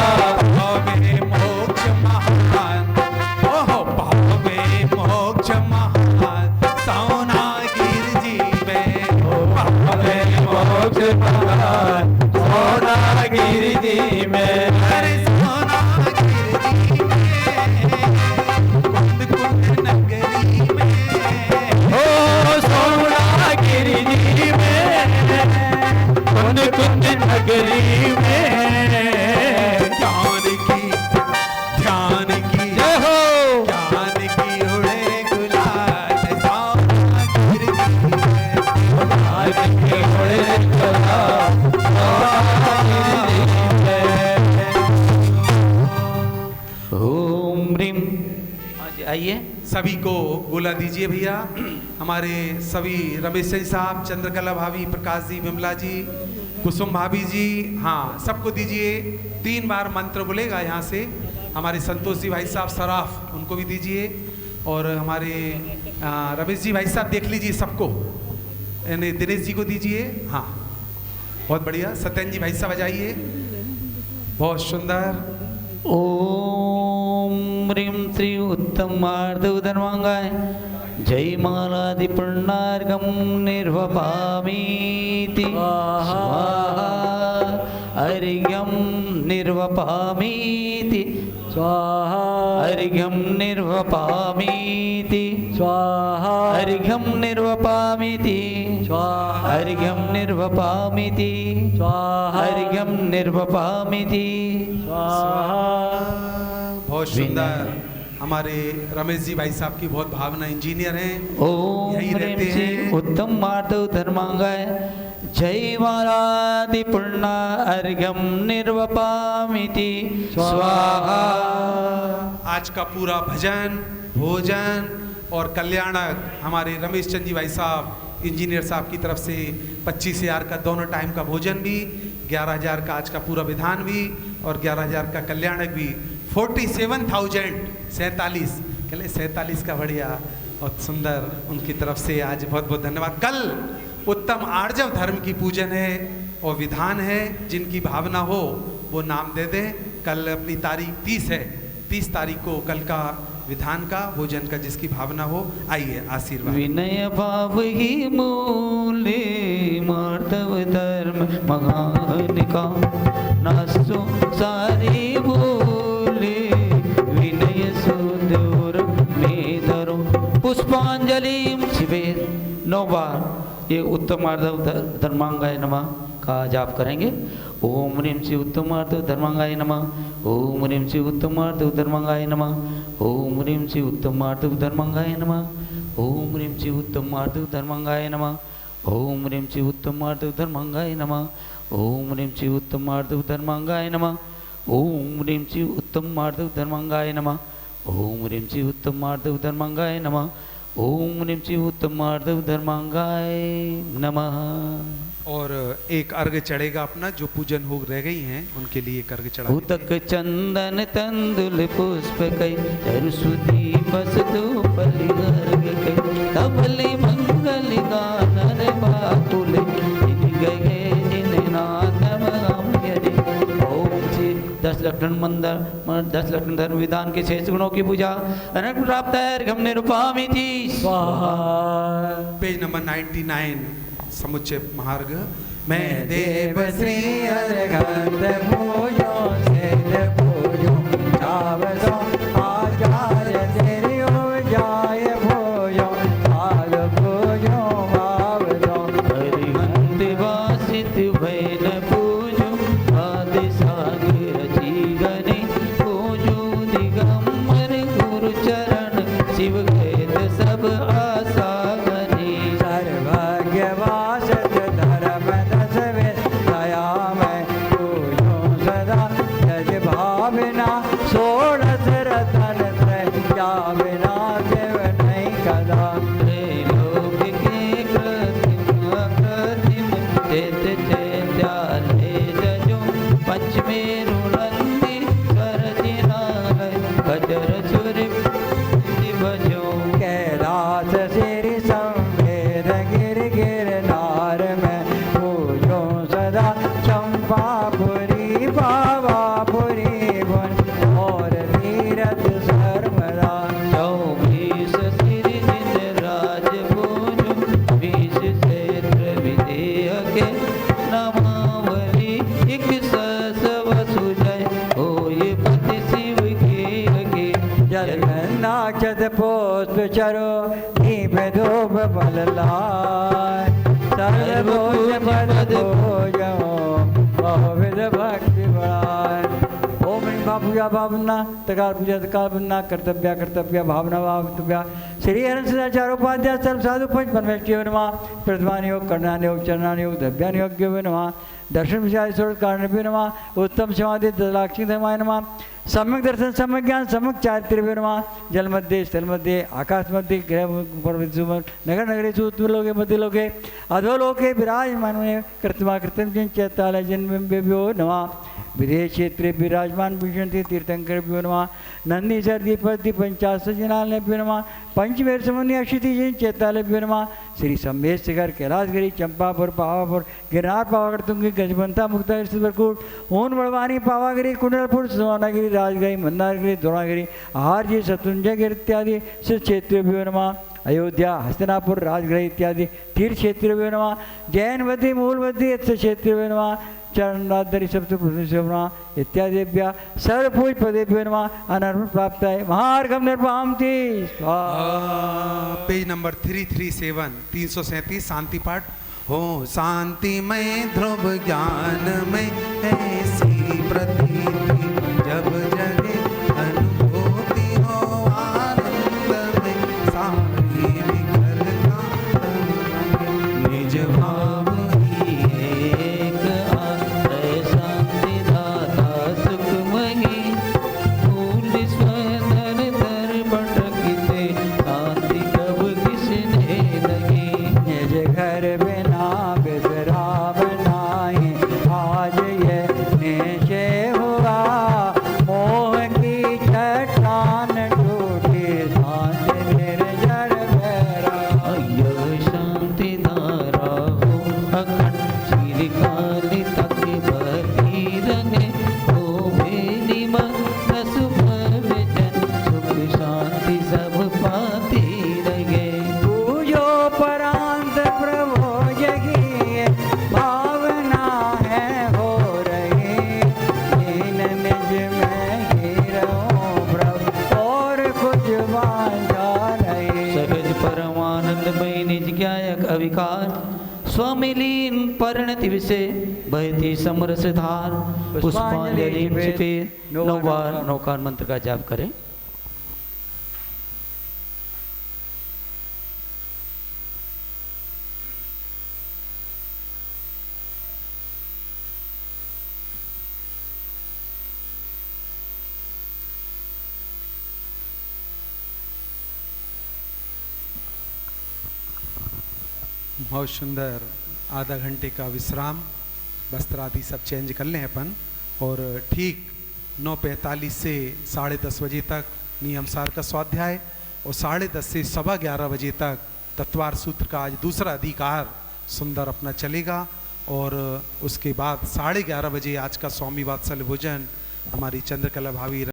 Speaker 2: पावे मोक्ष महान ओह पावे मोक्ष महान सोनागिर जी में
Speaker 3: पावे मोक्ष महान सोनागिर जी में
Speaker 2: अरे सोनागिर जी में कुंद कुंद नगरी में
Speaker 3: ओ सोनागिर जी में कुंद कुंद नगरी में
Speaker 2: ध्यान की
Speaker 3: जय हो
Speaker 2: ज्ञान की उड़े गुलाल सोनागिर जी में
Speaker 3: ज्ञान की उड़े गुलाल सोनागिर जी में
Speaker 1: ओम ह्रीम। आइए
Speaker 2: सभी को गोला दीजिए भैया। हमारे सभी रमेश जी साहब, चंद्रकला भाभी, प्रकाश जी, विमला जी, कुसुम भाभी जी, हाँ सबको दीजिए। 3 बार मंत्र बोलेगा यहाँ से। हमारे संतोष जी भाई साहब सराफ, उनको भी दीजिए। और हमारे रमेश जी भाई साहब देख लीजिए सबको, यानी दिनेश जी को दीजिए। हाँ बहुत बढ़िया। सत्यन जी भाई साहब बजाइए, बहुत सुंदर।
Speaker 1: ओम ह्रीम श्री उत्तमार्धव धर्मांगाय जय मालादि पुण्णार्घम निर्वपामीति स्वाहा अर्घ्यम निर्वपामीति
Speaker 3: स्वाहा
Speaker 1: अर्घ्यम निर्वपामीति
Speaker 3: स्वाहा
Speaker 1: अर्घ्यम निर्वपामीति
Speaker 3: स्वाहा
Speaker 1: अर्घ्यम निर्वपामीति
Speaker 3: स्वाहा
Speaker 1: अर्घ्यम निर्वपामीति
Speaker 3: स्वाहा।
Speaker 2: बहुत सुंदर। हमारे रमेश जी भाई साहब की बहुत भावना, इंजीनियर हैं,
Speaker 1: ओम
Speaker 2: यही
Speaker 1: ह्रीम
Speaker 2: रहते
Speaker 1: श्री
Speaker 2: हैं।
Speaker 1: उत्तम मार्धव धर्मांगाय जय मालादि पुण्णा अर्घ्यम निर्वपामिति स्वाहा।
Speaker 2: आज का पूरा भजन, भोजन और कल्याणक हमारे रमेश चंद जी भाई साहब, इंजीनियर साहब की तरफ से 25,000 का दोनों टाइम का भोजन भी, 11,000 का आज का पूरा विधान भी और 11,000 का कल्याणक भी। 47,047 कहले 47 का बढ़िया और सुंदर, उनकी तरफ से आज बहुत बहुत धन्यवाद। कल उत्तम आर्जव धर्म की पूजन है और विधान है, जिनकी भावना हो वो नाम दे दें। कल अपनी तारीख 30 है, 30 तारीख को कल का विधान का, भोजन का, जिसकी भावना हो आइए आशीर्वाद।
Speaker 1: विनय भाव ही मूले मार्धव धर्म महान का नासो सारी बोले विनय सुदूर में धरो पुष्पांजलि शिवे। 9 बार ये उत्तम मार्धव धर्मांगाय नमः का जाप करेंगे। ओम ह्रीम श्री उत्तम मार्धव धर्मांगाय नमः। ओम ह्रीम श्री उत्तम मार्धव धर्मांगाय नमः। ओम ह्रीम श्री उत्तम मार्धव धर्मांगाय नमः। ओम ह्रीम श्री उत्तम मार्धव धर्मांगाय नमः। ओम ह्रीम श्री उत्तम मार्धव धर्मांगाय नमः। ओम ह्रीम श्री उत्तम मार्धव धर्मांगाय नमः। ओम ह्रीम श्री उत्तम मार्धव धर्मांगाय नमः। ओम ह्रीम श्री उत्तम मार्धव धर्मांगाय नमः। ओम ह्रीम श्री उत्तम मार्धव धर्मांगाय नमः।
Speaker 2: और एक अर्घ चढ़ेगा अपना, जो पूजन हो रह गई हैं उनके लिए एक अर्घ चढ़ा।
Speaker 1: उदक चंदन तंदुल पुष्प कई सरस्वती बस धूपलि अर्घ कई तबले मंगल गानन बाकुले जिन गए जिन नाथम हम यदि। ओम श्री 10 लक्षण मंदिर 10 लक्षण धर्म विधान के 6 गुणों की पूजा अनंत प्राप्त है अर्घम निरुपामिति स्वाहा।
Speaker 2: पेज नंबर 99 समुच्चय महार्घ। मैं देव श्री
Speaker 3: अर्घ भोजो से भोजो चावसो
Speaker 1: चर भजो
Speaker 3: कैलाश सिर संवेद गिर गिरनार में पूजो सदा चंपापुरी बाबापुरी वन और तीरथ सर्वदा।
Speaker 1: चौबीस सिर जिन राज भोजो 20 क्षेत्र विदेह के नमावली 21 वसुजय होय पति शिव के
Speaker 3: जल नाक्षत पुष्प चरो दीप धूप बल लाय सर्वभोज पद भोजो बहुविध भक्ति बढ़ाय। ओम ह्रीं पूजा भावना तकार पूजा तकार बनना कर्तव्य कर्तव्य भावना भावतव्य श्री हरण सदाचारोपाध्याय सर्व साधु पंच परमेश्वर नमः। प्रथमान योग करणान योग चरणान योग दभ्यान योग नमः। दर्शन विषय स्रोत कारण नमः। उत्तम समाधि दलाक्षी धर्माय नमः। सम्यक दर्शन सम्यक ज्ञान सम्यक चारित्र्य नमः। जल मध्य स्थल मध्य आकाश मध्य ग्रह पर्वत नगर नगरे सूत्रोगे मध्य लोके अधोलोके विराजमान कृत्मा कृतम चैतालय जन्म नमः। विदेश क्षेत्रे विराजमान विशंति तीर्थंकर नमः। नंदी सर्दी पति 50 जनालय नमः। पंचमेर समुनि अक्षिति जैन चैतालय नमः। श्री संवेश शिखर कैलाशगिरी चंपापुर पावापुर गिरनार पावागढ़ तुंगी गजबंता मुक्ता सिरपुर ऊन बड़वानी पावागिरी कुंडलपुर सोनागिरी राजगिरी मंदारगिरी द्रोणागिरी आहारजी शत्रुंजयगिरी इत्यादि शिव क्षेत्र नमः। अयोध्या हस्तिनापुर राजगृह इत्यादि तीर्थ क्षेत्र नमः। जैनवती मूलवती क्षेत्र नमः। चरणादरी सप्तपुरुषेभ्यः इत्यादिभ्यः सर्वपूज पदेभ्यो नमः। अनर्म प्राप्ताय महार्घम निर्वाहन्ति स्वाहा।
Speaker 2: पेज नंबर 337 337 शांति पाठ हो। शांतिमय ध्रुव ज्ञानमय ऐसी प्रतीति जब जगे अनुभूति हो आनंदमय सारी विकलता निज भाव
Speaker 1: ही एक आश्रय शांति दाता सुख मही फूल स्वधन धर भटकते शांति कब किसने लगी।
Speaker 3: निज घर बिना विश्राम नाही आज ये निश्चय हुआ मोह की चट्टान टूटी शांति निर्जर भैरा।
Speaker 1: यह शांति धारा हो अखंड चिरकाल तक बही रहे हो बेली मग्न सुख विजन सुख शांति सब पाती रहे।
Speaker 3: पूजो परांत प्रभो जगी भावना है हो रही दीन निज में ही रहो प्रभु और कुछ वांछा नहीं।
Speaker 1: सहज परमानंदमय निज ज्ञायक अविकार स्वमिलीन परिणति विषय बहती समरस धार पुष्पांजलि छिपे 9 बार नौकार मंत्र का जाप करें।
Speaker 2: बहुत सुंदर आधा घंटे का विश्राम वस्त्र आदि सब चेंज कर लें अपन और ठीक 9:45 से 10:30 बजे तक नियमसार का स्वाध्याय और 10:30 से 11:15 बजे तक तत्वार सूत्र का आज दूसरा अधिकार सुंदर अपना चलेगा और उसके बाद 11:30 बजे आज का स्वामी वात्सल्य भोजन हमारी चंद्रकला भावी